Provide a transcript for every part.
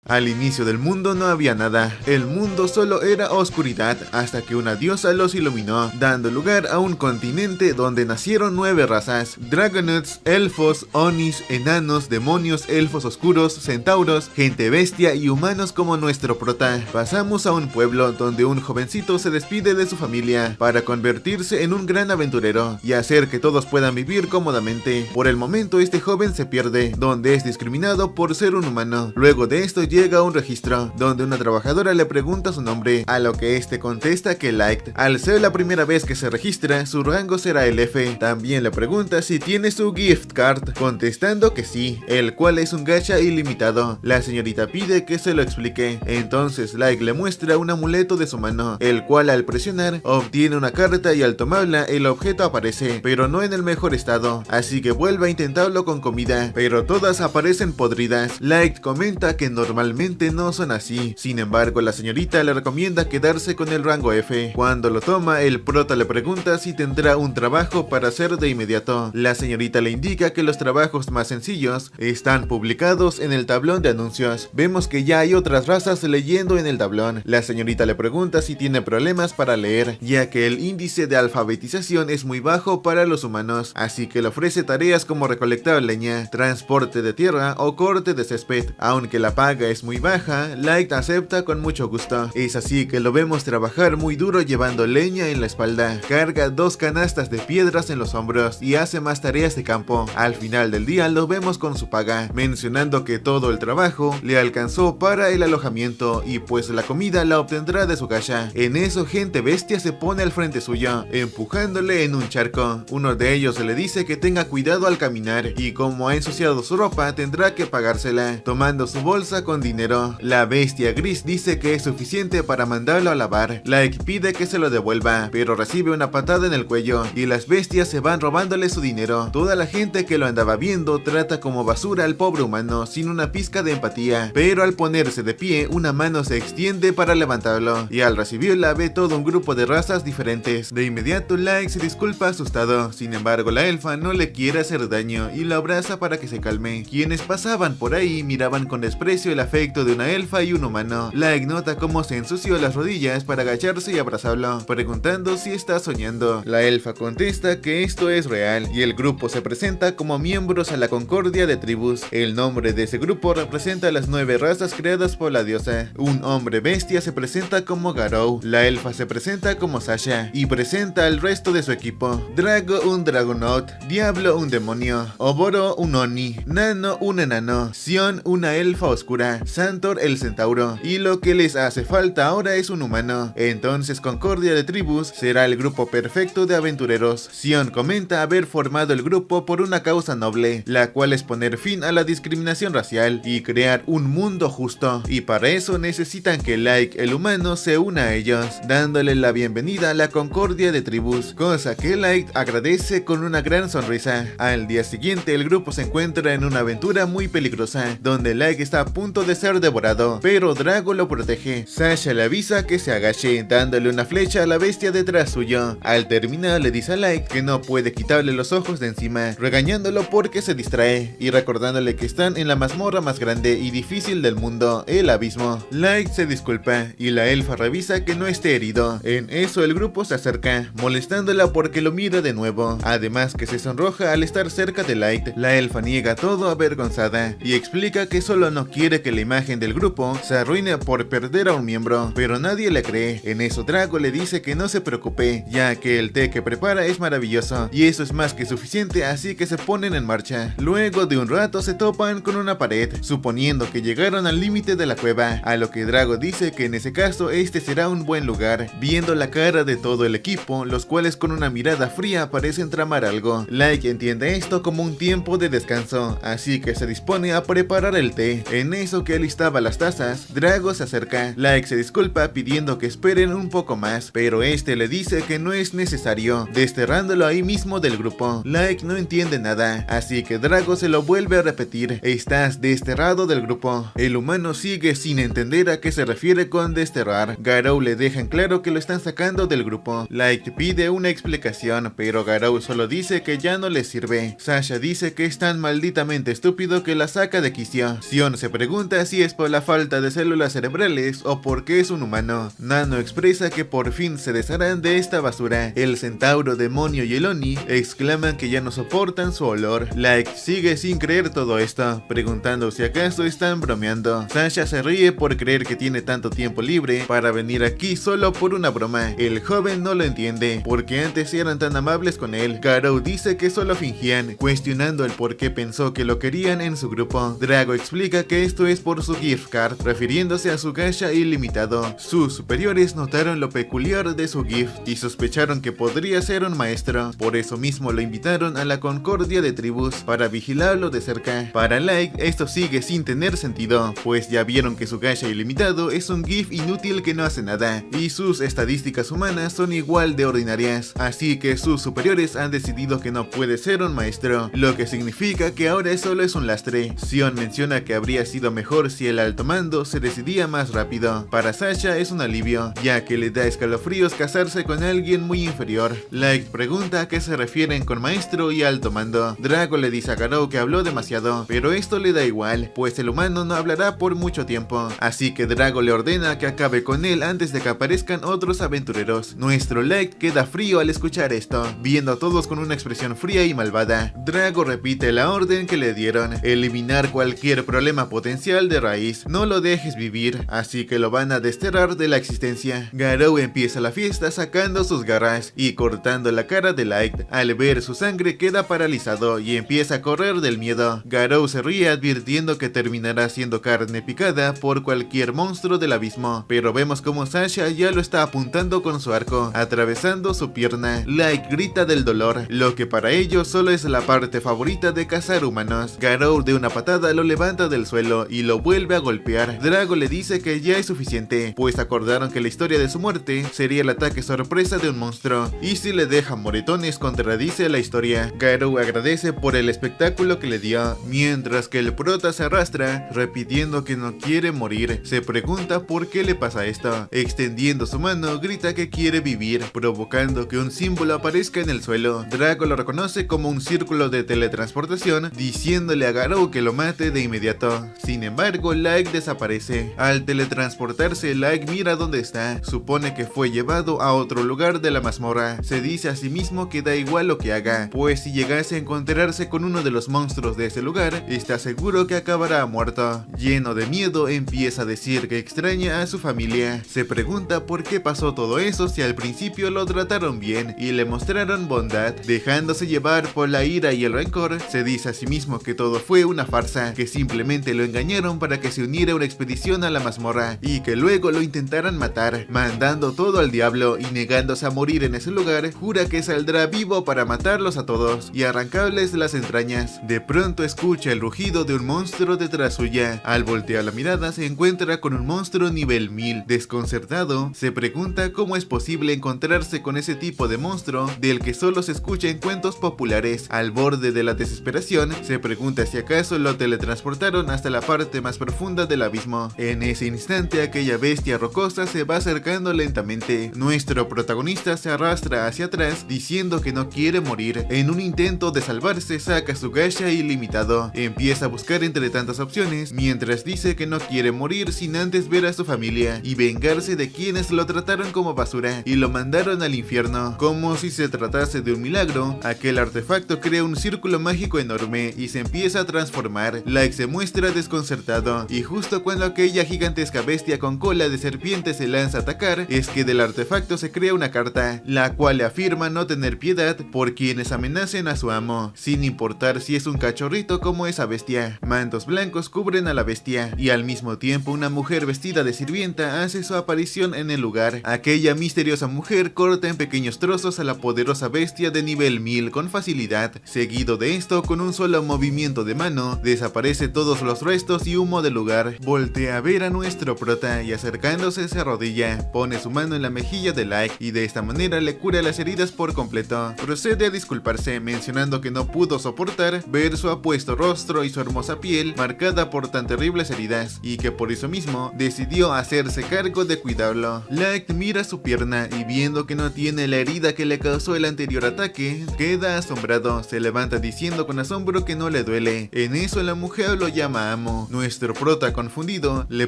Al inicio del mundo no había nada, el mundo solo era oscuridad hasta que una diosa los iluminó, dando lugar a un continente donde nacieron 9 razas: Dragonauts, elfos, onis, enanos, demonios, elfos oscuros, centauros, gente bestia y humanos como nuestro prota. Pasamos a un pueblo donde un jovencito se despide de su familia para convertirse en un gran aventurero y hacer que todos puedan vivir cómodamente. Por el momento este joven se pierde, donde es discriminado por ser un humano. Luego de esto llega a un registro, donde una trabajadora le pregunta su nombre, a lo que este contesta que Light. Al ser la primera vez que se registra, su rango será el F. También le pregunta si tiene su gift card, contestando que sí, el cual es un gacha ilimitado. La señorita pide que se lo explique, entonces Light le muestra un amuleto de su mano, el cual al presionar obtiene una carta y al tomarla el objeto aparece, pero no en el mejor estado, así que vuelve a intentarlo con comida, pero todas aparecen podridas. Light comenta que normalmente no son así, sin embargo la señorita le recomienda quedarse con el rango F. Cuando lo toma, el prota le pregunta si tendrá un trabajo para hacer de inmediato. La señorita le indica que los trabajos más sencillos están publicados en el tablón de anuncios. Vemos que ya hay otras razas leyendo en el tablón. La señorita le pregunta si tiene problemas para leer, ya que el índice de alfabetización es muy bajo para los humanos, así que le ofrece tareas como recolectar leña, transporte de tierra o corte de césped. Aunque la paga es muy baja, Light acepta con mucho gusto. Es así que lo vemos trabajar muy duro llevando leña en la espalda, carga 2 canastas de piedras en los hombros y hace más tareas de campo. Al final del día lo vemos con su paga, mencionando que todo el trabajo le alcanzó para el alojamiento y pues la comida la obtendrá de su gacha. En eso gente bestia se pone al frente suyo, empujándole en un charco. Uno de ellos le dice que tenga cuidado al caminar y como ha ensuciado su ropa tendrá que pagársela, tomando su bolsa con dinero. La bestia gris dice que es suficiente para mandarlo a lavar. Like pide que se lo devuelva, pero recibe una patada en el cuello y las bestias se van robándole su dinero. Toda la gente que lo andaba viendo trata como basura al pobre humano sin una pizca de empatía, pero al ponerse de pie una mano se extiende para levantarlo y al recibirla ve todo un grupo de razas diferentes. De inmediato Like se disculpa asustado, sin embargo la elfa no le quiere hacer daño y lo abraza para que se calme. Quienes pasaban por ahí miraban con desprecio el afecto de una elfa y un humano. Like nota cómo se ensució las rodillas para agacharse y abrazarlo, preguntando si está soñando. La elfa contesta que esto es real y el grupo se presenta como miembros a la Concordia de Tribus. El nombre de ese grupo representa las 9 razas creadas por la diosa. Un hombre bestia se presenta como Garou, la elfa se presenta como Sasha y presenta al resto de su equipo: Drago un Dragonaut, Diablo un demonio, Oboro un Oni, Nano un enano, Sion una elfa oscura, Santor el centauro, y lo que les hace falta ahora es un humano. Entonces Concordia de Tribus será el grupo perfecto de aventureros. Sion comenta haber formado el grupo por una causa noble, la cual es poner fin a la discriminación racial y crear un mundo justo, y para eso necesitan que Like el humano se una a ellos, dándole la bienvenida a la Concordia de Tribus, cosa que Like agradece con una gran sonrisa. Al día siguiente el grupo se encuentra en una aventura muy peligrosa, donde Like está a punto de ser devorado, pero Drago lo protege. Sasha le avisa que se agache, dándole una flecha a la bestia detrás suyo. Al terminar le dice a Like que no puede quitarle los ojos de encima, regañándolo porque se distrae y recordándole que están en la mazmorra más grande y difícil del mundo, el abismo. Like se disculpa y la elfa revisa que no esté herido. En eso el grupo se acerca, molestándola porque lo mira de nuevo, además que se sonroja al estar cerca de Light. La elfa niega todo avergonzada y explica que solo no quiere que la imagen del grupo se arruine por perder a un miembro, pero nadie le cree. En eso Drago le dice que no se preocupe, ya que el té que prepara es maravilloso y eso es más que suficiente, así que se ponen en marcha. Luego de un rato se topan con una pared, suponiendo que llegaron al límite de la cueva, a lo que Drago dice que en ese caso este será un buen lugar, viendo la cara de todo el equipo, los cuales con una mirada fría parecen tramar algo. Like entiende esto como un tiempo de descanso, así que se dispone a preparar el té. En eso que alistaba las tazas, Drago se acerca. Like se disculpa pidiendo que esperen un poco más, pero este le dice que no es necesario, desterrándolo ahí mismo del grupo. Like no entiende nada, así que Drago se lo vuelve a repetir: estás desterrado del grupo. El humano sigue sin entender a qué se refiere con desterrar. Garou le deja en claro que lo están sacando del grupo. Like pide una explicación, pero Garou solo dice que ya no le sirve. Sasha dice que es tan malditamente estúpido que la saca de quicio. Sion se pregunta pregunta si es por la falta de células cerebrales o porque es un humano. Nano expresa que por fin se desharán de esta basura. El centauro, demonio y el Oni exclaman que ya no soportan su olor. Light sigue sin creer todo esto, preguntando si acaso están bromeando. Sasha se ríe por creer que tiene tanto tiempo libre para venir aquí solo por una broma. El joven no lo entiende, porque antes eran tan amables con él. Garou dice que solo fingían, cuestionando el por qué pensó que lo querían en su grupo. Drago explica que esto es por su gift card, refiriéndose a su gacha ilimitado. Sus superiores notaron lo peculiar de su gift y sospecharon que podría ser un maestro. Por eso mismo lo invitaron a la concordia de tribus para vigilarlo de cerca. Para Light esto sigue sin tener sentido, pues ya vieron que su gacha ilimitado es un gift inútil que no hace nada, y sus estadísticas humanas son igual de ordinarias, así que sus superiores han decidido que no puede ser un maestro, lo que significa que ahora solo es un lastre. Sion menciona que habría sido mejor si el alto mando se decidía más rápido. Para Sasha es un alivio, ya que le da escalofríos casarse con alguien muy inferior. Light pregunta a qué se refieren con maestro y alto mando. Drago le dice a Garou que habló demasiado, pero esto le da igual, pues el humano no hablará por mucho tiempo, así que Drago le ordena que acabe con él antes de que aparezcan otros aventureros. Nuestro Light queda frío al escuchar esto, viendo a todos con una expresión fría y malvada. Drago repite la orden que le dieron: eliminar cualquier problema potencial de raíz, no lo dejes vivir, así que lo van a desterrar de la existencia. Garou empieza la fiesta sacando sus garras y cortando la cara de Light. Al ver su sangre queda paralizado y empieza a correr del miedo. Garou se ríe advirtiendo que terminará siendo carne picada por cualquier monstruo del abismo, pero vemos como Sasha ya lo está apuntando con su arco, atravesando su pierna. Light grita del dolor, lo que para ellos solo es la parte favorita de cazar humanos. Garou de una patada lo levanta del suelo y lo vuelve a golpear. Drago le dice que ya es suficiente, pues acordaron que la historia de su muerte sería el ataque sorpresa de un monstruo, y si le deja moretones contradice la historia. Garou agradece por el espectáculo que le dio, mientras que el prota se arrastra, repitiendo que no quiere morir. Se pregunta por qué le pasa esto. Extendiendo su mano, grita que quiere vivir, provocando que un símbolo aparezca en el suelo. Drago lo reconoce como un círculo de teletransportación, diciéndole a Garou que lo mate de inmediato. Sin embargo, Light desaparece. Al teletransportarse, Light mira dónde está. Supone que fue llevado a otro lugar de la mazmorra. Se dice a sí mismo que da igual lo que haga, pues si llegase a encontrarse con uno de los monstruos de ese lugar, está seguro que acabará muerto. Lleno de miedo, empieza a decir que extraña a su familia. Se pregunta por qué pasó todo eso si al principio lo trataron bien y le mostraron bondad. Dejándose llevar por la ira y el rencor, se dice a sí mismo que todo fue una farsa, que simplemente lo engañaron para que se uniera a una expedición a la mazmorra y que luego lo intentaran matar, mandando todo al diablo, y negándose a morir en ese lugar, jura que saldrá vivo para matarlos a todos y arrancarles las entrañas. De pronto escucha el rugido de un monstruo detrás suya. Al voltear la mirada se encuentra con un monstruo nivel 1000. Desconcertado, se pregunta cómo es posible encontrarse con ese tipo de monstruo del que solo se escucha en cuentos populares. Al borde de la desesperación, se pregunta si acaso lo teletransportaron hasta la parte más profunda del abismo. En ese instante, aquella bestia rocosa se va acercando lentamente. Nuestro protagonista se arrastra hacia atrás diciendo que no quiere morir. En un intento de salvarse, saca su gacha ilimitado. Empieza a buscar entre tantas opciones, mientras dice que no quiere morir sin antes ver a su familia y vengarse de quienes lo trataron como basura y lo mandaron al infierno. Como si se tratase de un milagro, aquel artefacto crea un círculo mágico enorme y se empieza a transformar. Light se muestra desconcertado, y justo cuando aquella gigantesca bestia con cola de serpiente se lanza a atacar, es que del artefacto se crea una carta, la cual le afirma no tener piedad por quienes amenacen a su amo, sin importar si es un cachorrito como esa bestia. Mantos blancos cubren a la bestia, y al mismo tiempo una mujer vestida de sirvienta hace su aparición en el lugar. Aquella misteriosa mujer corta en pequeños trozos a la poderosa bestia de nivel 1000 con facilidad. Seguido de esto, con un solo movimiento de mano, desaparece todos los restos y humo del lugar. Voltea a ver a nuestro prota y acercándose se arrodilla, pone su mano en la mejilla de Light y de esta manera le cura las heridas por completo. Procede a disculparse, mencionando que no pudo soportar ver su apuesto rostro y su hermosa piel marcada por tan terribles heridas, y que por eso mismo decidió hacerse cargo de cuidarlo. Light mira su pierna y viendo que no tiene la herida que le causó el anterior ataque, queda asombrado. Se levanta diciendo con asombro que no le duele. En eso la mujer lo llama amo. Nuestro prota, confundido, le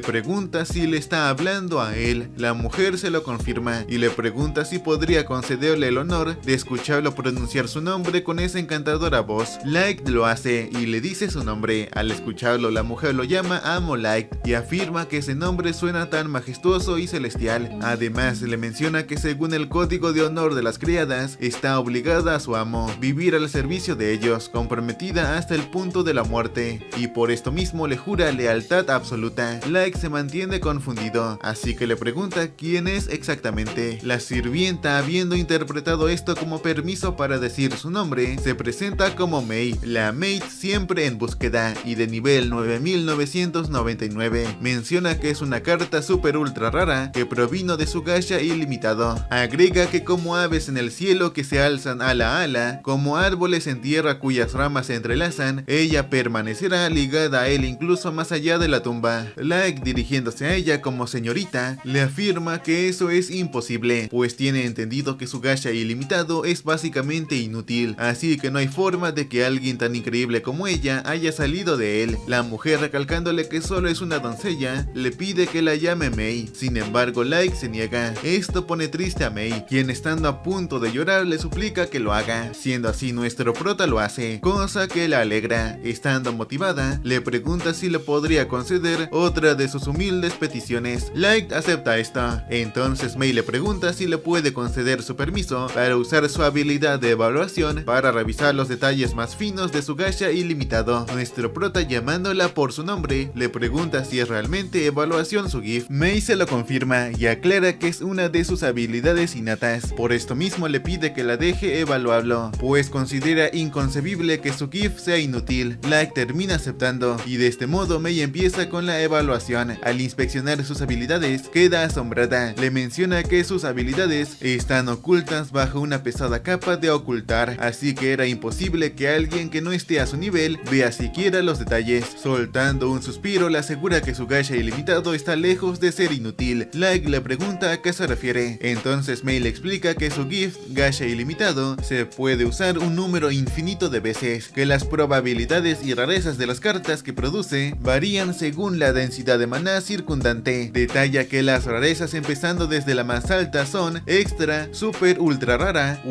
pregunta si le está hablando a él. La mujer se lo confirma y le pregunta si podría concederle el honor de escucharlo pronunciar su nombre con esa encantadora voz. Light lo hace y le dice su nombre. Al escucharlo, la mujer lo llama Amo Light y afirma que ese nombre suena tan majestuoso y celestial. Además, le menciona que según el código de honor de las criadas, está obligada a su amo, vivir al servicio de ellos, comprometida hasta el punto de la muerte, y por esto mismo le jura lealtad absoluta. Light se mantiene confundido, así que le pregunta quién es exactamente. La sirvienta, habiendo interpretado esto como permiso para decir su nombre, se presenta como Mei, la maid siempre en búsqueda y de nivel 9999. Menciona que es una carta super ultra rara que provino de su gacha ilimitado. Agrega que como aves en el cielo que se alzan ala a ala, como árboles en tierra cuyas ramas se entrelazan, ella permanecerá ligada a él incluso más allá de la tumba. Light, dirigiéndose a ella como señorita, le afirma que eso es imposible, pues tiene entendido que su gacha ilimitado es básicamente inútil, así que no hay forma de que alguien tan increíble como ella haya salido de él. La mujer, recalcándole que solo es una doncella, le pide que la llame Mei. Sin embargo, Light se niega. Esto pone triste a Mei, quien estando a punto de llorar le suplica que lo haga. Siendo así, nuestro prota lo hace, cosa que la alegra. Estando motivada, le pregunta si le podría conceder otra de sus humildes peticiones. Light acepta esto. Entonces Mei le pregunta si le puede conceder su permiso para usar su habilidad de evaluación para revisar los detalles más finos de su gacha ilimitado. Nuestro prota, llamándola por su nombre, le pregunta si es realmente evaluación su gift. Mei se lo confirma y aclara que es una de sus habilidades innatas. Por esto mismo le pide que la deje evaluarlo, pues considera inconcebible que su gift sea inútil. Light termina aceptando y de este modo Mei empieza con la evaluación. Al inspeccionar sus habilidades, queda asombrada. Le menciona que sus habilidades están ocultas bajo una pesada capa de ocultar, así que era imposible que alguien que no esté a su nivel vea siquiera los detalles. Soltando un suspiro, le asegura que su gacha ilimitado está lejos de ser inútil. Light le pregunta a qué se refiere. Entonces Mei le explica que su gift, gacha ilimitado, se puede usar un número infinito de veces, que las probabilidades y rarezas de las cartas que produce varían según la densidad de maná circundante. Detalla que las rarezas, empezando desde la más alta, son extra, super ultra rara,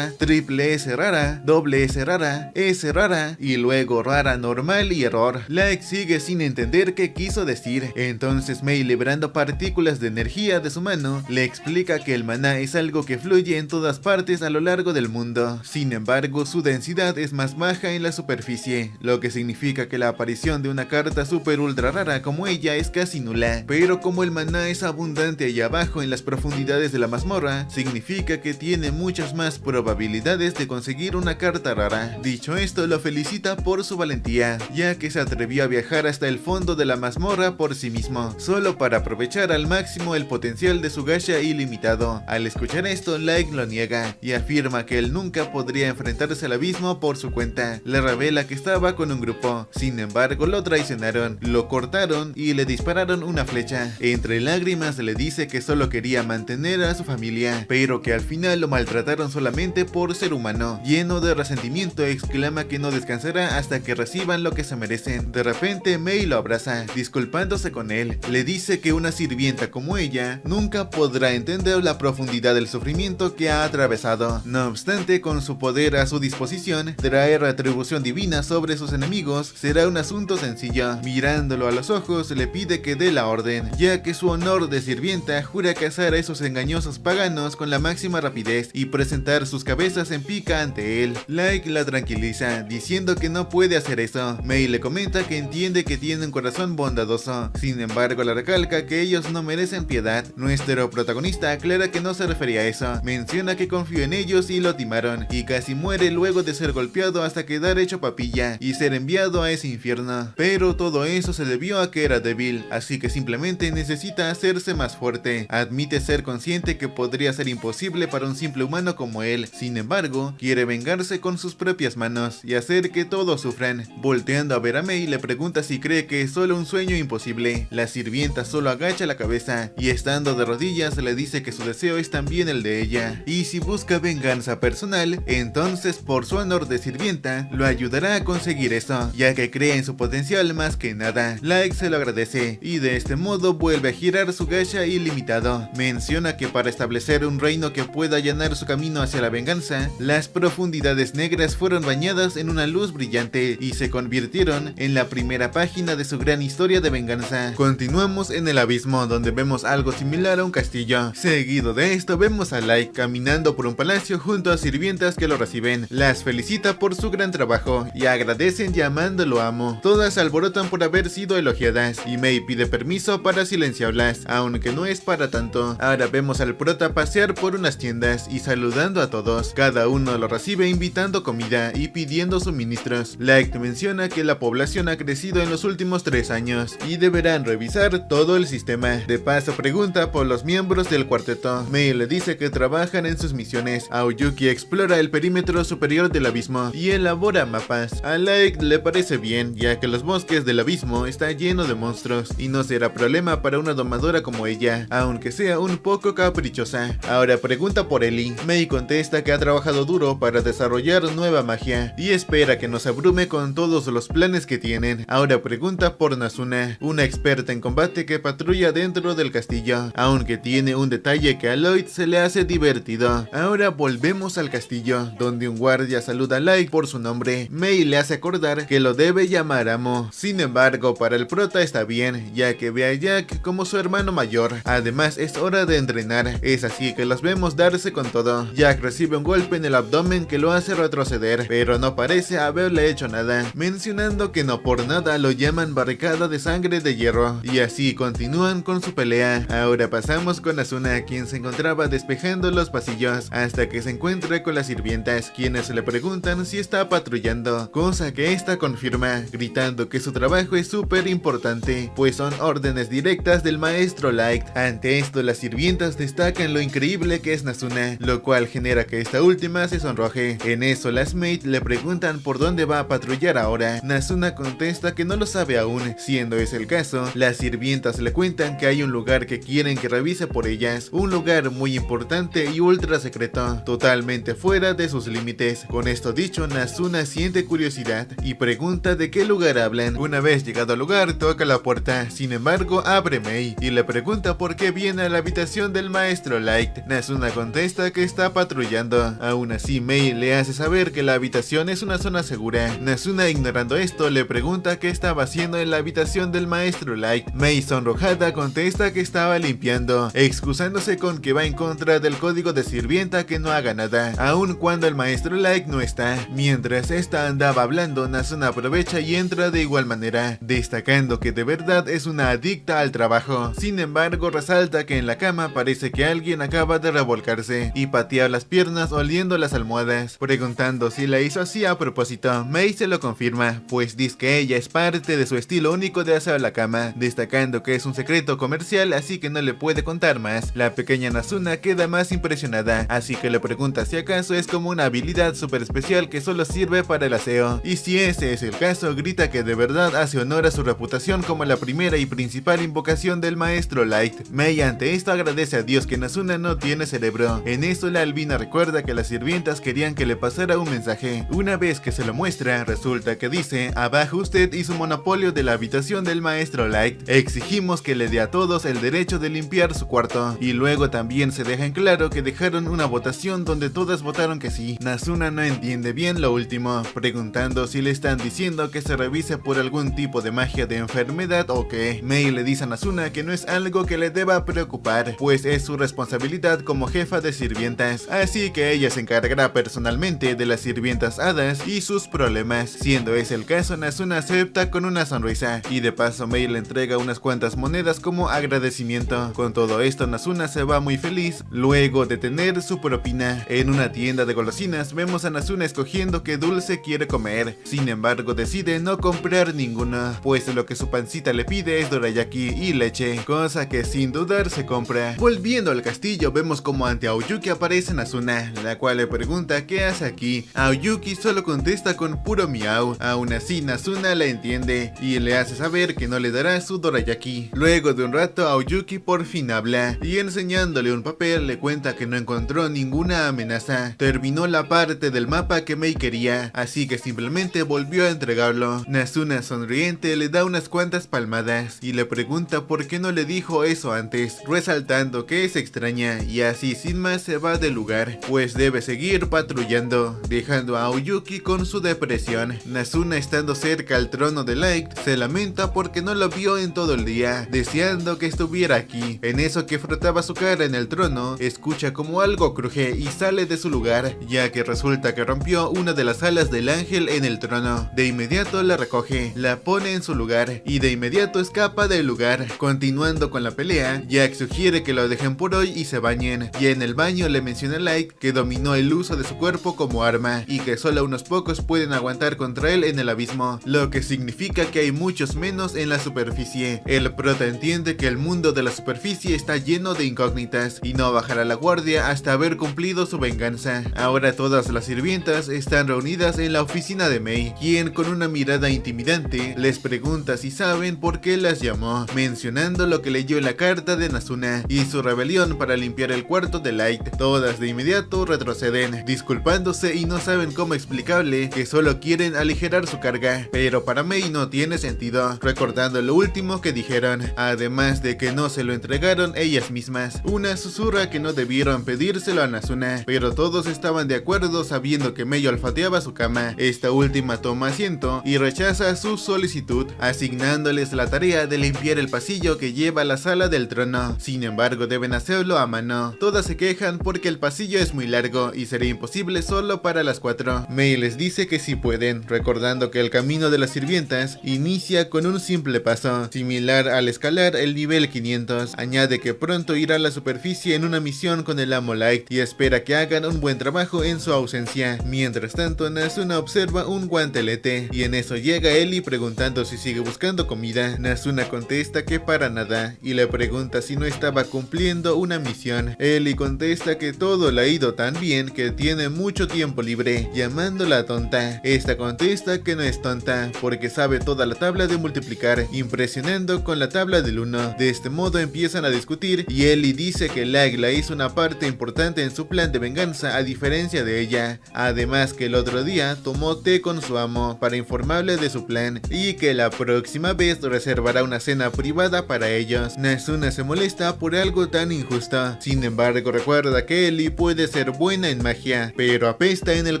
triple S rara, doble S rara, S rara y luego rara normal y error. Light sigue sin entender qué quiso decir. Entonces Mei, liberando partículas de energía de su mano, le explica que el maná es algo que fluye en todas partes a lo largo del mundo. Sin embargo, su densidad es más baja en la superficie, lo que significa que la aparición de una carta super ultra rara como ella es casi nula. Pero como el maná es abundante allá abajo en las profundidades de la mazmorra, significa que tiene muchas más probabilidades de conseguir una carta rara. Dicho esto, lo felicita por su valentía, ya que se atrevió a viajar hasta el fondo de la mazmorra por sí mismo, solo para aprovechar al máximo el potencial de su gacha ilimitado. Al escuchar esto, Light lo niega y afirma que él nunca podría enfrentarse al abismo por su cuenta. Le revela que estaba con un grupo, sin embargo lo traicionaron, lo cortaron y le dispararon una flecha. Entre lágrimas le dice que solo quería mantener a su familia, pero que al final lo maltrataron solamente por ser humano. Lleno de resentimiento, exclama que no descansará hasta que reciban lo que se merecen. De repente Mei lo abraza, disculpándose con él. Le dice que una sirvienta como ella nunca podrá entender la profundidad del sufrimiento que ha atravesado. No obstante, con su poder a su disposición, traer retribución divina sobre sus enemigos será un asunto sencillo. Mirándolo a los ojos, le pide que dé la orden, ya que su honor de sirvienta jura cazar a esos engañosos paganos con la máxima rapidez y presentar sus cabezas en pica ante él. Light la tranquiliza, diciendo que no puede hacer eso. Mei le comenta que entiende que tiene un corazón bondadoso, sin embargo le recalca que ellos no merecen piedad. Nuestro protagonista aclara que no se refería a eso, menciona que confió en ellos y lo timaron, y casi muere luego de ser golpeado hasta quedar hecho papilla y ser enviado a ese infierno. Pero todo eso se debió a que era débil, así que simplemente necesita hacerse más fuerte. Admite ser consciente que podría ser imposible para un simple humano como él, sin embargo, quiere vengarse con sus propias manos y hacer que todos sufran. Volteando a ver a Mei, le pregunta si cree que es solo un sueño imposible. La sirvienta solo agacha la cabeza y estando de rodillas le dice que su deseo es también el de ella, y si busca venganza personal, entonces por su honor de sirvienta lo ayudará a conseguir eso, ya que cree en su potencial más que nada. Light se lo agradece y de este modo vuelve a girar su gacha ilimitado. Menciona que para establecer un reino que pueda allanar su camino hacia la venganza, las profundidades negras fueron bañadas en una luz brillante y se convirtieron en la primera página de su gran historia de venganza. Continuamos en el abismo, donde vemos algo similar a un castillo. Seguido de esto vemos a Light caminando por un palacio junto a sirvientas que lo reciben. Las felicita por su gran trabajo y agradecen llamándolo amo. Todas alborotan por haber sido elogiadas y Mei pide permiso para silenciarlas, aunque no es para tanto. Ahora vemos al prota pasear por unas tiendas y saludando a todos. Cada uno lo recibe invitando comida y pidiendo suministros. Light menciona que la población ha crecido en los últimos 3 años y deberán revisar todo el sistema. De paso pregunta por los miembros del cuarteto. Mei le dice que trabajan en sus misiones. Aoyuki explora el perímetro superior del abismo y elabora mapas. A Light le parece bien, ya que los bosques del abismo están llenos de monstruos y no será problema para una domadora como ella, aunque sea un poco caprichosa. Ahora pregunta por Ellie. Mei contesta que ha trabajado duro para desarrollar nueva magia y espera que nos abrume con todos los planes que tienen. Ahora pregunta por Nazuna, una experta en combate que patrulla dentro del castillo, aunque tiene un detalle que a Lloyd se le hace divertido. Ahora volvemos al castillo, donde un guardia saluda a Light por su nombre. Mei le hace acordar que lo debe llamar amo. Sin embargo, para el prota está bien, ya que ve a Jack como su hermano mayor. Además, es hora de entrenar. Es así que los vemos darse con todo. Jack recibe un golpe en el abdomen que lo hace retroceder, pero no parece haberle hecho nada, mencionando que no por nada lo llaman barricada de sangre de hierro. Y así continúan con su pelea. Ahora pasamos con Asuna, quien se encontraba despejando los pasillos hasta que se encuentra con las sirvientas, quienes le preguntan si está patrullando, cosa que esta confirma, gritando que su trabajo es súper importante, pues son órdenes directas del maestro Light. Ante esto, las sirvientas destacan lo increíble que es Nazuna, lo cual genera que esta última se sonroje. En eso, las maid le preguntan por dónde va a patrullar ahora. Nazuna contesta que no lo sabe aún. Siendo ese el caso, las sirvientas le cuentan que hay un lugar que quieren que revise por ellas, un lugar muy importante y ultra secreto, totalmente fuera de sus límites. Con esto dicho, Nazuna siente curiosidad y pregunta de qué lugar hablan. Una vez llegado al lugar, toca la puerta. Sin embargo, abre Mei y le pregunta por qué viene a la habitación del maestro Light. Nazuna contesta que está patrullando. Aún así, Mei le hace saber que la habitación es una zona segura. Nazuna, ignorando esto, le pregunta qué estaba haciendo en la habitación del maestro Light. Mei, sonrojada, contesta que estaba limpiando, excusándose con que va en contra del código de sirvienta que no haga nada, aun cuando el maestro Light no está. Mientras esta andaba hablando, Nazuna aprovecha y entra de igual manera, destacando que de verdad es una adicta al trabajo. Sin embargo, resalta que en la cama parece que alguien acaba de revolcarse y patear las piernas oliendo las almohadas, preguntando si la hizo así a propósito. Mei se lo confirma, pues dice que ella es parte de su estilo único de hacer la cama, destacando que es un secreto comercial, así que no le puede contar más. La pequeña Nazuna queda más impresionada, así que le pregunta si acaso es como una habilidad súper especial que solo sirve para el aseo, y si ese es el caso, grita que de verdad hace honor a su reputación como la primera y principal invocación del maestro Light. Mei ante esto agradece a Dios que Nazuna no tiene cerebro. En eso la albina recuerda que las sirvientas querían que le pasara un mensaje. Una vez que se lo muestra, resulta que dice: abajo usted y su monopolio de la habitación del maestro Light. Exigimos que le dé a todos el derecho de limpiar su cuarto. Y luego también se deja en claro que dejaron una votación donde todas votaron que sí. Nazuna no entiende bien lo último, preguntando si le están diciendo que se revise por algún tipo de magia de enfermedad o qué. Mei le dice a Nazuna que no es algo que le deba preocupar, pues es su responsabilidad como jefa de sirvientas, así que ella se encargará personalmente de las sirvientas hadas y sus problemas. Siendo ese el caso, Nazuna acepta con una sonrisa y de paso Mei le entrega unas cuantas monedas como agradecimiento. Con todo esto, Nazuna se va muy feliz luego de tener su propina. En una tienda de golosinas vemos a Nazuna escogiendo qué dulce quiere comer. Sin embargo, decide no comprar ninguno, pues lo que su pancita le pide es dorayaki y leche, cosa que sin dudar se compra. Volviendo al castillo, vemos como ante Aoyuki aparece Nazuna, la cual le pregunta qué hace aquí. Aoyuki solo contesta con puro miau. Aún así, Nazuna la entiende y le hace saber que no le dará su dorayaki. Luego de un rato, Aoyuki por fin habla y enseñándole un papel le cuenta que no encontró ninguna amenaza. Terminó la parte del mapa que Mei quería, así que simplemente volvió a entregarlo. Nazuna Nasuna sonriente le da unas cuantas palmadas y le pregunta por qué no le dijo eso antes, resaltando que es extraña, y así sin más se va del lugar, pues debe seguir patrullando, dejando a Aoyuki con su depresión. Nasuna, estando cerca al trono de Light, se lamenta porque no lo vio en todo el día, deseando que estuviera aquí. En eso que frotaba su cara en el trono, escucha como algo cruje y sale de su lugar, ya que resulta que rompió una de las alas del ángel en el trono. De inmediato la recoge, la pone en su lugar y de inmediato escapa del lugar. Continuando con la pelea, Jack sugiere que lo dejen por hoy y se bañen, y en el baño le menciona a Light que dominó el uso de su cuerpo como arma y que solo unos pocos pueden aguantar contra él en el abismo, lo que significa que hay muchos menos en la superficie. El prota entiende que el mundo de la superficie está lleno de incógnitas y no bajará la guardia hasta haber cumplido su venganza. Ahora todas las sirvientas están reunidas en la oficina de Mei, quien con una mirada intimidante les pregunta si saben por qué las llamó, mencionando lo que leyó en la carta de Nasuna y su rebelión para limpiar el cuarto de Light. Todas de inmediato retroceden, disculpándose y no saben cómo explicarle que solo quieren aligerar su carga, pero para Mei no tiene sentido, recordando lo último que dijeron, además de que no se lo entregaron ellas mismas. Una susurra que no debieron pedírselo a Nasuna, pero todos estaban de acuerdo sabiendo que Mei olfateaba su cama. Esta última toma asiento y rechaza su solicitud, asignándoles la tarea de limpiar el pasillo que lleva a la sala del trono. Sin embargo, deben hacerlo a mano. Todas se quejan porque el pasillo es muy largo y sería imposible solo para las 4. Mei les dice que sí pueden, recordando que el camino de las sirvientas inicia con un simple paso, similar al escalar el nivel 500. Añade que pronto irá a la superficie en una misión con el amo Light y espera que hagan un buen trabajo en su ausencia. Mientras tanto, Nasuna observa un guantelete y en eso llega Ellie preguntando si sigue buscando comida. Nasuna contesta que para nada y le pregunta si no estaba cumpliendo una misión. Ellie contesta que todo le ha ido tan bien que tiene mucho tiempo libre, llamándola tonta. Esta contesta que no es tonta porque sabe toda la tabla de multiplicar, impresionando con la tabla del 1. De este modo empiezan a discutir y Ellie dice que Lagla hizo una parte importante en su plan de venganza a diferencia de ella, además que el otro día tomó té con su amo para informarle de su plan y que la próxima vez reservará una cena privada para ellos. Nasuna se molesta por algo tan injusto, sin embargo recuerda que Ellie puede ser buena en magia, pero apesta en el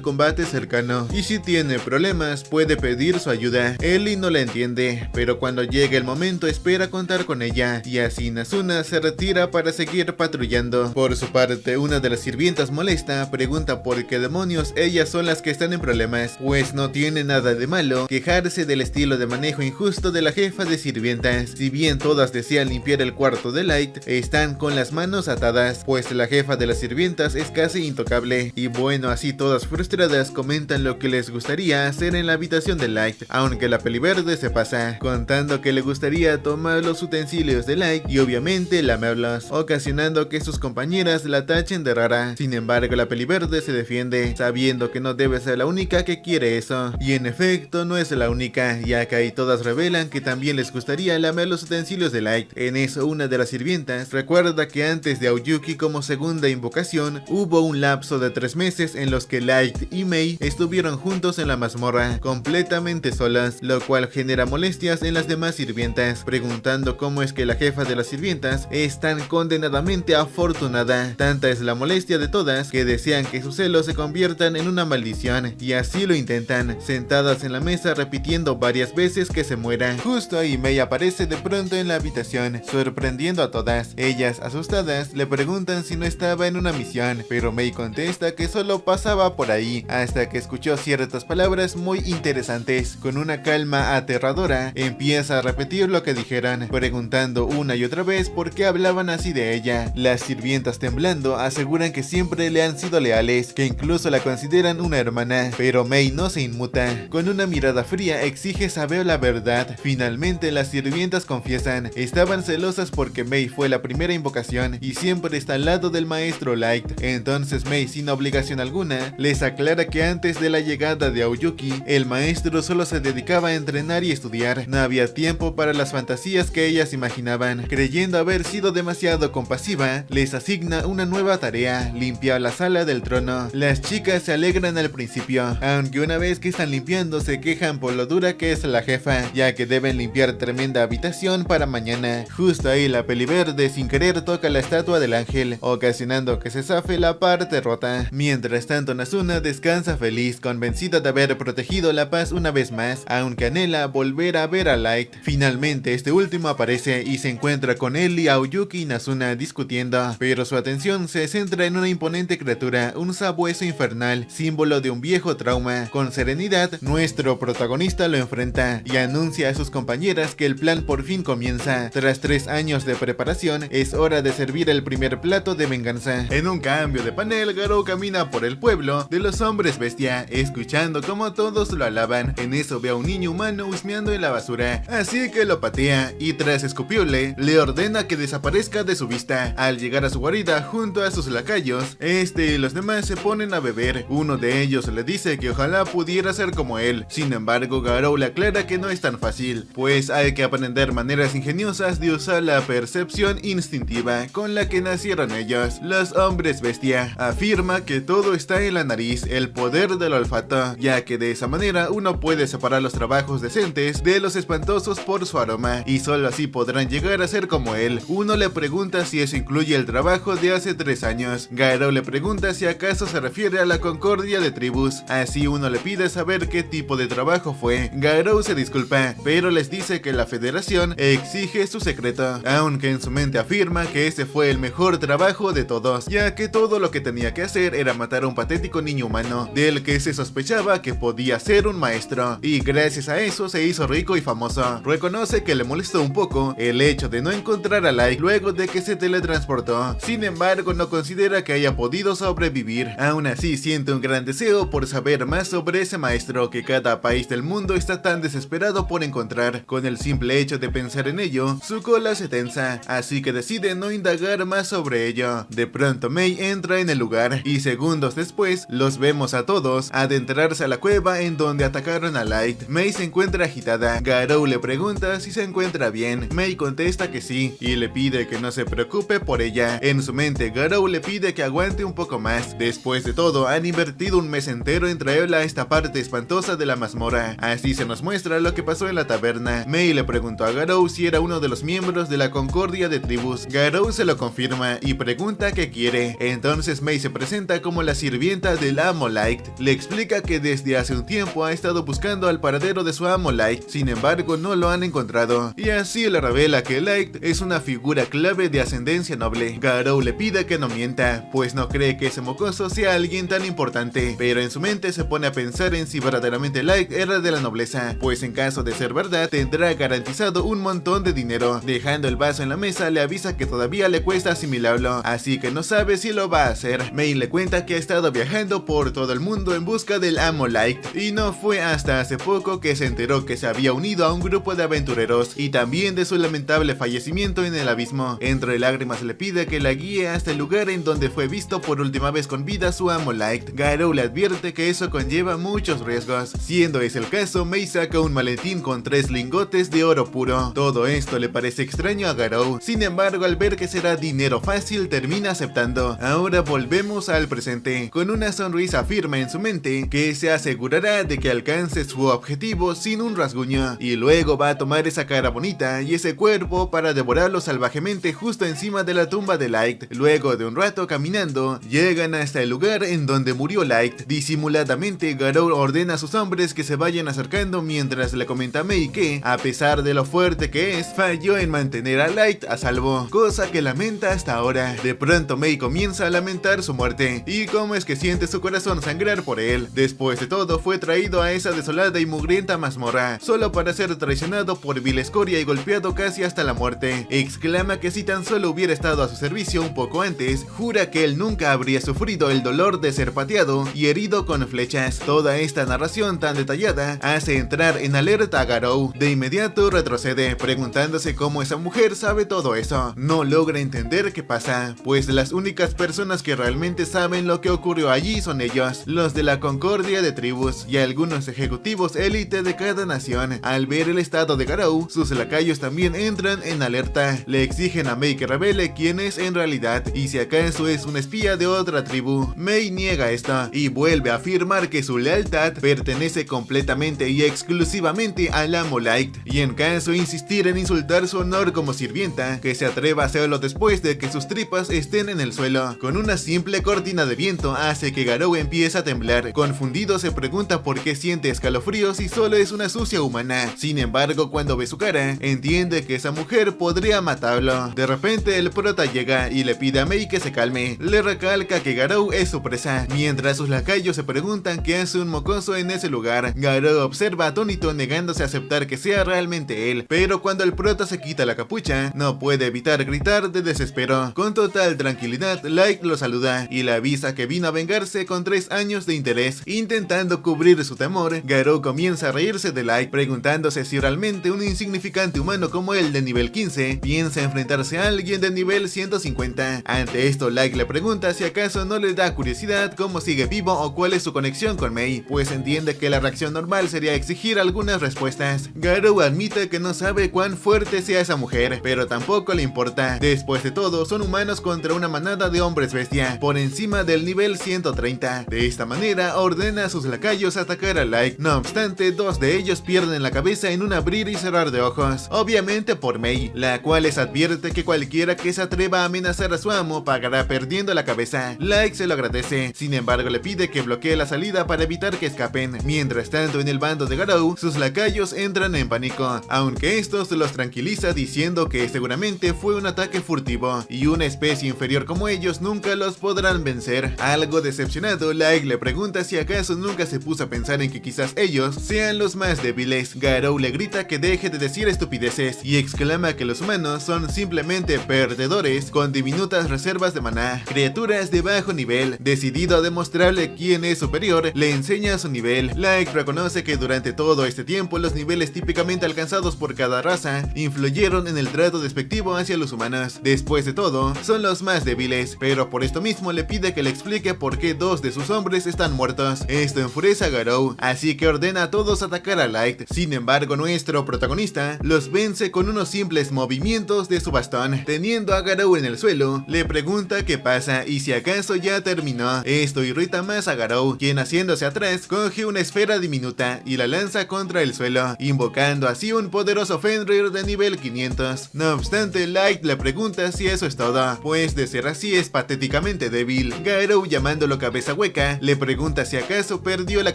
combate cercano y si tiene problemas puede pedir su ayuda. Ellie no la entiende, pero cuando llega el momento espera contar con ella y así Nasuna se retira para seguir patrullando. Por su parte, una de las sirvientas molesta pregunta por qué demonios ellas son las que están en problemas, pues no tiene nada de malo quejarse del estilo de manejo injusto de la jefa de sirvientas. Si bien todas desean limpiar el cuarto de Light, están con las manos atadas, pues la jefa de las sirvientas es casi intocable. Y bueno, así todas frustradas comentan lo que les gustaría hacer en la habitación de Light, aunque la peliverde se pasa, contando que le gustaría tomar los utensilios de Light y obviamente lamerlos, ocasionando que sus compañeras la tachen de rara. Sin embargo, la peliverde se defiende, sabiendo que no debe ser la única que quiere eso, y en efecto no es la única, ya que ahí todas revelan que también les gustaría lamer los utensilios de Light. En eso una de las sirvientas recuerda que antes de Aoyuki como segunda invocación, hubo un lapso de 3 meses en los que Light y Mei estuvieron juntos en la mazmorra, completamente solas, lo cual genera molestias en las demás sirvientas, preguntando cómo es que la jefa de las sirvientas es tan condenadamente afortunada. Tanta es la molestia de todas que desean que sus celos se conviertan en una maldición, y así lo intentan, sentadas en la mesa repitiendo varias veces que se muera. Justo ahí Mei aparece de pronto en la habitación, sorprendiendo a todas. Ellas, asustadas, le preguntan si no estaba en una misión, pero Mei contesta que solo pasaba por ahí, hasta que escuchó ciertas palabras muy interesantes. Con una calma aterradora, empieza a repetir lo que dijeron, preguntando una y otra vez por qué hablaban así de ella. Las sirvientas, temblando, aseguran que siempre le han sido leales, que incluso la consideran una hermana, pero Mei no se inmuta. Con una mirada fría exige saber la verdad. Finalmente las sirvientas confiesan, estaban celosas porque Mei fue la primera invocación y siempre está al lado del maestro Light. Entonces Mei, sin obligación alguna, les aclara que antes de la llegada de Aoyuki, el maestro solo se dedicaba a entrenar y estudiar. No había tiempo para las fantasías que ellas imaginaban. Creyendo haber sido demasiado compasiva, les asigna una nueva tarea: limpiar la sala del trono. Las chicas se alegran al principio, aunque una vez que están limpiando se quejan por lo dura asegura que es la jefa, ya que deben limpiar tremenda habitación para mañana. Justo ahí la peliverde sin querer toca la estatua del ángel, ocasionando que se zafe la parte rota. Mientras tanto, Nazuna descansa feliz, convencida de haber protegido la paz una vez más, aunque anhela volver a ver a Light. Finalmente este último aparece y se encuentra con él y Aoyuki y Nazuna discutiendo, pero su atención se centra en una imponente criatura, un sabueso infernal, símbolo de un viejo trauma. Con serenidad, nuestro protagonista lo enfrenta y anuncia a sus compañeras que el plan por fin comienza. Tras 3 años de preparación, es hora de servir el primer plato de venganza. En un cambio de panel, Garou camina por el pueblo de los hombres bestia, escuchando como todos lo alaban. En eso ve a un niño humano husmeando en la basura, así que lo patea y tras escupirle, le ordena que desaparezca de su vista. Al llegar a su guarida junto a sus lacayos, este y los demás se ponen a beber. Uno de ellos le dice que ojalá pudiera ser como él. Sin embargo, Garou le aclara que no es tan fácil, pues hay que aprender maneras ingeniosas de usar la percepción instintiva con la que nacieron ellos. Los hombres bestia afirma que todo está en la nariz, el poder del olfato, ya que de esa manera uno puede separar los trabajos decentes de los espantosos por su aroma, y solo así podrán llegar a ser como él. Uno le pregunta si eso incluye el trabajo de hace 3 años. Garou le pregunta si acaso se refiere a la concordia de tribus. Así uno le pide saber qué tipo de trabajo fue. Garou se disculpa, pero les dice que la federación exige su secreto, aunque en su mente afirma que ese fue el mejor trabajo de todos, ya que todo lo que tenía que hacer era matar a un patético niño humano, del que se sospechaba que podía ser un maestro, y gracias a eso se hizo rico y famoso. Reconoce que le molestó un poco el hecho de no encontrar a Light luego de que se teletransportó. Sin embargo, no considera que haya podido sobrevivir. Aún así, siente un gran deseo por saber más sobre ese maestro que cada país del mundo está tan desesperado por encontrar. Con el simple hecho de pensar en ello, su cola se tensa, así que decide no indagar más sobre ello. De pronto Mei entra en el lugar y segundos después los vemos a todos adentrarse a la cueva en donde atacaron a Light. Mei se encuentra agitada. Garou le pregunta si se encuentra bien. Mei contesta que sí y le pide que no se preocupe por ella. En su mente, Garou le pide que aguante un poco más. Después de todo, han invertido un mes entero en traerla a esta parte espantosa de la mazmorra. Así se nos muestra lo que pasó en la taberna. Mei le preguntó a Garou si era uno de los miembros de la concordia de tribus. Garou se lo confirma y pregunta qué quiere. Entonces Mei se presenta como la sirvienta del amo Light. Le explica que desde hace un tiempo ha estado buscando al paradero de su amo Light, sin embargo no lo han encontrado, y así le revela que Light es una figura clave de ascendencia noble. Garou le pide que no mienta, pues no cree que ese mocoso sea alguien tan importante, pero en su mente se pone a pensar en si verdaderamente Light era de la nobleza, pues en caso de ser verdad tendrá garantizado un montón de dinero. Dejando el vaso en la mesa, le avisa que todavía le cuesta asimilarlo, así que no sabe si lo va a hacer. Mei le cuenta que ha estado viajando por todo el mundo en busca del amo Light, y no fue hasta hace poco que se enteró que se había unido a un grupo de aventureros, y también de su lamentable fallecimiento en el abismo. Entre lágrimas le pide que la guíe hasta el lugar en donde fue visto por última vez con vida su amo Light. Garou le advierte que eso conlleva muchos riesgos. Siendo ese el caso, Mei saca un maletín con 3 lingotes de oro puro. Todo esto le parece extraño a Garou, sin embargo al ver que será dinero fácil termina aceptando. Ahora volvemos al presente. Con una sonrisa firme en su mente, que se asegurará de que alcance su objetivo sin un rasguño, y luego va a tomar esa cara bonita y ese cuerpo para devorarlo salvajemente justo encima de la tumba de Light. Luego de un rato caminando, llegan hasta el lugar en donde murió Light. Disimuladamente, Garou ordena a sus hombres que se vayan acercando mientras le comenta a Mei que, a pesar de lo fuerte que es, falló en mantener a Light a salvo, cosa que lamenta hasta ahora. De pronto Mei comienza a lamentar su muerte y cómo es que siente su corazón sangrar por él. Después de todo, fue traído a esa desolada y mugrienta mazmorra solo para ser traicionado por vil escoria y golpeado casi hasta la muerte. Exclama que si tan solo hubiera estado a su servicio un poco antes, jura que él nunca habría sufrido el dolor de ser pateado y herido con flechas. Toda esta narración tan detallada hace entrar en alerta a Garou. De inmediato retrocede, preguntándose cómo esa mujer sabe todo eso. No logra entender qué pasa, pues las únicas personas que realmente saben lo que ocurrió allí son ellos, los de la concordia de tribus y algunos ejecutivos élite de cada nación. Al ver el estado de Garou, sus lacayos también entran en alerta. Le exigen a Mei que revele quién es en realidad y si acaso es un espía de otra tribu. Mei niega esto y vuelve a afirmar que su lealtad pertenece completamente y exclusivamente al amo Light, y en caso de insistir en insultar su honor como sirvienta, que se atreva a hacerlo después de que sus tripas estén en el suelo. Con una simple cortina de viento hace que Garou empiece a temblar. Confundido se pregunta por qué siente escalofríos y solo es una sucia humana. Sin embargo, cuando ve su cara, entiende que esa mujer podría matarlo. De repente el prota llega y le pide a Mei que se calme. Le recalca que Garou es su presa. Mientras sus lacayos se preguntan qué hace un mocoso en ese lugar, Garou observa atónito negándose a aceptar que sea realmente él. Pero cuando el prota se quita la capucha, no puede evitar gritar de desespero. Con total tranquilidad, Light lo saluda y le avisa que vino a vengarse con 3 años de interés. Intentando cubrir su temor, Garou comienza a reírse de Light, preguntándose si realmente un insignificante humano como él de nivel 15 piensa enfrentarse a alguien de nivel 150. Ante esto, Light le pregunta si acaso no le da curiosidad cómo sigue vivo o cuál es su conexión con Mei, pues entiende que la reacción normal sería exigir algunas respuestas. Garou admite que no sabe cuán fuerte sea esa mujer, pero tampoco le importa. Después de todo, son humanos contra una manada de hombres bestia, por encima del nivel 130. De esta manera, ordena a sus lacayos atacar a Light. No obstante, 2 de ellos pierden la cabeza en un abrir y cerrar de ojos, obviamente por Mei, la cual les advierte que cualquiera que se atreva a amenazar a su amo pagará perdiendo la cabeza. Light se lo agradece, sin embargo le pide que bloquee la salida para evitar que escapen. Mientras tanto, en el bando de Garou, sus lacayos entran en pánico, aunque estos los tranquiliza diciendo que seguramente fue un ataque furtivo y una especie inferior como ellos nunca los podrán vencer. Algo decepcionado, Light le pregunta si acaso nunca se puso a pensar en que quizás ellos sean los más débiles. Garou le grita que deje de decir estupideces y exclama que los humanos son simplemente perdedores con diminutas reservas de maná, criaturas de bajo nivel. Decidido a demostrarle quién es superior, le enseña su nivel. Light reconoce que durante todo este tiempo los niveles típicamente alcanzados por cada raza influyeron en el trato despectivo hacia los humanos. Después de todo, son los más débiles, pero por esto mismo le pide que le explique por qué 2 de sus hombres están muertos. Esto enfurece a Garou, así que ordena a todos atacar a Light. Sin embargo, nuestro protagonista los vence con unos simples movimientos de su bastón. Teniendo a Garou en el suelo, le pregunta qué pasa y si acaso ya terminó. Esto irrita más a Garou, quien haciéndose atrás coge una esfera diminuta y la lanza contra el suelo, invocando así un poderoso Fenrir de nivel 500. No obstante, Light le pregunta si eso es todo, pues de ser así es patéticamente débil. Garou, llamándolo cabeza hueca, le pregunta si acaso perdió la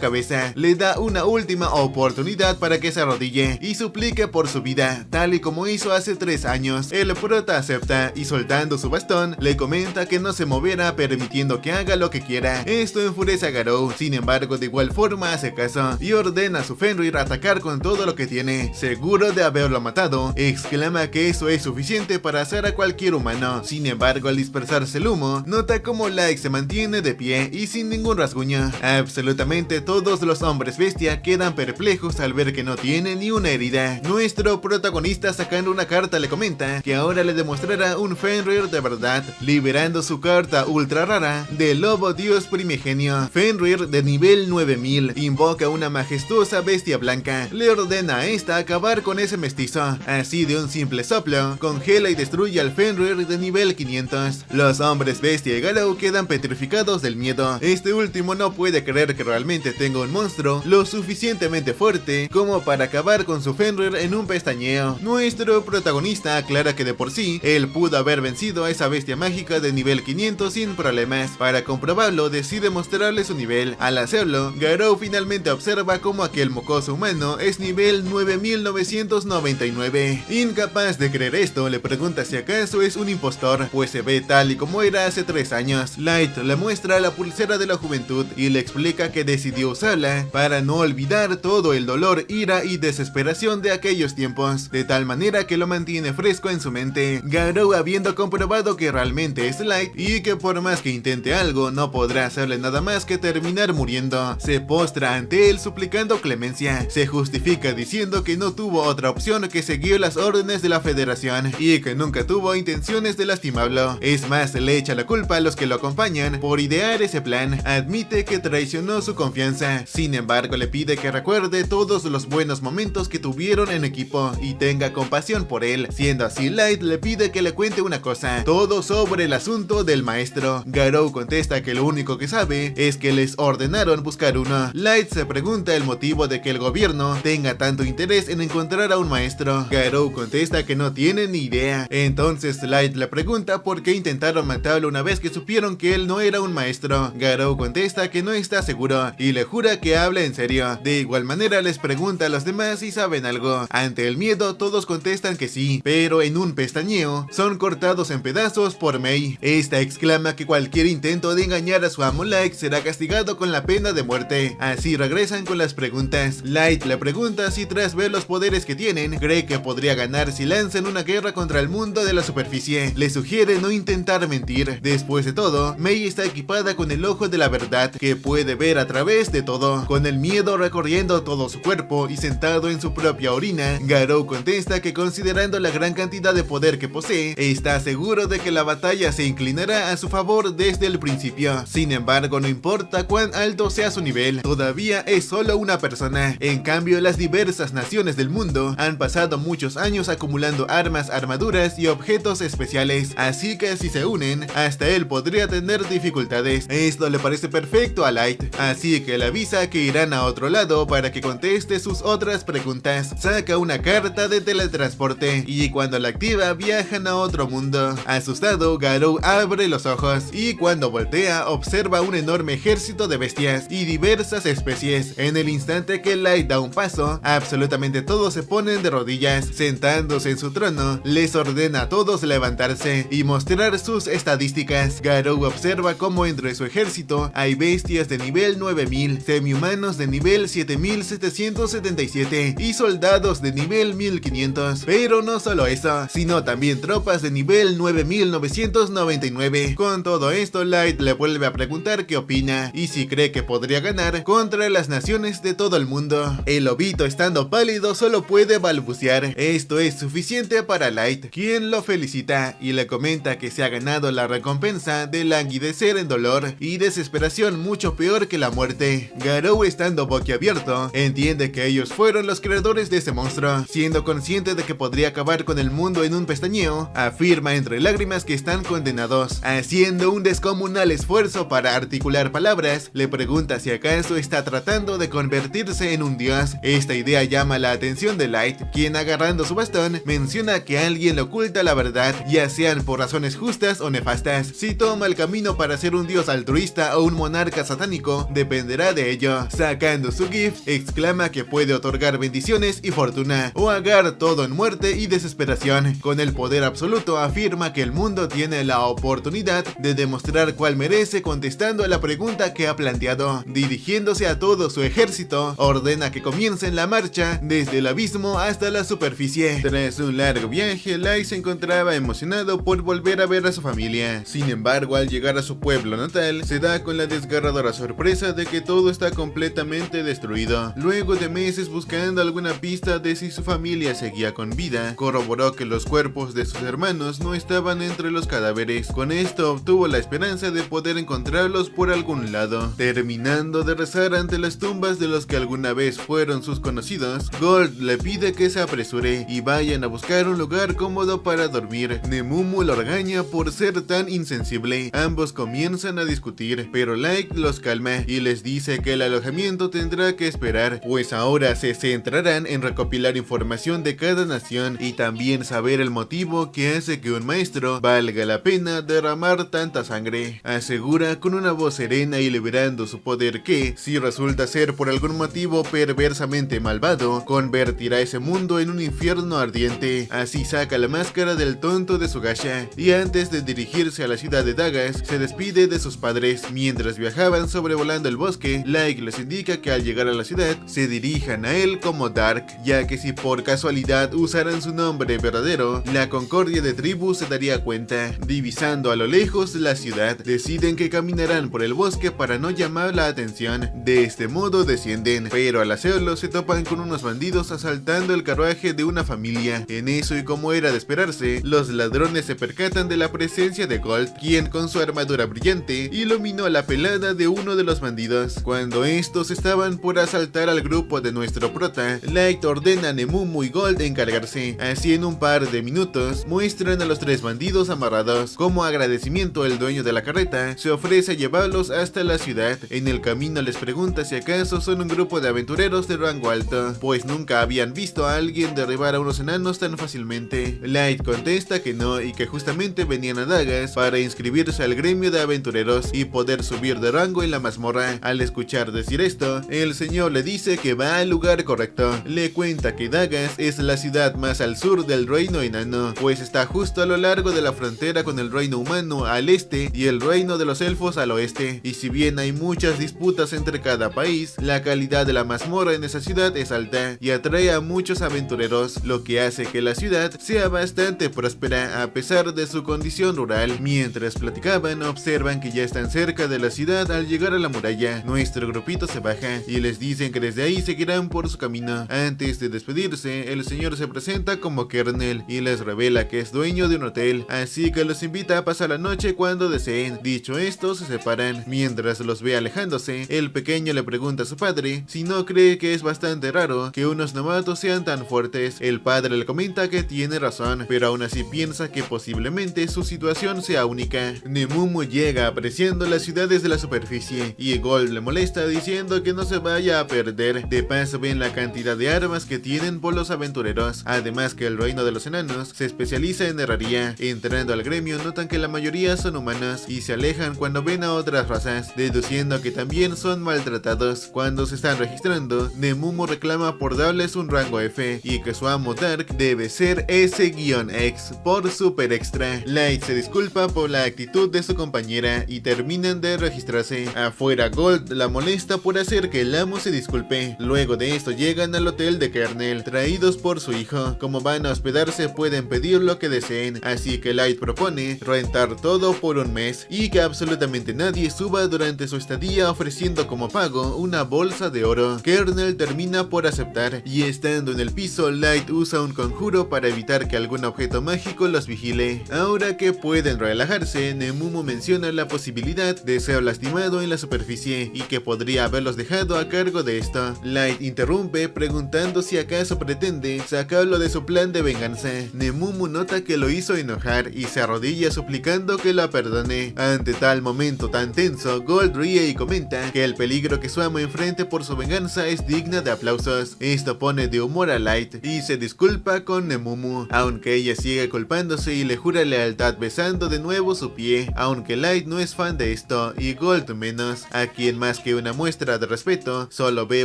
cabeza. Le da una última oportunidad para que se arrodille y suplique por su vida, tal y como hizo hace 3 años. El prota acepta y soltando su bastón, le comenta que no se moverá, permitiendo que haga lo que quiera. Esto enfurece a Garou, sin embargo de igual forma hace caso y ordena a su Fenrir atacar con todo lo que tiene. Seguro de haberlo matado, exclama que eso es suficiente para hacer a cualquier humano. Sin embargo, al dispersarse el humo, nota como Light se mantiene de pie y sin ningún rasguño. Absolutamente todos los hombres bestia quedan perplejos al ver que no tiene ni una herida. Nuestro protagonista, sacando una carta, le comenta que ahora le demostrará un Fenrir de verdad, liberando su carta ultra rara de Lobo Dios Primigenio. Fenrir de nivel 9000 invoca una majestuosa bestia blanca. Le ordena a esta acabar con ese mestizo. Así, de un simple soplo, congela y destruye al Fenrir de nivel 500. Los hombres bestia y Garou quedan petrificados del miedo. Este último no puede creer que realmente tenga un monstruo lo suficientemente fuerte como para acabar con su Fenrir en un pestañeo. Nuestro protagonista aclara que de por sí, él pudo haber vencido a esa bestia mágica de nivel 500 sin problemas. Para comprobarlo, decide mostrarle su nivel. Al hacerlo, Garou finalmente observa como aquel mocoso humano es nivel 9999. Incapaz de creer esto, le pregunta si acaso es un impostor, pues se ve tal y como era hace 3 años. Light le muestra la pulsera de la juventud y le explica que decidió usarla para no olvidar todo el dolor, ira y desesperación de aquellos tiempos, de tal manera que lo mantiene fresco en su mente. Garou, habiendo comprobado que realmente es Light y que por más que intente algo no podrá hacerle nada más que terminar muriendo, se postra ante él suplicando clemencia. Se justifica diciendo que no tuvo otra opción que seguir las órdenes de la Federación y que nunca tuvo intenciones de lastimarlo. Es más, le echa la culpa a los que lo acompañan por idear ese plan. Admite que traicionó su confianza. Sin embargo, le pide que recuerde todos los buenos momentos que tuvieron en equipo y tenga compasión por él. Siendo así, Light le pide que le cuente una cosa, todo sobre el asunto del maestro. Garou contesta que lo único que sabe es que les ordenaron buscar uno. Light se pregunta el motivo motivo de que el gobierno tenga tanto interés en encontrar a un maestro. Garou contesta que no tiene ni idea. Entonces Light le pregunta por qué intentaron matarlo una vez que supieron que él no era un maestro. Garou contesta que no está seguro y le jura que habla en serio. De igual manera les pregunta a los demás si saben algo. Ante el miedo todos contestan que sí, pero en un pestañeo son cortados en pedazos por Mei. Esta exclama que cualquier intento de engañar a su amo Light será castigado con la pena de muerte. Así regresan con las preguntas. Light le pregunta si tras ver los poderes que tienen, cree que podría ganar si lanzan una guerra contra el mundo de la superficie. Le sugiere no intentar mentir. Después de todo, Mei está equipada con el ojo de la verdad, que puede ver a través de todo. Con el miedo recorriendo todo su cuerpo y sentado en su propia orina, Garou contesta que considerando la gran cantidad de poder que posee, está seguro de que la batalla se inclinará a su favor desde el principio. Sin embargo, no importa cuán alto sea su nivel, todavía es solo una persona. En cambio, las diversas naciones del mundo han pasado muchos años acumulando armas, armaduras y objetos especiales, así que si se unen, hasta él podría tener dificultades. Esto le parece perfecto a Light, así que le avisa que irán a otro lado para que conteste sus otras preguntas. Saca una carta de teletransporte y cuando la activa viajan a otro mundo. Asustado, Garou abre los ojos y cuando voltea observa un enorme ejército de bestias y diversas especies. En el instante que Light da un paso, absolutamente todos se ponen de rodillas. Sentándose en su trono, les ordena a todos levantarse y mostrar sus estadísticas. Garou observa cómo entre su ejército hay bestias de nivel 9000, semihumanos de nivel 7777 y soldados de nivel 1500. Pero no solo eso, sino también tropas de nivel 9999. Con todo esto, Light le vuelve a preguntar qué opina y si cree que podría ganar contra las naciones de todo el mundo. El lobito, estando pálido, solo puede balbucear. Esto es suficiente para Light, quien lo felicita y le comenta que se ha ganado la recompensa de languidecer en dolor y desesperación mucho peor que la muerte. Garou, estando boquiabierto, entiende que ellos fueron los creadores de ese monstruo. Siendo consciente de que podría acabar con el mundo en un pestañeo, afirma entre lágrimas que están condenados. Haciendo un descomunal esfuerzo para articular palabras, le pregunta si acaso está tratando de convertirse en un dios. Esta idea llama la atención de Light, quien agarrando su bastón menciona que alguien le oculta la verdad, ya sean por razones justas o nefastas. Si toma el camino para ser un dios altruista o un monarca satánico, dependerá de ello. Sacando su gift, exclama que puede otorgar bendiciones y fortuna, o agar todo en muerte y desesperación. Con el poder absoluto afirma que el mundo tiene la oportunidad de demostrar cuál merece contestando a la pregunta que ha planteado. Dirigiéndose a todo su ejército, ordena que comiencen la marcha desde el abismo hasta la superficie. Tras un largo viaje, Light se encontraba emocionado por volver a ver a su familia. Sin embargo, al llegar a su pueblo natal, se da con la desgarradora sorpresa de que todo está completamente destruido. Luego de meses buscando alguna pista de si su familia seguía con vida, corroboró que los cuerpos de sus hermanos no estaban entre los cadáveres. Con esto obtuvo la esperanza de poder encontrarlos por algún lado. Terminando de rezar ante las tumbas de los que alguna vez fueron sus conocidos, Gold le pide que se apresure y vayan a buscar un lugar cómodo para dormir. Nemumu lo regaña por ser tan insensible. Ambos comienzan a discutir, pero Light los calma y les dice que el alojamiento tendrá que esperar, pues ahora se centrarán en recopilar información de cada nación y también saber el motivo que hace que un maestro valga la pena derramar tanta sangre. Asegura con una voz serena y liberando su poder que, si resulta ser por algún motivo perversamente malvado, convertirá ese mundo en un infierno ardiente. Así saca la máscara del tonto de su gacha y antes de dirigirse a la ciudad de Dagas, se despide de sus padres. Mientras viajaban sobrevolando el bosque, Light les indica que al llegar a la ciudad, se dirijan a él como Dark, ya que si por casualidad usaran su nombre verdadero, la concordia de tribus se daría cuenta. Divisando a lo lejos la ciudad, deciden que caminarán por el bosque para no llamar la atención. De este modo descienden, pero al hacerlo se topan con unos bandidos asaltando el carruaje de una familia. En eso, y como era de esperarse, los ladrones se percatan de la presencia de Gold, quien con su armadura brillante iluminó la pelada de uno de los bandidos. Cuando estos estaban por asaltar al grupo de nuestro prota, Light ordena a Nemumu y Gold encargarse. Así en un par de minutos muestran a los tres bandidos amarrados. Como agradecimiento, el dueño de la carreta se ofrece a llevarlos hasta la ciudad. En el camino les pregunta si acaso son un grupo grupo de aventureros de rango alto, pues nunca habían visto a alguien derribar a unos enanos tan fácilmente. Light contesta que no y que justamente venían a Dagas para inscribirse al gremio de aventureros y poder subir de rango en la mazmorra. Al escuchar decir esto, el señor le dice que va al lugar correcto. Le cuenta que Dagas es la ciudad más al sur del reino enano, pues está justo a lo largo de la frontera con el reino humano al este y el reino de los elfos al oeste, y si bien hay muchas disputas entre cada país, la calidad de la mazmorra en esa ciudad es alta y atrae a muchos aventureros, lo que hace que la ciudad sea bastante próspera a pesar de su condición rural. Mientras platicaban, observan que ya están cerca de la ciudad. Al llegar a la muralla, nuestro grupito se baja y les dicen que desde ahí seguirán por su camino. Antes de despedirse, el señor se presenta como Kernel y les revela que es dueño de un hotel, así que los invita a pasar la noche cuando deseen. Dicho esto, se separan. Mientras los ve alejándose, el pequeño le pregunta a su padre si no cree que es bastante raro que unos novatos sean tan fuertes. El padre le comenta que tiene razón, pero aún así piensa que posiblemente su situación sea única. Nemumu llega apreciando la ciudad desde la superficie y Gold le molesta diciendo que no se vaya a perder. De paso ven la cantidad de armas que tienen por los aventureros, además que el reino de los enanos se especializa en herrería. Entrando al gremio notan que la mayoría son humanos y se alejan cuando ven a otras razas, deduciendo que también son maltratados. Cuando se están registrando, Nemumu reclama por darles un rango F y que su amo Dark debe ser S-X por super extra. Light se disculpa por la actitud de su compañera y terminan de registrarse. Afuera, Gold la molesta por hacer que el amo se disculpe. Luego de esto llegan al hotel de Kernel, traídos por su hijo. Como van a hospedarse pueden pedir lo que deseen, así que Light propone rentar todo por un mes y que absolutamente nadie suba durante su estadía, ofreciendo como pago una bolsa de oro. Kernel termina por aceptar y estando en el piso, Light usa un conjuro para evitar que algún objeto mágico los vigile. Ahora que pueden relajarse, Nemumu menciona la posibilidad de ser lastimado en la superficie y que podría haberlos dejado a cargo de esto. Light interrumpe preguntando si acaso pretende sacarlo de su plan de venganza. Nemumu nota que lo hizo enojar y se arrodilla suplicando que lo perdone. Ante tal momento tan tenso, Gold ríe y comenta que el peligro que su amo enfrente por su venganza es digna de aplausos. Esto pone de humor a Light y se disculpa con Nemumu, aunque ella sigue culpándose y le jura lealtad besando de nuevo su pie, aunque Light no es fan de esto y Gold menos, a quien más que una muestra de respeto, solo ve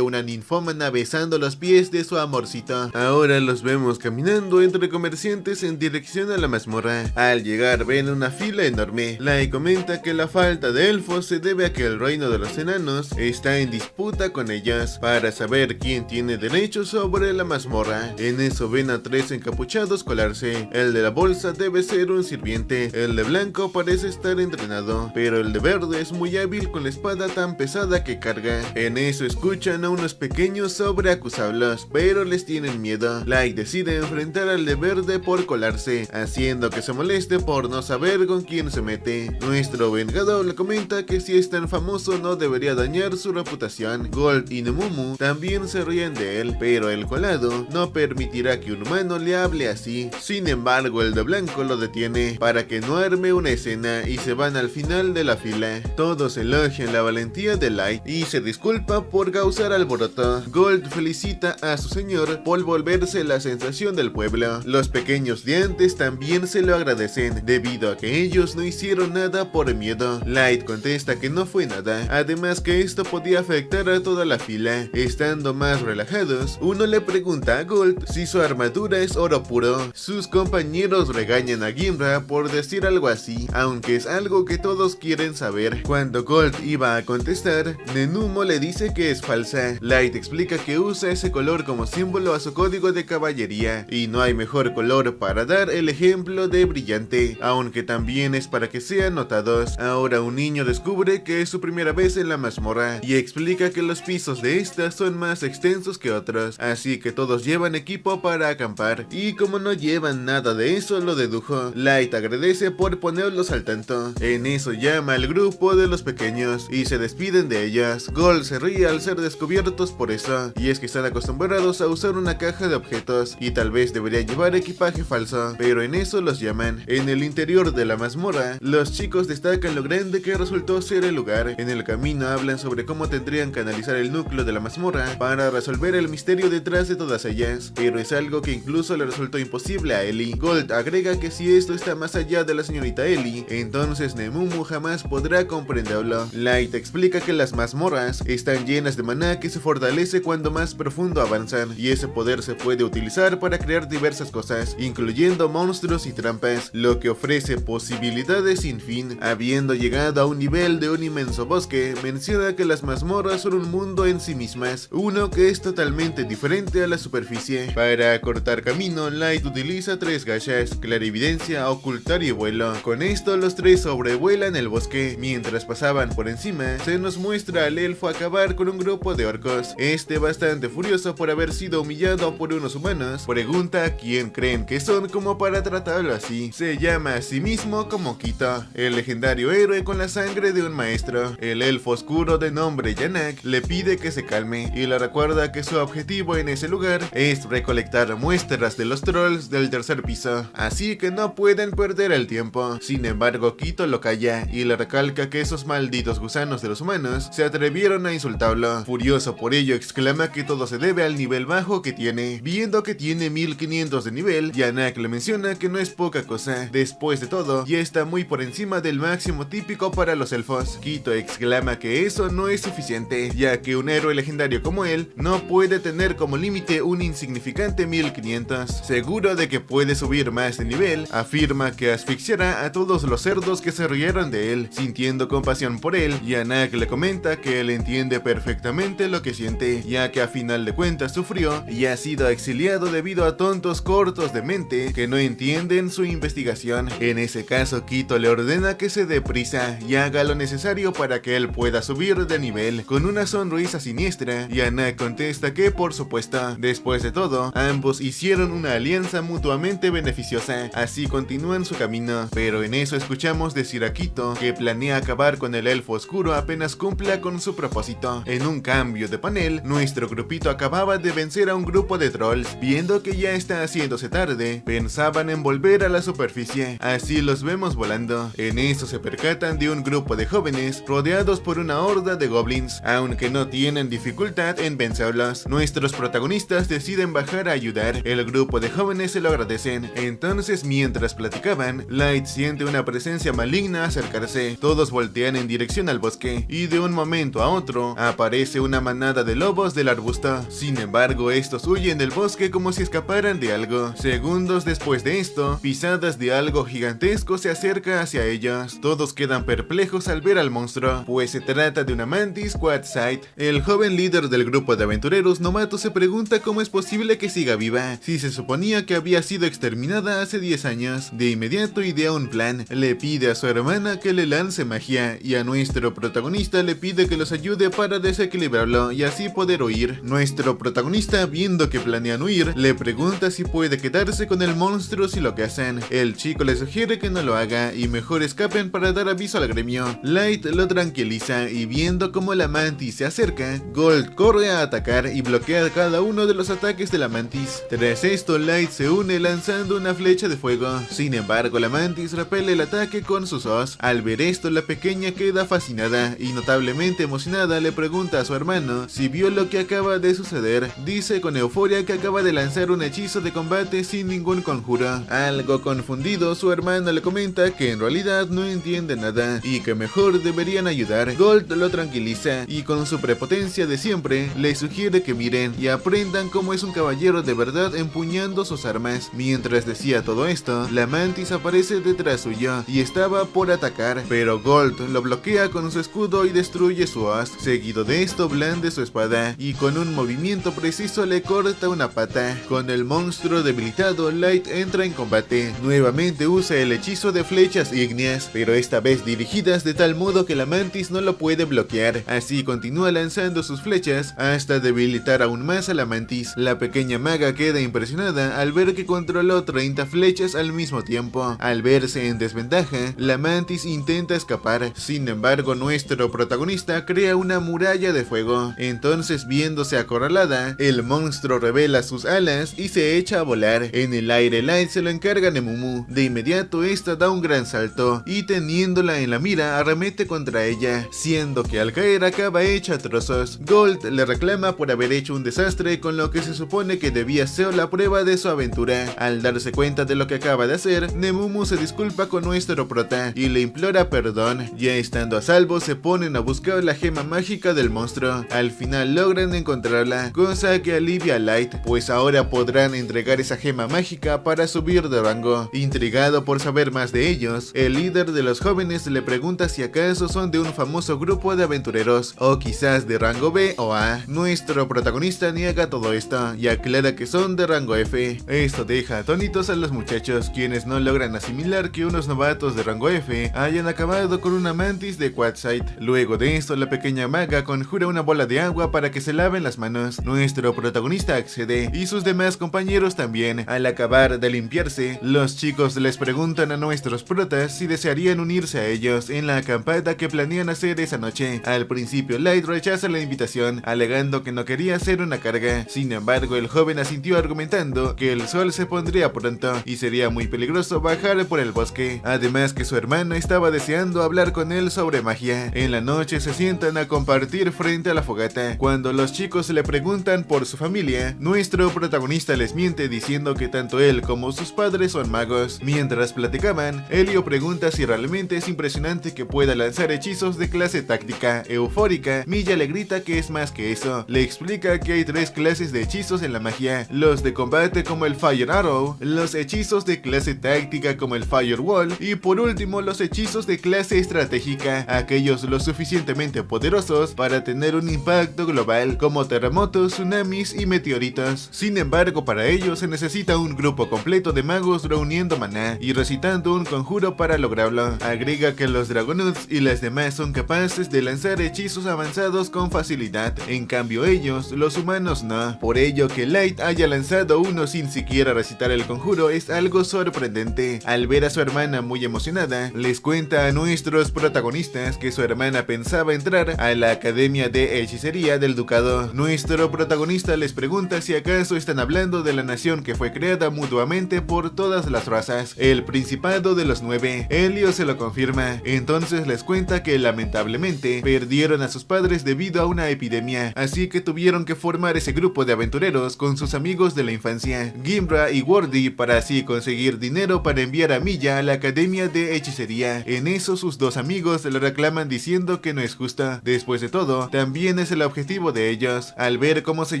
una ninfómana besando los pies de su amorcito. Ahora los vemos caminando entre comerciantes en dirección a la mazmorra. Al llegar ven una fila enorme. Light comenta que la falta de elfos se debe a que el reino de los enanos está en disputa con ellos para saber quién tiene derecho sobre la mazmorra. En eso ven a tres encapuchados colarse. El de la bolsa debe ser un sirviente, el de blanco parece estar entrenado, pero el de verde es muy hábil con la espada tan pesada que carga. En eso escuchan a unos pequeños sobreacusarlos, pero les tienen miedo. Light decide enfrentar al de verde por colarse, haciendo que se moleste por no saber con quién se mete. Nuestro vengador le comenta que si es tan famoso no debería dañar su reputación. Gold y Nemumu también se ríen de él, pero el colado no permitirá que un humano le hable así. Sin embargo, el de blanco lo detiene para que no arme una escena y se van al final de la fila. Todos elogian la valentía de Light y se disculpa por causar alboroto. Gold felicita a su señor por volverse la sensación del pueblo. Los pequeños de antes también se lo agradecen, debido a que ellos no hicieron nada por miedo. Light contesta que no fue nada, además que esto podía afectar a toda la fila. Estando más relajados, uno le pregunta a Gold si su armadura es oro puro. Sus compañeros regañan a Gimra por decir algo así, aunque es algo que todos quieren saber. Cuando Gold iba a contestar, Nemumu le dice que es falsa. Light explica que usa ese color como símbolo a su código de caballería, y no hay mejor color para dar el ejemplo de brillante, aunque también es para que sean notados. Ahora un niño descubre que es su primera vez en la mazmorra y explica que los pisos de esta son más extensos que otros, así que todos llevan equipo para acampar, y como no llevan nada de eso lo dedujo. Light agradece por ponerlos al tanto. En eso llama al grupo de los pequeños y se despiden de ellas. Gold se ríe al ser descubiertos por eso, y es que están acostumbrados a usar una caja de objetos y tal vez debería llevar equipaje falso, pero en eso los llaman. En el interior de la mazmorra, los chicos destacan lo grande que resultó ser el lugar. En el camino hablan sobre cómo tendrían que analizar el núcleo de la mazmorra para resolver el misterio detrás de todas ellas, pero es algo que incluso le resultó imposible a Ellie. Gold agrega que si esto está más allá de la señorita Ellie, entonces Nemumu jamás podrá comprenderlo. Light explica que las mazmorras están llenas de maná que se fortalece cuando más profundo avanzan, y ese poder se puede utilizar para crear diversas cosas, incluyendo monstruos y trampas, lo que ofrece posibilidades sin fin. Habiendo llegado a un nivel de un inmenso bosque, menciona que las mazmorras son un mundo en sí mismas, uno que es totalmente diferente a la superficie. Para cortar camino, Light utiliza 3 gachas: clarividencia, ocultar y vuelo. Con esto los 3 sobrevuelan el bosque. Mientras pasaban por encima, se nos muestra al elfo acabar con un grupo de orcos. Este, bastante furioso por haber sido humillado por unos humanos, pregunta quién creen que son como para tratarlo así. Se llama a sí mismo como Quito, el legendario héroe con la sangre de un maestro. El elfo oscuro de nombre Yanak le pide que se calme y le recuerda que su objetivo en ese lugar es recolectar muestras de los trolls del tercer piso, así que no pueden perder el tiempo. Sin embargo, Quito lo calla y le recalca que esos malditos gusanos de los humanos se atrevieron a insultarlo. Furioso por ello, exclama que todo se debe al nivel bajo que tiene. Viendo que tiene 1500 de nivel, Yanak le menciona que no es poca cosa. Después de todo, ya está muy por encima del máximo típico para los elfos. Quito exclama que eso no es suficiente, ya que un héroe legendario como él no puede tener como límite un insignificante 1500. Seguro de que puede subir más de nivel, afirma que asfixiará a todos los cerdos que se rieron de él. Sintiendo compasión por él, Yanak le comenta que él entiende perfectamente lo que siente, ya que a final de cuentas sufrió y ha sido exiliado debido a tontos cortos de mente que no entienden su investigación. En ese caso, Quito le ordena que se dé prisa y haga lo necesario para que él pueda subir de nivel. Con una sonrisa siniestra, Yanak contesta que por supuesto. Después de todo, ambos hicieron una alianza mutuamente beneficiosa, así continúan su camino, pero en eso escuchamos decir a Quito que planea acabar con el elfo oscuro apenas cumpla con su propósito. En un cambio de panel, nuestro grupito acababa de vencer a un grupo de trolls. Viendo que ya está haciéndose tarde, pensaban en volver a la superficie, así los vemos volando. En eso se percatan de un grupo de jóvenes rodeados por una horda de goblins, aunque no tienen dificultad en vencerlos. Nuestros protagonistas deciden bajar a ayudar, el grupo de jóvenes se lo agradecen. Entonces, mientras platicaban, Light siente una presencia maligna acercarse. Todos voltean en dirección al bosque y de un momento a otro aparece una manada de lobos del arbusto. Sin embargo, estos huyen del bosque como si escaparan de algo. Segundos después de esto, pisadas de algo gigantesco se acerca hacia ellos. Todos quedan perplejos al ver al monstruo, pues se trata de una mantis quad-side. El joven líder del grupo de aventureros novatos se pregunta cómo es posible que siga viva, si se suponía que había sido exterminada hace 10 años. De inmediato idea un plan, le pide a su hermana que le lance magia, y a nuestro protagonista le pide que los ayude para desequilibrarlo y así poder huir. Nuestro protagonista, viendo que planean huir, le pregunta si puede quedarse con el monstruo si lo cazan. El chico le sugiere que no lo haga y mejor escapen para dar aviso al gremio. Light lo tranquiliza y viendo cómo la mantis se acerca, Gold corre a atacar y bloquea cada uno de los ataques de la mantis. Tras esto, Light se une lanzando una flecha de fuego. Sin embargo, la mantis repele el ataque con sus os. Al ver esto, la pequeña queda fascinada y notablemente emocionada le pregunta a su hermano si vio lo que acaba de suceder. Dice con euforia que acaba de lanzar un hechizo de combate sin ningún conjuro. Algo confundido, su hermano le comenta que en realidad no entiende nada y que mejor deberían ayudar. Gold lo tranquiliza y con su prepotencia de siempre le sugiere que miren y aprendan cómo es un caballero de verdad empuñando sus armas. Mientras decía todo esto, la mantis aparece detrás suyo y estaba por atacar, pero Gold lo bloquea con su escudo y destruye su as. Seguido de esto, blande su espada y con un movimiento preciso le corta una pata. Con el monstruo debilitado, Light entra en combate. Nuevamente usa el hechizo de flechas ígneas, pero esta vez dirigidas de tal modo que la mantis no lo puede bloquear. Así continúa lanzando sus flechas hasta debilitar aún más a la mantis. La pequeña maga queda impresionada al ver que controló 30 flechas al mismo tiempo. Al verse en desventaja, la mantis intenta escapar. Sin embargo, nuestro protagonista crea una muralla de fuego. Entonces, viéndose acorralada, el monstruo revela sus alas y se echa a volar. En el aire, Light se lo encarga a Nemumu. De inmediato, esta da un gran salto y teniéndola en la mira arremete contra ella, siendo que al caer acaba hecha trozos. Gold le reclama por haber hecho un desastre con lo que se supone que debía ser la prueba de su aventura. Al darse cuenta de lo que acaba de hacer, Nemumu se disculpa con nuestro prota y le implora perdón. Ya estando a salvo, se ponen a buscar la gema mágica del monstruo. Al final logran encontrarla, cosa que alivia a Light, pues ahora podrán entregar esa gema mágica para subir de rango. Intrigado por saber más de ellos, el líder de los jóvenes le pregunta si acaso son de un famoso grupo de aventureros, o quizás de rango B o A. Nuestro protagonista niega todo esto y aclara que son de rango F. Esto deja atónitos a los muchachos, quienes no logran asimilar que unos novatos de rango F hayan acabado con una mantis de quartzite. Luego de esto, la pequeña maga conjura una bola de agua para que se laven las manos. Nuestro protagonista accede y sus demás compañeros también. Al acabar de limpiarse, los chicos les preguntan a nuestros protas si desearían unirse a ellos en la acampada que planean hacer esa noche. Al principio, Light rechaza la invitación, alegando que no quería ser una carga. Sin embargo, el joven asintió argumentando que el sol se pondría pronto y sería muy peligroso bajar por el bosque. Además que su hermano estaba deseando hablar con él sobre magia. En la noche se sientan a compartir frente a la fogata. Cuando los chicos le preguntan por su familia, nuestro protagonista les miente diciendo que tanto él como sus padres son magos. Mientras platicaban, Elio pregunta si realmente es impresionante que pueda lanzar hechizos de clase táctica, eufórica. Milla le grita que es más que eso. Le explica que hay 3 clases de hechizos en la magia: los de combate como el Fire Arrow, los hechizos de clase táctica como el Firewall y por último los hechizos de clase estratégica, aquellos lo suficientemente poderosos para tener un impacto global como terremotos, tsunamis y meteoritos. Sin embargo, para ello se necesita un grupo completo de magos reuniendo maná y recitando un conjuro para lograrlo. Agrega que los Dragonauts y las demás son capaces de lanzar hechizos avanzados con facilidad, en cambio ellos, los humanos, no. Por ello que Light haya lanzado uno sin siquiera recitar el conjuro es algo sorprendente. Al ver a su hermana muy emocionada, les cuenta a nuestros protagonistas que su hermana pensaba entrar a la Academia de Hechicería del Ducado. Nuestro protagonista les pregunta si acaso están hablando de la nación que fue creada mutuamente por todas las razas, el Principado de los 9. Elio se lo confirma. Entonces les cuenta que lamentablemente perdieron a sus padres debido a una epidemia, así que tuvieron que formar ese grupo de aventureros con sus amigos de la infancia, Gimbra y Wardy, para así conseguir dinero para enviar a Milla a la Academia de Hechicería. En eso sus dos amigos le reclaman diciendo que no es justo. Después de todo, también es el objetivo de ellos. Al ver cómo se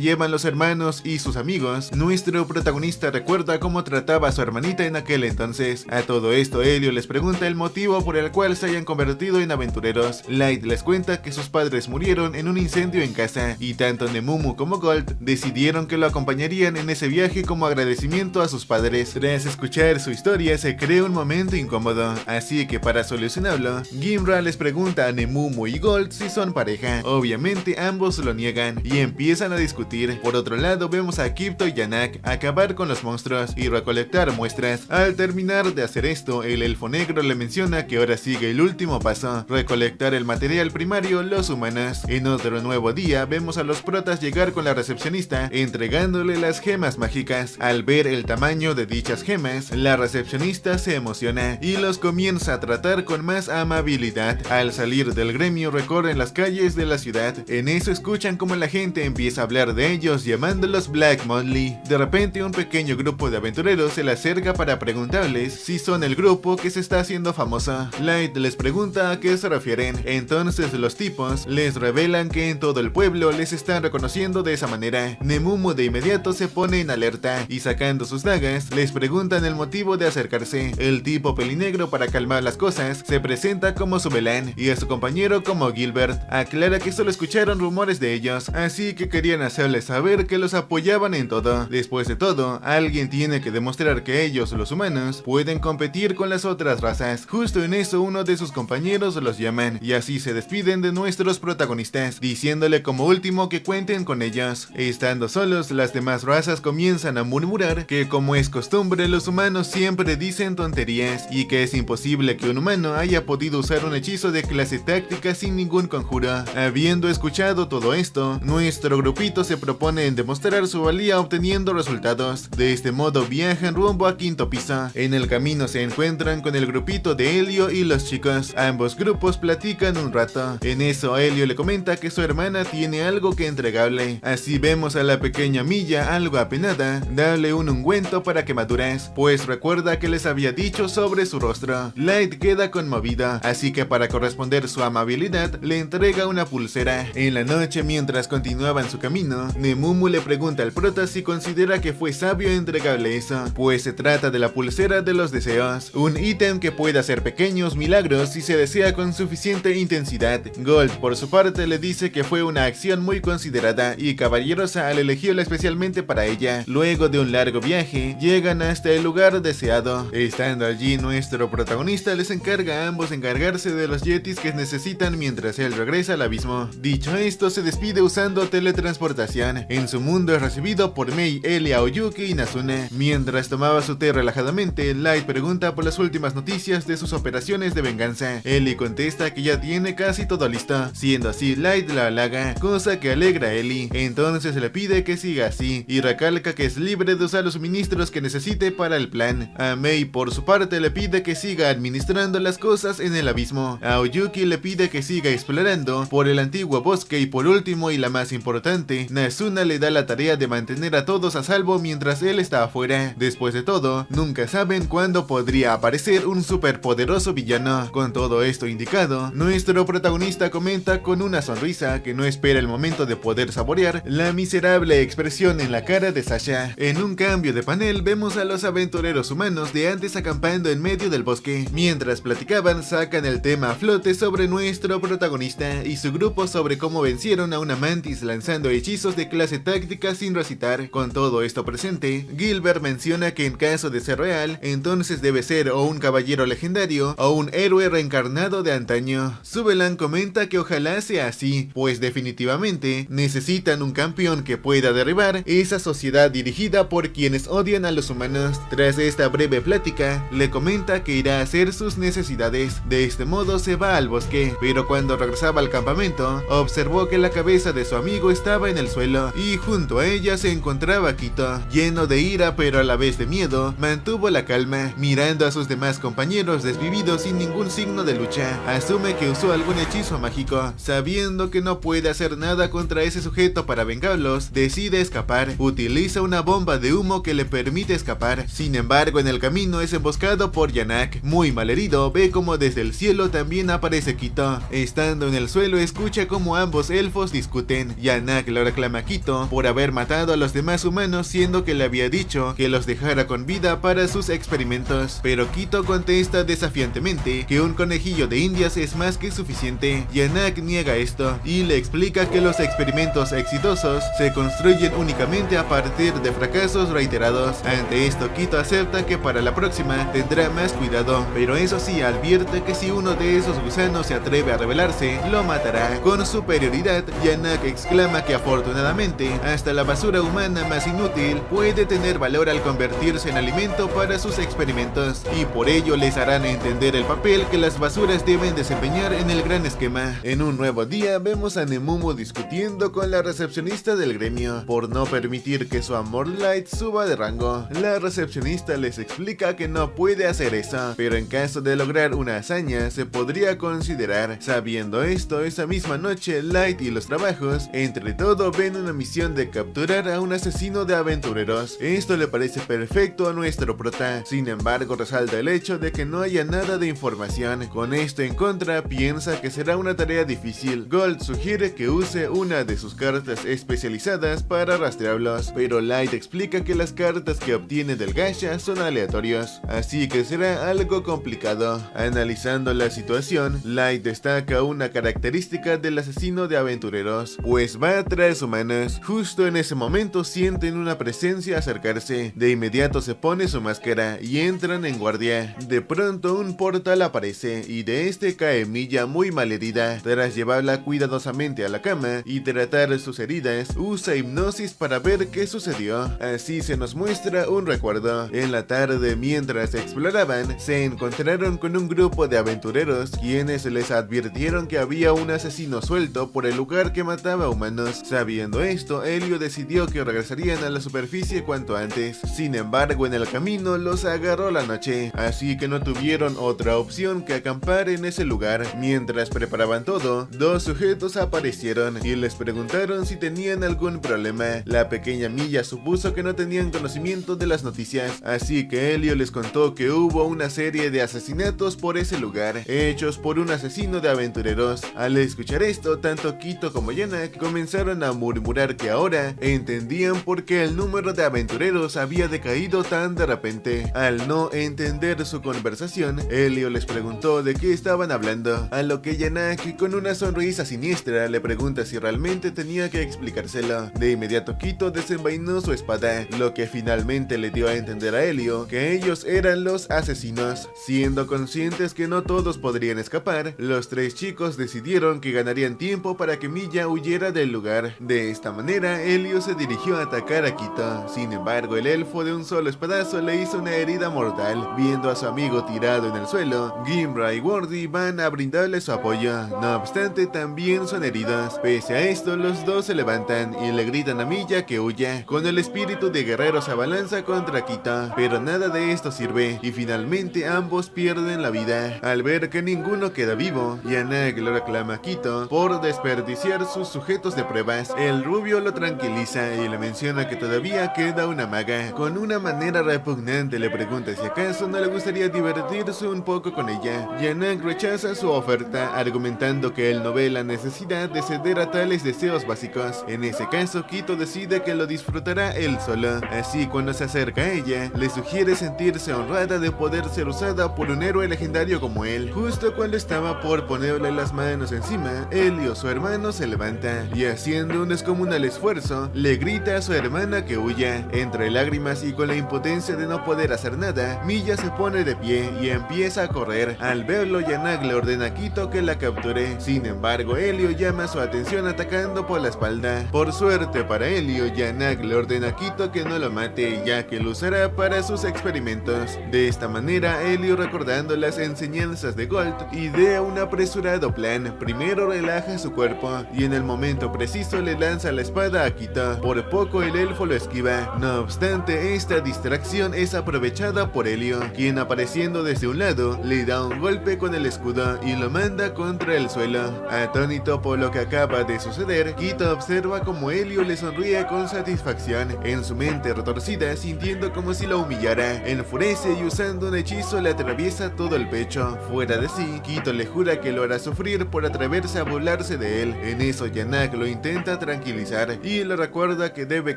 llevan los hermanos y sus amigos, nuestro protagonista recuerda cómo trataba a su hermanita en aquel entonces. A todo esto, Elio les pregunta el motivo por el cual se hayan convertido en aventureros. Light les cuenta que sus padres murieron en un incendio en casa y tanto Nemumu como Gold decidieron que lo acompañarían en ese viaje como agradecimiento a sus padres. Tras escuchar su historia, se crea un momento incómodo, así que para solucionarlo, Gimbra les pregunta a Nemumu y Gold si son pareja. Obviamente ambos lo niegan y empiezan a discutir. Por otro lado, vemos a Kipto y Yanak acabar con los monstruos y recolectar muestras. Al terminar de hacer esto, el elfo negro le menciona que ahora sigue el último paso: recolectar el material primario, los humanos. En otro nuevo día, vemos a los protas llegar con la recepcionista entregándole las gemas mágicas. Al ver el tamaño de dichas gemas, la recepcionista se emociona y los comienza a tratar con más amabilidad. Al salir del gremio, recorren las calles de la ciudad. En eso escuchan como la gente empieza a hablar de ellos llamándolos Black Monthly. De repente, un pequeño grupo de aventureros se le acerca para preguntarles si son el grupo que se está haciendo famoso. Light les pregunta a qué se refieren. Entonces los tipos les revelan que en todo el pueblo les están reconociendo de esa manera. Nemumu de inmediato se pone en alerta y sacando sus dagas les preguntan el motivo de acercarse. El tipo pelinegro, para calmar las cosas, se presenta como su Belán y a su compañero como Gilbert. Aclara que solo escucharon rumores de ellos, así que querían hacerles saber que los apoyaban en todo. Después de todo, alguien tiene que demostrar que ellos, los humanos, pueden competir con las otras razas. Justo en eso, uno de sus compañeros los llaman y así se despiden de nuestros protagonistas, diciéndole como último que cuenten con ellos. Estando solos, las demás razas comienzan a murmurar que, como es costumbre, los humanos siempre dicen tonterías y que es imposible que un humano haya podido usar un hechizo de clase táctica sin ningún conjuro. Habiendo escuchado todo esto, nuestro grupito se propone en demostrar su valía obteniendo resultados. De este modo viajan rumbo a quinto piso. En el camino se encuentran con el grupito de Elio y los chicos. Ambos grupos platican un rato. En eso Elio le comenta cuenta que su hermana tiene algo que entregarle. Así vemos a la pequeña Milla, algo apenada, darle un ungüento para quemaduras, pues recuerda que les había dicho sobre su rostro. Light queda conmovida, así que para corresponder su amabilidad le entrega una pulsera. En la noche, mientras continuaban su camino, Nemumu le pregunta al prota si considera que fue sabio entregarle eso, pues se trata de la pulsera de los deseos, un ítem que puede hacer pequeños milagros si se desea con suficiente intensidad. Gold, por su parte, le dice que fue una acción muy considerada y caballerosa al elegirla especialmente para ella. Luego de un largo viaje, llegan hasta el lugar deseado. Estando allí, nuestro protagonista les encarga a ambos encargarse de los yetis que necesitan mientras él regresa al abismo. Dicho esto, se despide usando teletransportación. En su mundo es recibido por Mei, Ellie, Aoyuki y Nazune. Mientras tomaba su té relajadamente, Light pregunta por las últimas noticias de sus operaciones de venganza. Ellie contesta que ya tiene casi todo listo. Siendo así, Light la halaga, cosa que alegra a Ellie. Entonces le pide que siga así y recalca que es libre de usar los suministros que necesite para el plan. A Mei, por su parte, le pide que siga administrando las cosas en el abismo. A Oyuki le pide que siga explorando por el antiguo bosque y por último y la más importante, Nazuna le da la tarea de mantener a todos a salvo mientras él está afuera. Después de todo, nunca saben cuándo podría aparecer un superpoderoso villano. Con todo esto indicado, nuestro protagonista comenta con una sonrisa que no espera el momento de poder saborear la miserable expresión en la cara de Sasha. En un cambio de panel vemos a los aventureros humanos de antes acampando en medio del bosque. Mientras platicaban, sacan el tema a flote sobre nuestro protagonista y su grupo sobre cómo vencieron a una mantis lanzando hechizos de clase táctica sin recitar. Con todo esto presente, Gilbert menciona que en caso de ser real, entonces debe ser o un caballero legendario o un héroe reencarnado de antaño. Subelan comenta que ojalá sea así, pues definitivamente necesitan un campeón que pueda derribar esa sociedad dirigida por quienes odian a los humanos. Tras esta breve plática, le comenta que irá a hacer sus necesidades. De este modo se va al bosque, pero cuando regresaba al campamento, observó que la cabeza de su amigo estaba en el suelo y junto a ella se encontraba Quito. Lleno de ira pero a la vez de miedo, mantuvo la calma, mirando a sus demás compañeros desvividos sin ningún signo de lucha. Asume que usó algún hechizo mágico. Sabiendo que no puede hacer nada contra ese sujeto para vengarlos, decide escapar. Utiliza una bomba de humo que le permite escapar. Sin embargo, en el camino es emboscado por Yanak. Muy malherido, ve como desde el cielo también aparece Quito. Estando en el suelo, escucha como ambos elfos discuten. Yanak lo reclama a Quito por haber matado a los demás humanos, siendo que le había dicho que los dejara con vida para sus experimentos. Pero Quito contesta desafiantemente que un conejillo de indias es más que suficiente. Yanak niega esto y le explica que los experimentos exitosos se construyen únicamente a partir de fracasos reiterados. Ante esto, Quito acepta que para la próxima tendrá más cuidado, pero eso sí advierte que si uno de esos gusanos se atreve a rebelarse, lo matará. Con superioridad, Yanak exclama que afortunadamente hasta la basura humana más inútil puede tener valor al convertirse en alimento para sus experimentos, y por ello les harán entender el papel que las basuras deben desempeñar en el gran esquema. En un nuevo día vemos a Nemumu discutiendo con la recepcionista del gremio por no permitir que su amor Light suba de rango. La recepcionista les explica que no puede hacer eso, pero en caso de lograr una hazaña se podría considerar. Sabiendo esto, esa misma noche Light y los trabajos entre todo ven una misión de capturar a un asesino de aventureros. Esto le parece perfecto a nuestro prota, sin embargo resalta el hecho de que no haya nada de información. Con esto en contra, piensa que será una tarea difícil. Gold sugiere que use una de sus cartas especializadas para rastrearlos, pero Light explica que las cartas que obtiene del gacha son aleatorios, así que será algo complicado. Analizando la situación, Light destaca una característica del asesino de aventureros, pues va tras humanos. Justo en ese momento sienten una presencia acercarse. De inmediato se pone su máscara y entran en guardia. De pronto un portal aparece y de este cae Milla muy malherida. Tras llevarla cuidadosamente a la cama y tratar sus heridas, usa hipnosis para ver qué sucedió. Así se nos muestra un recuerdo. En la tarde, mientras exploraban, se encontraron con un grupo de aventureros quienes les advirtieron que había un asesino suelto por el lugar que mataba humanos. Sabiendo esto, Helio decidió que regresarían a la superficie cuanto antes. Sin embargo, en el camino los agarró la noche, así que no tuvieron otra opción que acampar en ese lugar. Mientras preparaban todo, dos sujetos aparecieron y les preguntaron si tenían algún problema. La pequeña Milla supuso que no tenían conocimiento de las noticias, así que Elio les contó que hubo una serie de asesinatos por ese lugar, hechos por un asesino de aventureros. Al escuchar esto, tanto Quito como Janak comenzaron a murmurar que ahora entendían por qué el número de aventureros había decaído tan de repente. Al no entender su conversación, Elio les preguntó de qué estaban hablando, a lo que Janak, con una sonrisa siniestra, le pregunta si realmente tenía que explicárselo. De inmediato Quito desenvainó su espada, lo que finalmente le dio a entender a Elio que ellos eran los asesinos. Siendo conscientes que no todos podrían escapar, los tres chicos decidieron que ganarían tiempo para que Milla huyera del lugar. De esta manera, Elio se dirigió a atacar a Quito. Sin embargo, el elfo de un solo espadazo le hizo una herida mortal. Viendo a su amigo tirado en el suelo, Gimbra y Wordy van a brindarle su apoyo. No obstante, también son heridos. Pese a esto, los dos se levantan y le gritan a Milla que huya. Con el espíritu de guerrero se abalanza contra Quito, pero nada de esto sirve y finalmente ambos pierden la vida. Al ver que ninguno queda vivo, Janak lo reclama a Quito por desperdiciar sus sujetos de pruebas. El rubio lo tranquiliza y le menciona que todavía queda una maga. Con una manera repugnante le pregunta si acaso no le gustaría divertirse un poco con ella. Janak rechaza su oferta, argumentando que él no ve la necesidad de ceder a tales deseos básicos. En ese caso, Quito decide que lo disfrutará él solo. Así, cuando se acerca a ella, le sugiere sentirse honrada de poder ser usada por un héroe legendario como él. Justo cuando estaba por ponerle las manos encima, Elio, su hermano, se levanta y, haciendo un descomunal esfuerzo, le grita a su hermana que huya. Entre lágrimas y con la impotencia de no poder hacer nada, Milla se pone de pie y empieza a correr. Al verlo, Janak le ordena a Quito que la capture. Sin embargo, Elio llama su atención atacando por la espalda. Por suerte para Elio, Janak le ordena a Quito que no lo mate, ya que lo usará para sus experimentos. De esta manera, Elio, recordando las enseñanzas de Gold, idea un apresurado plan. Primero relaja su cuerpo y en el momento preciso le lanza la espada a Quito. Por poco el elfo lo esquiva. No obstante, esta distracción es aprovechada por Elio, quien, apareciendo desde un lado, le da un golpe con el escudo y lo manda contra el suelo. Atónito por lo que acaba de suceder, Quito observa como Elio le sonríe con satisfacción. En su mente retorcida, sintiendo como si lo humillara, enfurece y usando un hechizo le atraviesa todo el pecho. Fuera de sí, Quito le jura que lo hará sufrir por atreverse a burlarse de él. En eso, Janak lo intenta tranquilizar y le recuerda que debe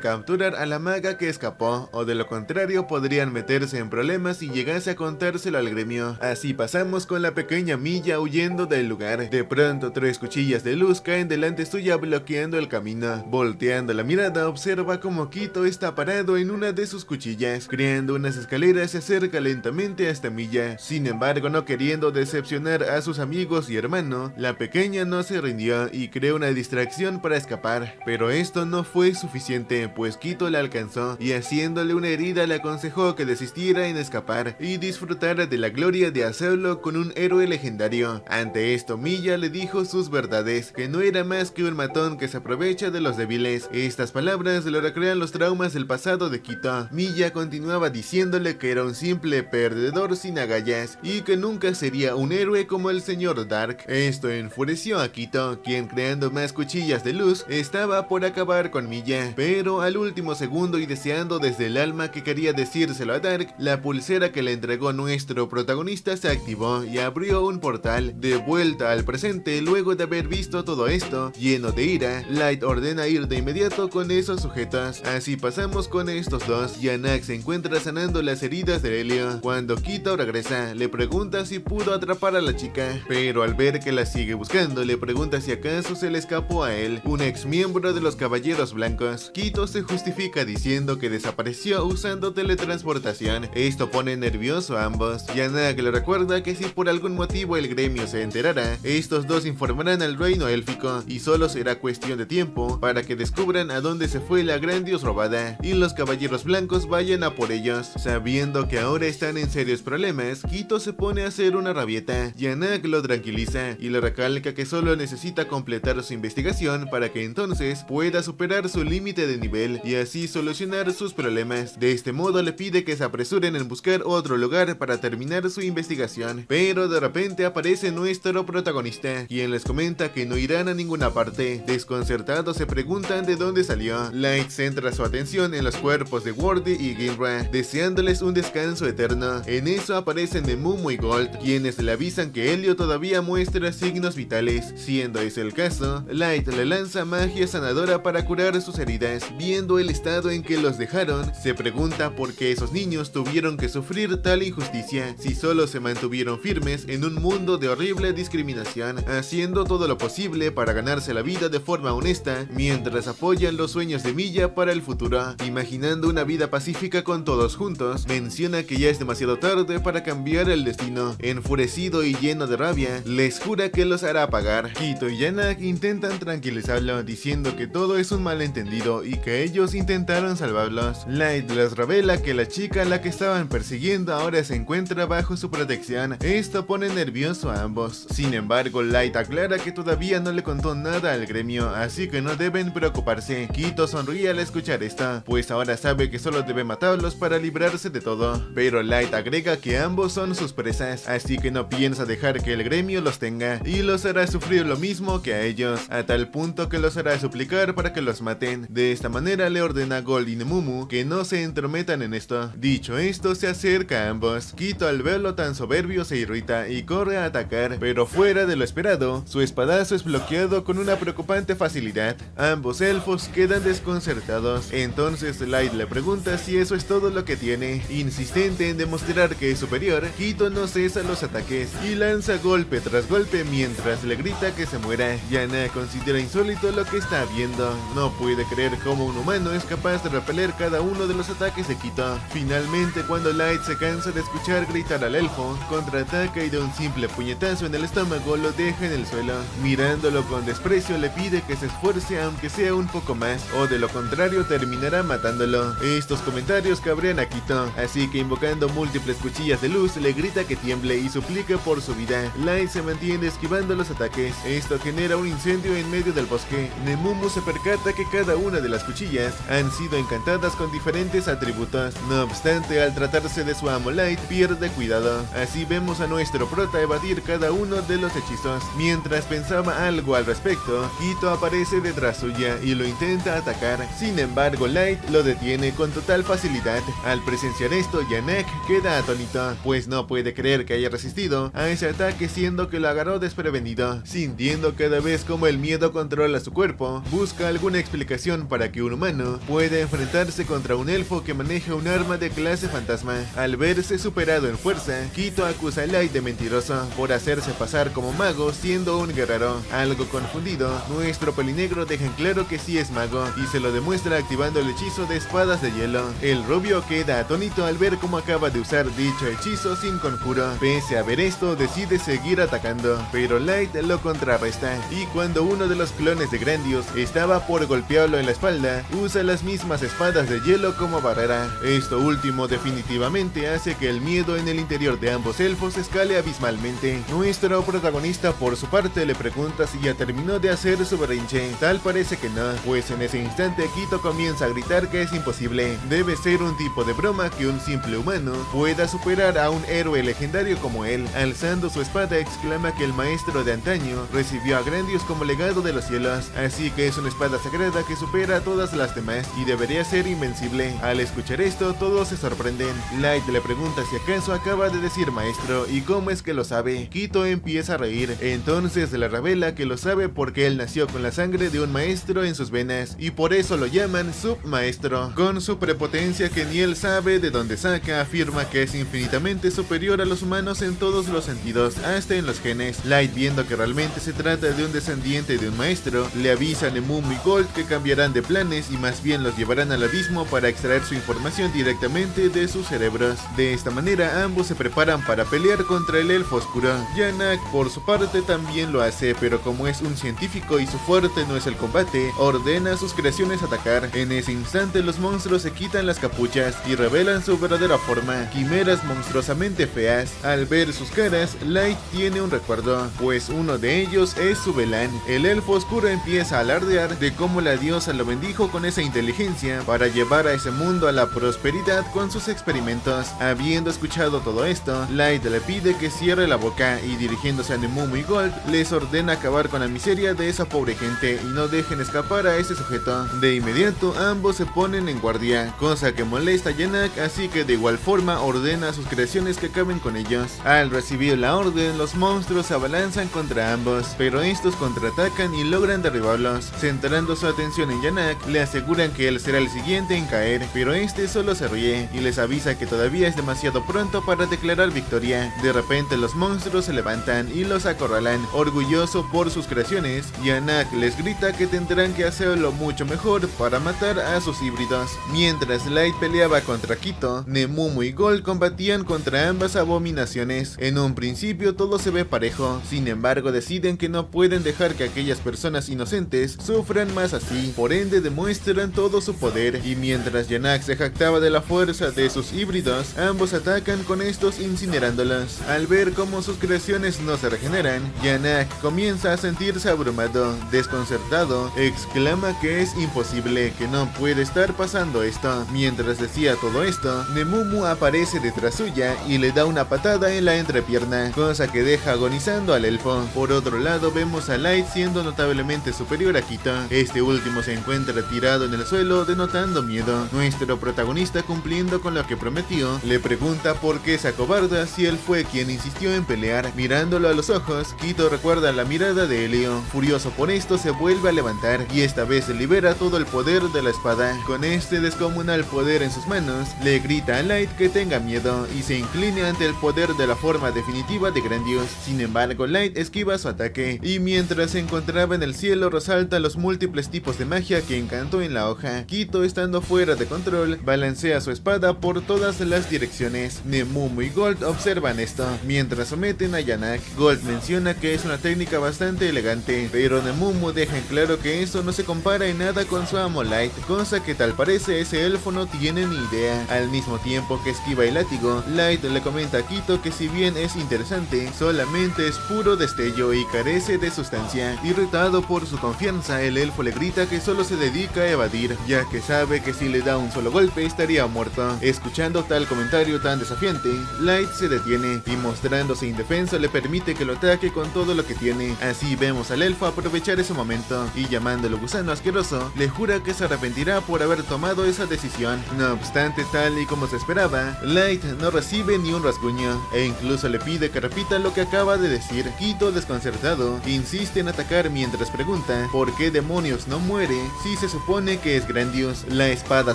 capturar a la maga que escapó, o de lo contrario podrían meterse en problemas si llegase a contárselo al gremio. Así pasamos con la pequeña Milla huyendo del lugar. De pronto, tres cuchillas de luz caen delante suya, bloqueando el camino. Volteando la mirada, observa como Quito está parado en una de sus cuchillas. Creando unas escaleras, se acerca lentamente hasta Milla. Sin embargo, no queriendo decepcionar a sus amigos y hermano, la pequeña no se rindió y creó una distracción para escapar. Pero esto no fue suficiente, pues Quito la alcanzó y, haciéndole una herida, le aconsejó que desistiera en escapar y disfrutara de la gloria de hacerlo con un héroe legendario. Ante esto, Milla le dijo sus verdades, que no era más que un matón que se aprovecha de los débiles. Estas palabras le recrean los traumas del pasado de Quito. Milla continuaba diciéndole que era un simple perdedor sin agallas y que nunca sería un héroe como el señor Dark. Esto enfureció a Quito, quien, creando más cuchillas de luz, estaba por acabar con Milla, pero al último segundo y deseando desde el alma que quería decírselo a Dark, la pulsera que le entregó nuestro protagonista se activó y abrió un portal de vuelta al presente. Luego de haber visto todo esto, lleno de ira, Light ordena ir de inmediato con esos sujetos. Así pasamos con estos dos. Janak se encuentra sanando las heridas de Elio. Cuando Quito regresa, le pregunta si pudo atrapar a la chica, pero al ver que la sigue buscando, le pregunta si acaso se le escapó a él, un ex miembro de los Caballeros Blancos. Quito se justifica diciendo que desapareció usando teletransportación. Esto pone nervioso a ambos. Janak le recuerda que si por algún motivo el gremio se enterara, estos dos informarán al reino élfico y solo será cuestión de tiempo para que descubran a dónde se fue la gran dios robada y los Caballeros Blancos vayan a por ellos. Sabiendo que ahora están en serios problemas, Quito se pone a hacer una rabieta. Janak lo tranquiliza y le recalca que solo necesita completar su investigación para que entonces pueda superar su límite de nivel y así solucionar sus problemas. De este modo le pide que se apresuren en buscar otro lugar para terminar su investigación, pero de repente aparece nuestro protagonista, quien les comenta comenta que no irán a ninguna parte. Desconcertados se preguntan de dónde salió. Light centra su atención en los cuerpos de Wordy y Gilra, deseándoles un descanso eterno. En eso aparecen Nemumu y Gold, quienes le avisan que Helio todavía muestra signos vitales. Siendo ese el caso, Light le lanza magia sanadora para curar sus heridas. Viendo el estado en que los dejaron, se pregunta por qué esos niños tuvieron que sufrir tal injusticia, si solo se mantuvieron firmes en un mundo de horrible discriminación, haciendo todo lo posible para ganarse la vida de forma honesta, mientras apoyan los sueños de Milla para el futuro. Imaginando una vida pacífica con todos juntos, menciona que ya es demasiado tarde para cambiar el destino. Enfurecido y lleno de rabia, les jura que los hará pagar. Quito y Yanak intentan tranquilizarlo, diciendo que todo es un malentendido y que ellos intentaron salvarlos. Light les revela que la chica a la que estaban persiguiendo ahora se encuentra bajo su protección. Esto pone nervioso a ambos. Sin embargo, Light aclara que todavía no le contó nada al gremio, así que no deben preocuparse. Quito sonríe al escuchar esto, pues ahora sabe que solo debe matarlos para librarse de todo. Pero Light agrega que ambos son sus presas, así que no piensa dejar que el gremio los tenga, y los hará sufrir lo mismo que a ellos, a tal punto que los hará suplicar para que los maten. De esta manera le ordena a Gold y Nemumu que no se entrometan en esto. Dicho esto, se acerca a ambos. Quito al verlo tan soberbio se irrita y corre a atacar, pero fuera de lo esperado, su espadazo es bloqueado con una preocupante facilidad. Ambos elfos quedan desconcertados. Entonces Light le pregunta si eso es todo lo que tiene. Insistente en demostrar que es superior, Quito no cesa los ataques y lanza golpe tras golpe mientras le grita que se muera. Yana considera insólito lo que está viendo. No puede creer cómo un humano es capaz de repeler cada uno de los ataques de Quito. Finalmente, cuando Light se cansa de escuchar gritar al elfo, contraataca y de un simple puñetazo en el estómago lo deja en el suelo. Mirándolo con desprecio, le pide que se esfuerce aunque sea un poco más, o de lo contrario terminará matándolo. Estos comentarios cabrean a Quito, así que invocando múltiples cuchillas de luz le grita que tiemble y suplica por su vida. Light se mantiene esquivando los ataques. Esto genera un incendio en medio del bosque. Nemumu se percata que cada una de las cuchillas han sido encantadas con diferentes atributos. No obstante, al tratarse de su amo Light, pierde cuidado. Así vemos a nuestro prota evadir cada uno de los hechizos. Mientras pensaba algo al respecto, Quito aparece detrás suya y lo intenta atacar. Sin embargo, Light lo detiene con total facilidad. Al presenciar esto, Yanak queda atónito, pues no puede creer que haya resistido a ese ataque, siendo que lo agarró desprevenido. Sintiendo cada vez como el miedo controla su cuerpo, busca alguna explicación para que un humano pueda enfrentarse contra un elfo que maneja un arma de clase fantasma. Al verse superado en fuerza, Quito acusa a Light de mentiroso por hacerse pasar como mago siendo un guerrero. Algo confundido, nuestro pelinegro deja en claro que sí es mago y se lo demuestra activando el hechizo de espadas de hielo. El rubio queda atónito al ver cómo acaba de usar dicho hechizo sin conjuro. Pese a ver esto, decide seguir atacando, pero Light lo contrarresta, y cuando uno de los clones de Grandios estaba por golpearlo en la espalda, usa las mismas espadas de hielo como barrera. Esto último definitivamente hace que el miedo en el interior de ambos elfos escale abismalmente. Nuestro protagonista por su parte le pregunta si ya terminó de hacer su berrinche. Tal parece que no, pues en ese instante Quito comienza a gritar que es imposible. Debe ser un tipo de broma que un simple humano pueda superar a un héroe legendario como él. Alzando su espada exclama que el maestro de antaño recibió a Grandios como legado de los cielos, así que es una espada sagrada que supera a todas las demás y debería ser invencible. Al escuchar esto, todos se sorprenden. Light le pregunta si acaso acaba de decir maestro y cómo es que lo sabe. Quito empieza a reír, entonces le revela que lo sabe porque él nació con la sangre de un maestro en sus venas y por eso lo llaman submaestro. Con su prepotencia que ni él sabe de dónde saca, afirma que es infinitamente superior a los humanos en todos los sentidos, hasta en los genes. Light, viendo que realmente se trata de un descendiente de un maestro, le avisa a Nemumu y Gold que cambiarán de planes y más bien los llevarán al abismo para extraer su información directamente de sus cerebros. De esta manera ambos se preparan para pelear contra el elfo oscuro. Yanak por su parte también lo hace, pero como es un científico y su fuerte no es el combate, ordena a sus creaciones atacar. En ese instante los monstruos se quitan las capuchas y revelan su verdadera forma, quimeras monstruosamente feas. Al ver sus caras, Light tiene un recuerdo, pues uno de ellos es Subelan. El elfo oscuro empieza a alardear de cómo la diosa lo bendijo con esa inteligencia para llevar a ese mundo a la prosperidad con sus experimentos. Habiendo escuchado todo esto, Light le pide que cierre la boca y dirigiéndose a Nemumu y Gold, les les ordena acabar con la miseria de esa pobre gente y no dejen escapar a ese sujeto. De inmediato ambos se ponen en guardia, cosa que molesta a Janak, así que de igual forma ordena a sus creaciones que acaben con ellos. Al recibir la orden, los monstruos se abalanzan contra ambos, pero estos contraatacan y logran derribarlos. Centrando su atención en Janak, le aseguran que él será el siguiente en caer, pero este solo se ríe y les avisa que todavía es demasiado pronto para declarar victoria. De repente los monstruos se levantan y los acorralan. Orgulloso por sus creaciones, Janak les grita que tendrán que hacerlo mucho mejor para matar a sus híbridos. Mientras Light peleaba contra Quito, Nemumu y Gold combatían contra ambas abominaciones. En un principio todo se ve parejo, sin embargo deciden que no pueden dejar que aquellas personas inocentes sufran más así, por ende demuestran todo su poder, y mientras Janak se jactaba de la fuerza de sus híbridos, ambos atacan con estos incinerándolos. Al ver cómo sus creaciones no se regeneran, Janak comienza a sentirse abrumado, desconcertado, exclama que es imposible, que no puede estar pasando esto. Mientras decía todo esto, Nemumu aparece detrás suya y le da una patada en la entrepierna, cosa que deja agonizando al elfo. Por otro lado vemos a Light siendo notablemente superior a Quito. Este último se encuentra tirado en el suelo denotando miedo. Nuestro protagonista, cumpliendo con lo que prometió, le pregunta por qué se acobarda si él fue quien insistió en pelear. Mirándolo a los ojos, Quito recuerda la mirada de Helio. Furioso por esto se vuelve a levantar y esta vez libera todo el poder de la espada. Con este descomunal poder en sus manos, le grita a Light que tenga miedo y se incline ante el poder de la forma definitiva de Grandios. Sin embargo, Light esquiva su ataque y mientras se encontraba en el cielo resalta los múltiples tipos de magia que encantó en la hoja. Quito, estando fuera de control, balancea su espada por todas las direcciones. Nemumu y Gold observan esto mientras someten a Janak. Gold menciona que es una técnica bastante elegante, pero Nemumu deja en claro que eso no se compara en nada con su amo Light, cosa que tal parece ese elfo no tiene ni idea. Al mismo tiempo que esquiva el látigo, Light le comenta a Quito que si bien es interesante, solamente es puro destello y carece de sustancia. Irritado por su confianza, el elfo le grita que solo se dedica a evadir, ya que sabe que si le da un solo golpe estaría muerto. Escuchando tal comentario tan desafiante, Light se detiene y mostrándose indefenso le permite que lo ataque con todo lo que tiene. Así vemos al elfo aprovechar ese momento y llamándolo gusano asqueroso, le jura que se arrepentirá por haber tomado esa decisión. No obstante, tal y como se esperaba, Light no recibe ni un rasguño e incluso le pide que repita lo que acaba de decir. Quito, desconcertado, insiste en atacar mientras pregunta por qué demonios no muere si se supone que es Grandios, la espada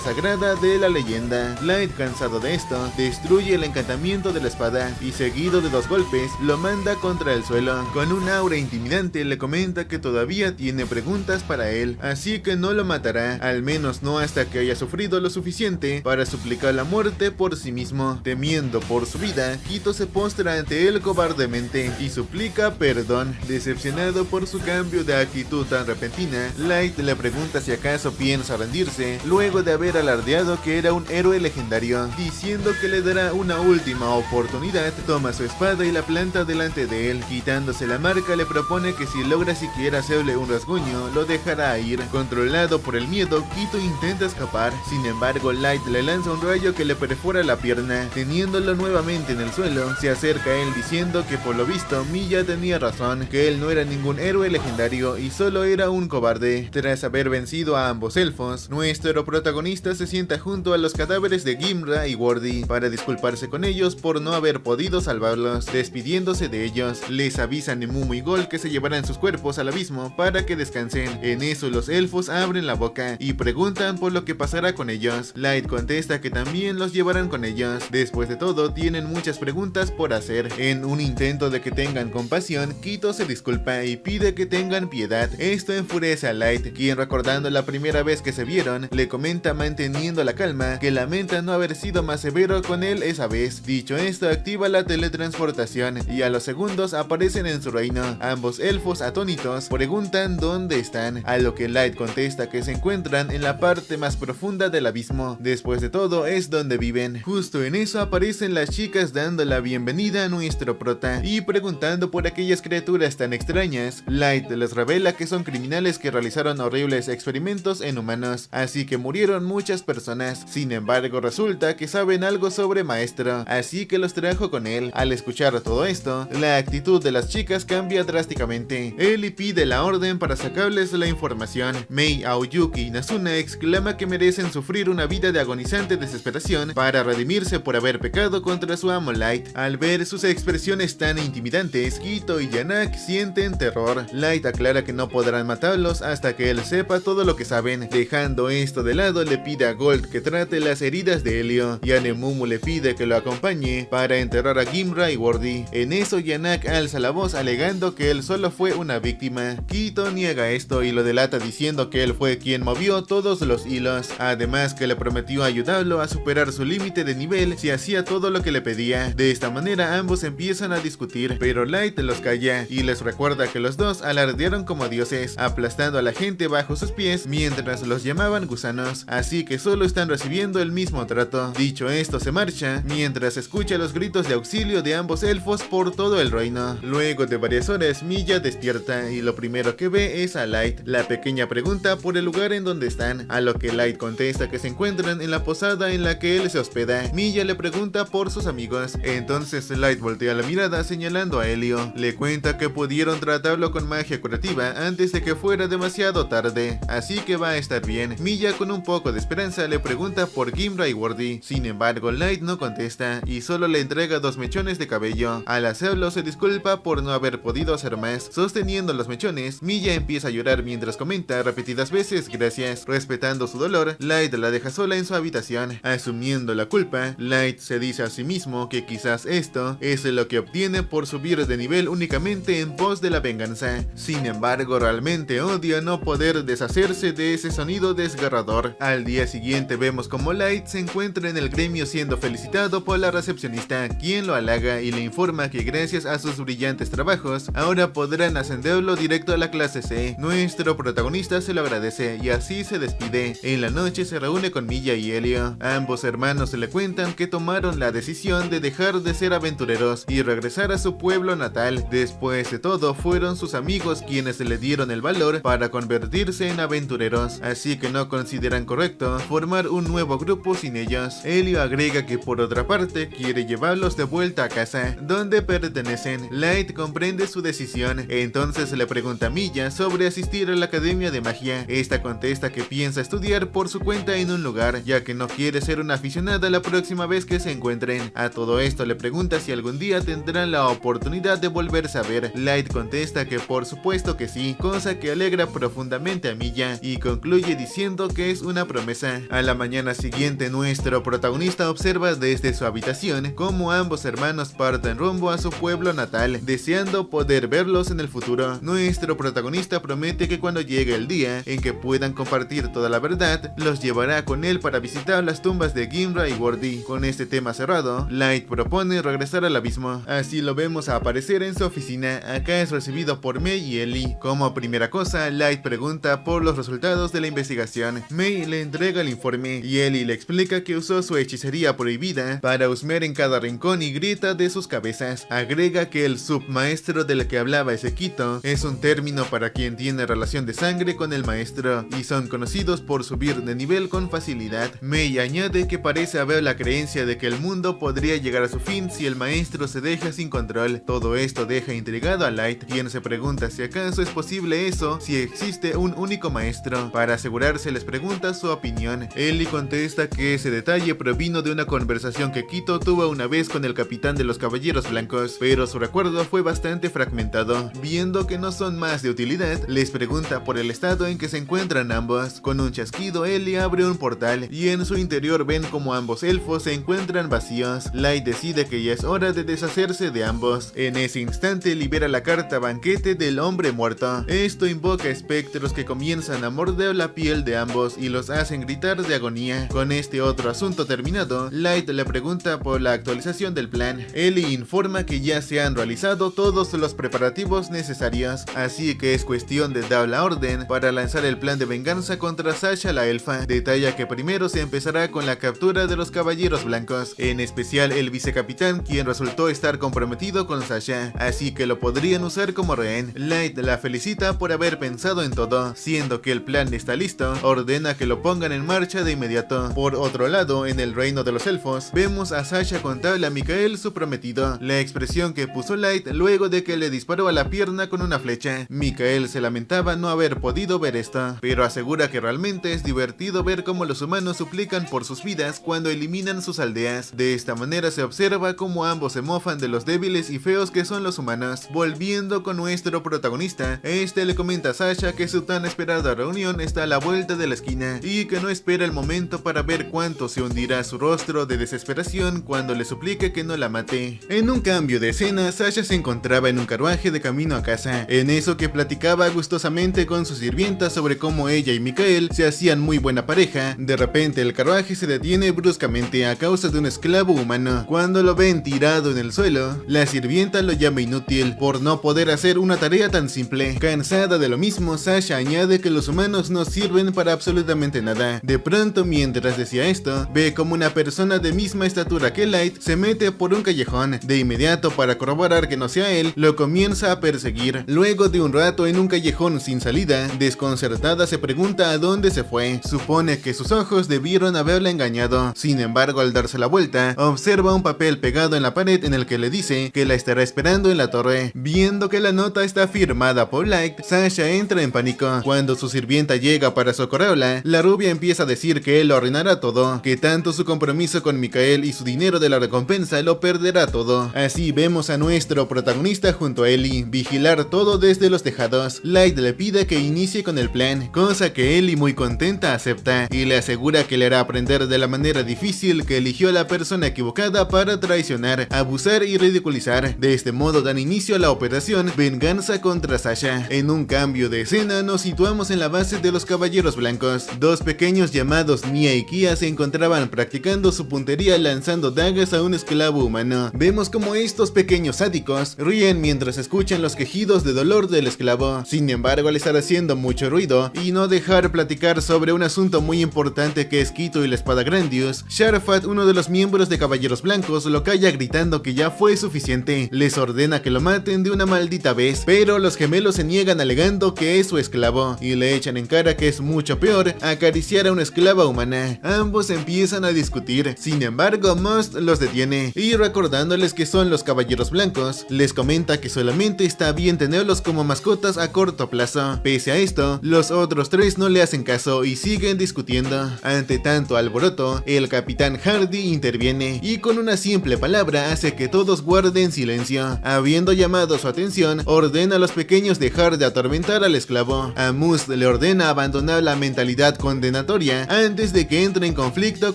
sagrada de la leyenda. Light, cansado de esto, destruye el encantamiento de la espada y seguido de 2 golpes lo manda contra el suelo. Con un aura intimidante le comenta que todavía tiene preguntas para él, así que no lo matará, al menos no hasta que haya sufrido lo suficiente para suplicar la muerte por sí mismo. Temiendo por su vida, Quito se postra ante él cobardemente y suplica perdón. Decepcionado por su cambio de actitud tan repentina, Light le pregunta si acaso piensa rendirse, luego de haber alardeado que era un héroe legendario. Diciendo que le dará una última oportunidad, toma su espada y la planta delante de él. Quitándose la marca, le propone que si logra siquiera hacerle un rasguño, lo dejará ir. Controlado por el miedo, Quito intenta escapar. Sin embargo, Light le lanza un rayo que le perfora la pierna. Teniéndolo nuevamente en el suelo, se acerca a él diciendo que por lo visto Milla tenía razón, que él no era ningún héroe legendario y solo era un cobarde. Tras haber vencido a ambos elfos, nuestro protagonista se sienta junto a los cadáveres de Gimra y Wardy para disculparse con ellos por no haber podido salvarlos. Despidiéndose de ellos, les avisan Nemumu y Gold que se llevarán sus cuerpos al abismo para que descansen. En eso los elfos abren la boca y preguntan por lo que pasará con ellos. Light contesta que también los llevarán con ellos. Después de todo, tienen muchas preguntas por hacer. En un intento de que tengan compasión, Quito se disculpa y pide que tengan piedad. Esto enfurece a Light, quien recordando la primera vez que se vieron, le comenta manteniendo la calma que lamenta no haber sido más severo con él esa vez. Dicho esto, activa la teletransportación y a los segundos aparecen en su reino. Ambos elfos, atónitos, preguntan dónde están, a lo que Light contesta que se encuentran en la parte más profunda del abismo. Después de todo, es donde viven. Justo en eso aparecen las chicas dando la bienvenida a nuestro prota y preguntando por aquellas criaturas tan extrañas. Light les revela que son criminales que realizaron horribles experimentos en humanos, así que murieron muchas personas. Sin embargo, resulta que saben algo sobre Maestro, así que los trajo con él. Al escuchar todo esto, la actitud de las chicas cambia cambia drásticamente. Ellie pide la orden para sacarles la información. Mei, Aoyuki y Nazuna exclama que merecen sufrir una vida de agonizante desesperación para redimirse por haber pecado contra su amo Light. Al ver sus expresiones tan intimidantes, Kito y Yanak sienten terror. Light aclara que no podrán matarlos hasta que él sepa todo lo que saben. Dejando esto de lado, le pide a Gold que trate las heridas de Helio, y a Nemumu le pide que lo acompañe para enterrar a Gimra y Wordy. En eso Yanak alza la voz alegando que él solo fue una víctima. Kito niega esto y lo delata diciendo que él fue quien movió todos los hilos, además que le prometió ayudarlo a superar su límite de nivel si hacía todo lo que le pedía. De esta manera ambos empiezan a discutir, pero Light los calla y les recuerda que los dos alardearon como dioses, aplastando a la gente bajo sus pies mientras los llamaban gusanos, así que solo están recibiendo el mismo trato. Dicho esto, se marcha mientras escucha los gritos de auxilio de ambos elfos por todo el reino. Luego de varias horas, Milla despierta y lo primero que ve es a Light. La pequeña pregunta por el lugar en donde están, a lo que Light contesta que se encuentran en la posada en la que él se hospeda. Milla le pregunta por sus amigos, entonces Light voltea la mirada señalando a Helio. Le cuenta que pudieron tratarlo con magia curativa antes de que fuera demasiado tarde, así que va a estar bien. Milla, con un poco de esperanza, le pregunta por Gimra y Wordy. Sin embargo, Light no contesta y solo le entrega 2 mechones de cabello. Al hacerlo, se disculpa por no haber podido hacer más. Sosteniendo los mechones, Milla empieza a llorar mientras comenta repetidas veces gracias. Respetando su dolor, Light la deja sola en su habitación. Asumiendo la culpa, Light se dice a sí mismo que quizás esto es lo que obtiene por subir de nivel únicamente en pos de la venganza. Sin embargo, realmente odia no poder deshacerse de ese sonido desgarrador. Al día siguiente vemos como Light se encuentra en el gremio siendo felicitado por la recepcionista, quien lo halaga y le informa que gracias a sus brillantes trabajos, ahora podrán ascenderlo directo a la clase C. Nuestro protagonista se lo agradece y así se despide. En la noche se reúne con Milla y Helio. Ambos hermanos le cuentan que tomaron la decisión de dejar de ser aventureros y regresar a su pueblo natal. Después de todo, fueron sus amigos quienes le dieron el valor para convertirse en aventureros, así que no consideran correcto formar un nuevo grupo sin ellos. Helio agrega que por otra parte quiere llevarlos de vuelta a casa, donde pertenecen. Light comprende su decisión, entonces le pregunta a Milla sobre asistir a la academia de magia. Esta contesta que piensa estudiar por su cuenta en un lugar, ya que no quiere ser una aficionada la próxima vez que se encuentren. A todo esto le pregunta si algún día tendrán la oportunidad de volverse a ver. Light contesta que por supuesto que sí, cosa que alegra profundamente a Milla, y concluye diciendo que es una promesa. A la mañana siguiente, nuestro protagonista observa desde su habitación cómo ambos hermanos parten rumbo a su pueblo natal, deseando poder verlos en el futuro. Nuestro protagonista promete que cuando llegue el día en que puedan compartir toda la verdad, los llevará con él para visitar las tumbas de Gimra y Wordy. Con este tema cerrado, Light propone regresar al abismo. Así lo vemos a aparecer en su oficina. Acá es recibido por Mei y Ellie. Como primera cosa, Light pregunta por los resultados de la investigación. Mei le entrega el informe y Ellie le explica que usó su hechicería prohibida para husmear en cada rincón y grita de sus cabezas. Agrega que el submaestro del que hablaba ese Kito es un término para quien tiene relación de sangre con el maestro y son conocidos por subir de nivel con facilidad. Mei añade que parece haber la creencia de que el mundo podría llegar a su fin si el maestro se deja sin control. Todo esto deja intrigado a Light, quien se pregunta si acaso es posible eso si existe un único maestro. Para asegurarse les pregunta su opinión. Ellie contesta que ese detalle provino de una conversación que Kito tuvo una vez con el capitán de los Caballeros Blancos, pero su recuerdo fue bastante fragmentado. Viendo que no son más de utilidad, les pregunta por el estado en que se encuentran ambos. Con un chasquido, Ellie abre un portal y en su interior ven como ambos elfos se encuentran vacíos. Light decide que ya es hora de deshacerse de ambos. En ese instante libera la carta banquete del hombre muerto. Esto invoca espectros que comienzan a morder la piel de ambos y los hacen gritar de agonía. Con este otro asunto terminado, Light le pregunta por la actualización del plan. Ellie informa que ya se han realizado todos los preparativos necesarios, así que es cuestión de dar la orden para lanzar el plan de venganza contra Sasha la elfa. Detalla que primero se empezará con la captura de los Caballeros Blancos, en especial el vicecapitán, quien resultó estar comprometido con Sasha, así que lo podrían usar como rehén. Light la felicita por haber pensado en todo. Siendo que el plan está listo, ordena que lo pongan en marcha de inmediato. Por otro lado, en el reino de los elfos, vemos a Sasha contarle a Mikael su prometido. La expresión que puso Light luego de que le disparó a la pierna con una flecha. Mikael se lamentaba no haber podido ver esto, pero asegura que realmente es divertido ver cómo los humanos suplican por sus vidas cuando eliminan sus aldeas. De esta manera se observa cómo ambos se mofan de los débiles y feos que son los humanos. Volviendo con nuestro protagonista, este le comenta a Sasha que su tan esperada reunión está a la vuelta de la esquina y que no espera el momento para ver cuánto se hundirá su rostro de desesperación cuando le suplique que no la mate. En un cambio de escena, Sasha se encontraba en un carruaje de camino a casa, en eso que platicaba gustosamente con su sirvienta sobre cómo ella y Mikael se hacían muy buena pareja. De repente el carruaje se detiene bruscamente a causa de un esclavo humano. Cuando lo ven tirado en el suelo, la sirvienta lo llama inútil por no poder hacer una tarea tan simple. Cansada de lo mismo, Sasha añade que los humanos no sirven para absolutamente nada. De pronto, mientras decía esto, ve como una persona de misma estatura que Light se mete por un callejón. De inmediato, para corroborar que no sea él, lo comienza a perseguir. Luego de un rato en un callejón sin salida, desconcertada se pregunta a dónde se fue. Supone que sus ojos debieron haberla engañado. Sin embargo, al darse la vuelta, observa un papel pegado en la pared en el que le dice que la estará esperando en la torre. Viendo que la nota está firmada por Light, Sasha entra en pánico. Cuando su sirvienta llega para socorrerla, la rubia empieza a decir que él lo arruinará todo, que tanto su compromiso con Mikael y su dinero de la recompensa lo perderá todo. Así vemos a nuestro protagonista junto a Ellie vigilar todo desde los tejados. Light le pide que inicie con el plan, cosa que Ellie muy contenta acepta y le asegura que le hará aprender de la manera difícil que eligió a la persona equivocada para traicionar, abusar y ridiculizar. De este modo dan inicio a la operación Venganza contra Sasha. En un cambio de escena nos situamos en la base de los Caballeros Blancos. Dos pequeños llamados Nia y Kia se encontraban practicando su puntería lanzando dagas a un esclavo humano. Vemos como estos pequeños sádicos ríen mientras escuchan los quejidos de dolor del esclavo. Sin embargo, al estar haciendo mucho ruido y no dejar platicar sobre un asunto muy importante que es Quito y la espada Grandius, Sharfat, uno de los miembros de Caballeros Blancos, lo calla gritando que ya fue suficiente. Les ordena que lo maten de una maldita vez, pero los gemelos se niegan alegando que es su esclavo y le echan en cara que es mucho peor acariciar a una esclava humana. Ambos empiezan a discutir. Sin embargo, Most los detiene y recordándoles que son los Caballeros Blancos, les comenta que solamente está bien tenerlos como mascotas a corto plazo. Pese a esto, los otros tres no le hacen caso y siguen discutiendo. Ante tanto alboroto, el capitán Hardy interviene y con una simple palabra hace que todos guarden silencio. Habiendo llamado su atención, ordena a los pequeños dejar de atormentar al esclavo. A Must le ordena abandonar la mentalidad condenatoria antes de que entre en conflicto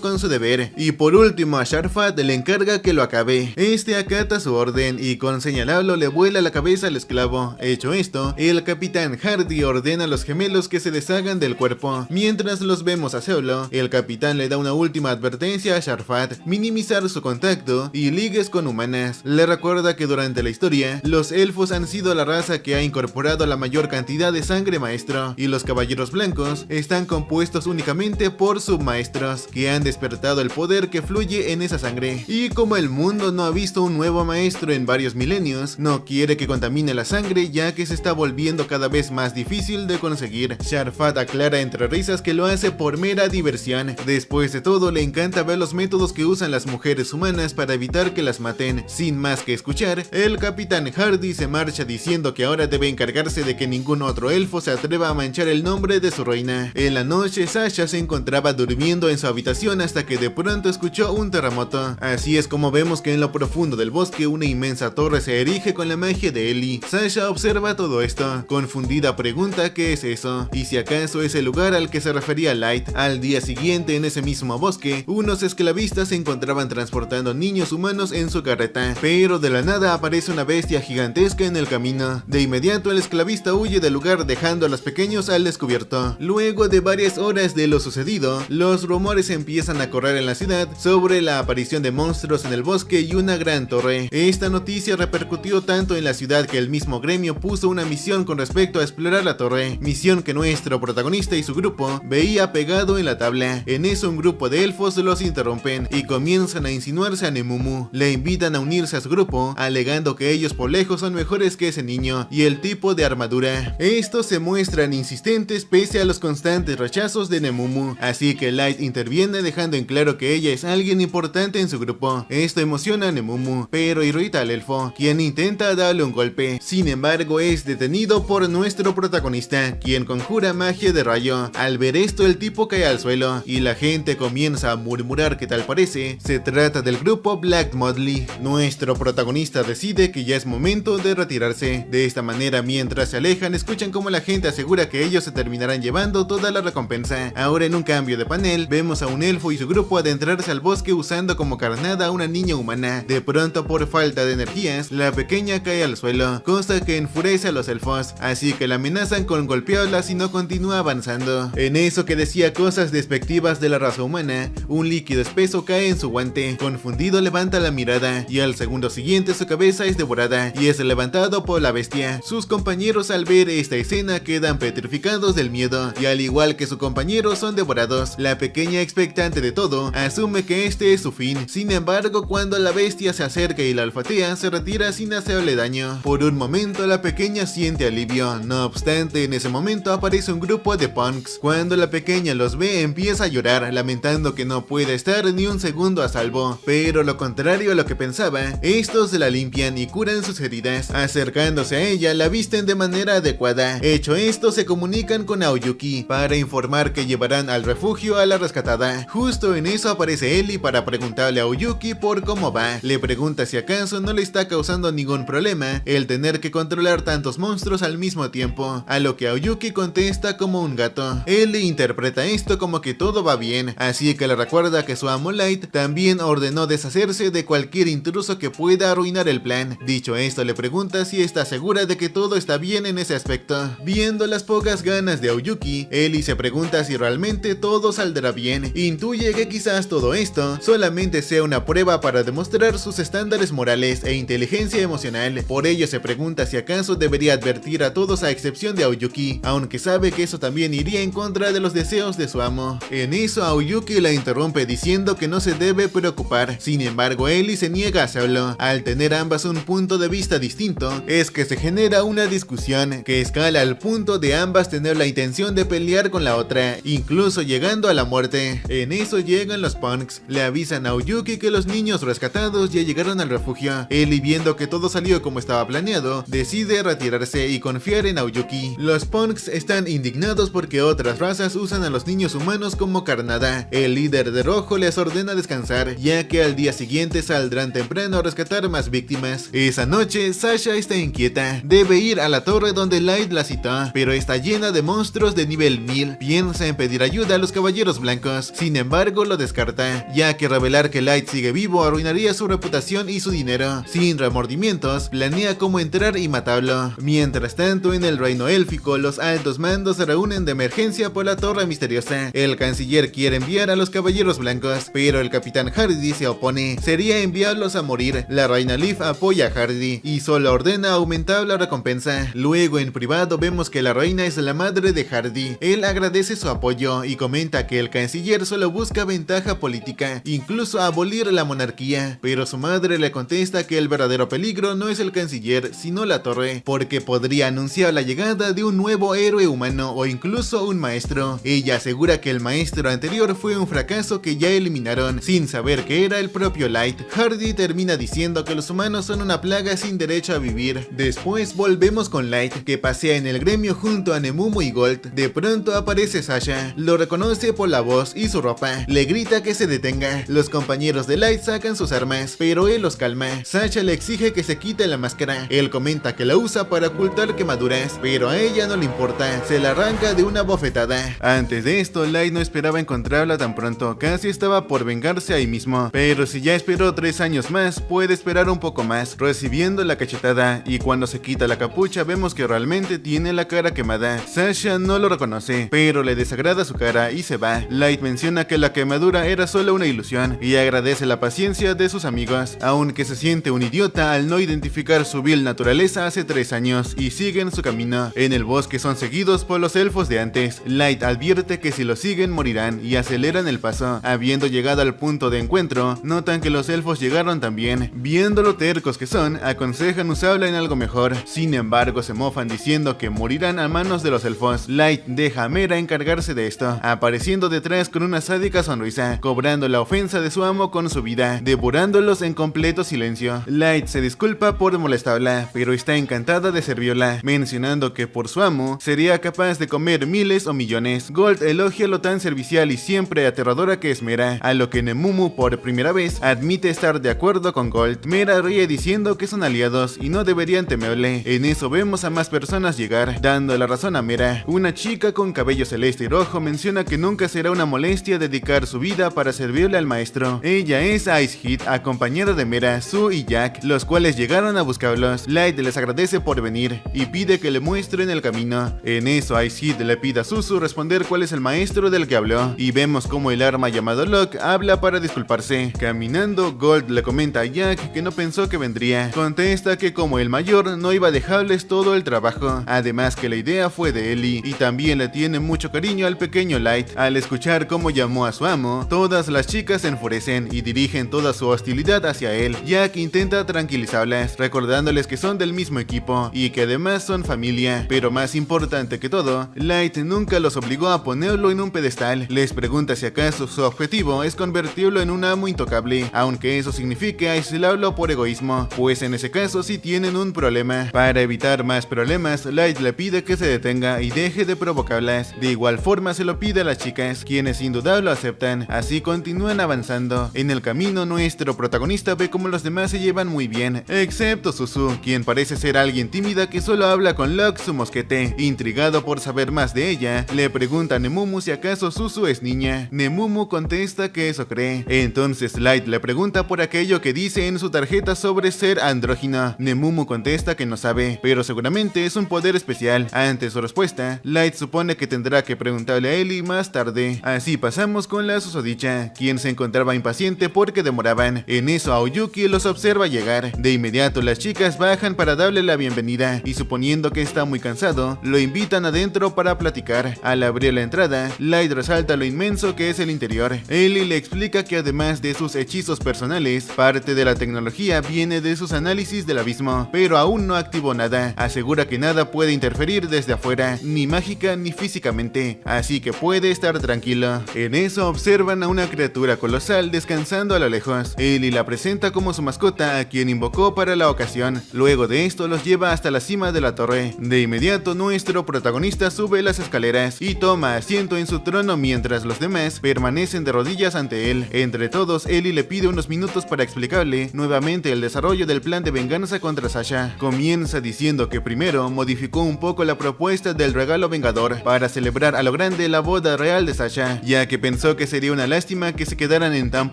con su deber. Y por último a Sharfat le encarga que lo acabe. Este acata su orden y con señalarlo le vuela la cabeza al esclavo. Hecho esto, el capitán Hardy ordena a los gemelos que se deshagan del cuerpo. Mientras los vemos hacerlo, el capitán le da una última advertencia a Sharfat: minimizar su contacto y ligues con humanas. Le recuerda que durante la historia, los elfos han sido la raza que ha incorporado la mayor cantidad de sangre maestro, y los caballeros blancos están compuestos únicamente por submaestros, que han despertado el poder que fluye en esa sangre. Y como el mundo no ha visto un nuevo maestro en varios milenios, no quiere que contamine la sangre, ya que se está volviendo cada vez más difícil de conseguir. Sharfat aclara entre risas que lo hace por mera diversión. Después de todo, le encanta ver los métodos que usan las mujeres humanas para evitar que las maten. Sin más que escuchar, el capitán Hardy se marcha diciendo que ahora debe encargarse de que ningún otro elfo se atreva a manchar el nombre de su reina. En la noche, Sasha se encontraba durmiendo en su habitación hasta que de pronto escuchó un terremoto. Así es como vemos que en lo profundo del bosque una inmensa torre se erige con la magia de Ellie. Sasha observa todo esto. Confundida pregunta qué es eso, y si acaso es el lugar al que se refería Light. Al día siguiente, en ese mismo bosque, unos esclavistas se encontraban transportando niños humanos en su carreta, pero de la nada aparece una bestia gigantesca en el camino. De inmediato el esclavista huye del lugar dejando a los pequeños al descubierto. Luego de varias horas de lo sucedido, los rumores empiezan a correr en la ciudad sobre la aparición de monstruos en el bosque y una gran torre. Esta noticia repercutió tanto en la ciudad que el mismo gremio puso una misión con respecto a explorar la torre, misión que nuestro protagonista y su grupo veía pegado en la tabla. En eso un grupo de elfos los interrumpen y comienzan a insinuarse a Nemumu. Le invitan a unirse a su grupo, alegando que ellos por lejos son mejores que ese niño y el tipo de armadura. Estos se muestran insistentes pese a los constantes rechazos de Nemumu, así que Light interviene dejando en claro que ella es alguien importante en su grupo. Esto emociona a Nemumu, pero irrita al elfo, quien intenta intenta darle un golpe. Sin embargo, es detenido por nuestro protagonista, quien conjura magia de rayo. Al ver esto, el tipo cae al suelo y la gente comienza a murmurar que tal parece se trata del grupo Black Motley. Nuestro protagonista decide que ya es momento de retirarse. De esta manera, mientras se alejan, escuchan como la gente asegura que ellos se terminarán llevando toda la recompensa. Ahora, en un cambio de panel, vemos a un elfo y su grupo adentrarse al bosque usando como carnada a una niña humana. De pronto, por falta de energías, la pequeña cae al suelo, cosa que enfurece a los elfos, así que la amenazan con golpearla si no continúa avanzando. En eso que decía cosas despectivas de la raza humana, un líquido espeso cae en su guante. Confundido, levanta la mirada y al segundo siguiente su cabeza es devorada y es levantado por la bestia. Sus compañeros, al ver esta escena, quedan petrificados del miedo y al igual que su compañero son devorados. La pequeña, expectante de todo, asume que este es su fin. Sin embargo, cuando la bestia se acerca y la olfatea, se retira sin hacerle daño. Por un momento, la pequeña siente alivio. No obstante, en ese momento aparece un grupo de punks. Cuando la pequeña los ve, empieza a llorar, lamentando que no puede estar ni un segundo a salvo. Pero lo contrario a lo que pensaba, estos la limpian y curan sus heridas. Acercándose a ella, la visten de manera adecuada. Hecho esto, se comunican con Aoyuki para informar que llevarán al refugio a la rescatada. Justo en eso aparece Ellie para preguntarle a Aoyuki por cómo va. Le pregunta si acaso no le está causando ningún problema el tener que controlar tantos monstruos al mismo tiempo, a lo que Aoyuki contesta como un gato. Ellie interpreta esto como que todo va bien, así que le recuerda que su amo Light también ordenó deshacerse de cualquier intruso que pueda arruinar el plan. Dicho esto, le pregunta si está segura de que todo está bien en ese aspecto. Viendo las pocas ganas de Aoyuki, Ellie se pregunta si realmente todo saldrá bien. Intuye que quizás todo esto solamente sea una prueba para demostrar sus estándares morales e inteligencia emocional. Por ello se pregunta si acaso debería advertir a todos a excepción de Aoyuki, aunque sabe que eso también iría en contra de los deseos de su amo. En eso Aoyuki la interrumpe diciendo que no se debe preocupar. Sin embargo, Ellie se niega a hacerlo. Al tener ambas un punto de vista distinto, es que se genera una discusión que escala al punto de ambas tener la intención de pelear con la otra, incluso llegando a la muerte. En eso llegan los punks, le avisan a Aoyuki que los niños rescatados ya llegaron al refugio. Ellie, viendo que todo salió como estaba planeado, decide retirarse y confiar en Aoyuki. Los punks están indignados porque otras razas usan a los niños humanos como carnada. El líder de rojo les ordena descansar, ya que al día siguiente saldrán temprano a rescatar más víctimas. Esa noche, Sasha está inquieta. Debe ir a la torre donde Light la citó, pero está llena de monstruos de nivel 1000. Piensa en pedir ayuda a los caballeros blancos, sin embargo lo descarta, ya que revelar que Light sigue vivo arruinaría su reputación y su dinero. Sin remordimientos, planea cómo entrar y matarlo. Mientras tanto, en el reino élfico, los altos mandos se reúnen de emergencia por la torre misteriosa. El canciller quiere enviar a los caballeros blancos, pero el capitán Hardy se opone. Sería enviarlos a morir. La reina Leaf apoya a Hardy y solo ordena aumentar la recompensa. Luego, en privado, vemos que la reina es la madre de Hardy. Él agradece su apoyo y comenta que el canciller solo busca ventaja política, incluso abolir la monarquía, pero su madre le contesta que el verdadero peligro no es el canciller, sino la torre, porque podría anunciar la llegada de un nuevo héroe humano o incluso un maestro. Ella asegura que el maestro anterior fue un fracaso que ya eliminaron, sin saber que era el propio Light. Hardy termina diciendo que los humanos son una plaga sin derecho a vivir. Después volvemos con Light, que pasea en el gremio junto a Nemumo y Gold. De pronto aparece Sasha, lo reconoce por la voz y su ropa, le grita que se detenga. Los compañeros de Light sacan sus armas, pero él los calma. Sasha le exige que se quite la máscara. Él comenta que la usa para ocultar quemaduras, pero a ella no le importa, se la arranca de una bofetada. Antes de esto, Light no esperaba encontrarla tan pronto, casi estaba por vengarse ahí mismo, pero si ya esperó 3 años más, puede esperar un poco más, recibiendo la cachetada, y cuando se quita la capucha vemos que realmente tiene la cara quemada. Sasha no lo reconoce, pero le desagrada su cara y se va. Light menciona que la quemadura era solo una ilusión y agradece la paciencia de sus amigos, aunque se siente un idiota al no identificar su vil naturaleza hace 3 años y siguen su camino. En el bosque son seguidos por los elfos de antes. Light advierte que si lo siguen morirán y aceleran el paso. Habiendo llegado al punto de encuentro, notan que los elfos llegaron también. Viendo lo tercos que son, aconsejan usarla en algo mejor. Sin embargo, se mofan diciendo que morirán a manos de los elfos. Light deja a Mera encargarse de esto, apareciendo detrás con una sádica sonrisa, cobrando la ofensa de su amo con su vida, devorándolos en completo silencio. Light se disculpa enoja por molestarla, pero está encantada de servirla, mencionando que por su amo sería capaz de comer miles o millones. Gold elogia lo tan servicial y siempre aterradora que es Mera, a lo que Nemumu por primera vez admite estar de acuerdo con Gold. Mera ríe diciendo que son aliados y no deberían temerle. En eso vemos a más personas llegar, dando la razón a Mera. Una chica con cabello celeste y rojo menciona que nunca será una molestia dedicar su vida para servirle al maestro. Ella es Ice Hit, acompañada de Mera, Sue y Jack, los cuales llegaron a buscarlos. Light les agradece por venir y pide que le muestren el camino. En eso Ice Hit le pide a Suzu responder cuál es el maestro del que habló, y vemos como el arma llamado Locke habla para disculparse. Caminando, Gold le comenta a Jack que no pensó que vendría. Contesta que como el mayor no iba a dejarles todo el trabajo, además que la idea fue de Ellie y también le tiene mucho cariño al pequeño Light. Al escuchar cómo llamó a su amo, todas las chicas se enfurecen y dirigen toda su hostilidad hacia él. Jack intenta tranquilizarlas, recordándoles que son del mismo equipo y que además son familia, pero más importante que todo, Light nunca los obligó a ponerlo en un pedestal. Les pregunta si acaso su objetivo es convertirlo en un amo intocable, aunque eso signifique aislarlo por egoísmo, pues en ese caso sí tienen un problema. Para evitar más problemas, Light le pide que se detenga y deje de provocarlas. De igual forma se lo pide a las chicas, quienes sin duda lo aceptan. Así continúan avanzando. En el camino, nuestro protagonista ve cómo los demás se llevan muy bien, excepto Suzu, quien parece ser alguien tímida que solo habla con Locke, su mosquete. Intrigado por saber más de ella, le pregunta a Nemumu si acaso Suzu es niña. Nemumu contesta que eso cree. Entonces Light le pregunta por aquello que dice en su tarjeta sobre ser andrógina. Nemumu contesta que no sabe, pero seguramente es un poder especial. Ante su respuesta, Light supone que tendrá que preguntarle a Ellie más tarde. Así pasamos con la susodicha, quien se encontraba impaciente porque demoraban. En eso Aoyuki los observa llegar. De inmediato las chicas bajan para darle la bienvenida y suponiendo que está muy cansado, lo invitan adentro para platicar. Al abrir la entrada, Light resalta lo inmenso que es el interior. Ellie le explica que además de sus hechizos personales, parte de la tecnología viene de sus análisis del abismo, pero aún no activó nada. Asegura que nada puede interferir desde afuera, ni mágica ni físicamente, así que puede estar tranquilo. En eso observan a una criatura colosal descansando a lo lejos. Ellie la presenta como su mascota, a quien invocó para la ocasión. Luego de esto los lleva hasta la cima de la torre. De inmediato nuestro protagonista sube las escaleras y toma asiento en su trono mientras los demás permanecen de rodillas ante él. Entre todos, Ellie le pide unos minutos para explicarle nuevamente el desarrollo del plan de venganza contra Sasha. Comienza diciendo que primero modificó un poco la propuesta del regalo vengador para celebrar a lo grande la boda real de Sasha, ya que pensó que sería una lástima que se quedaran en tan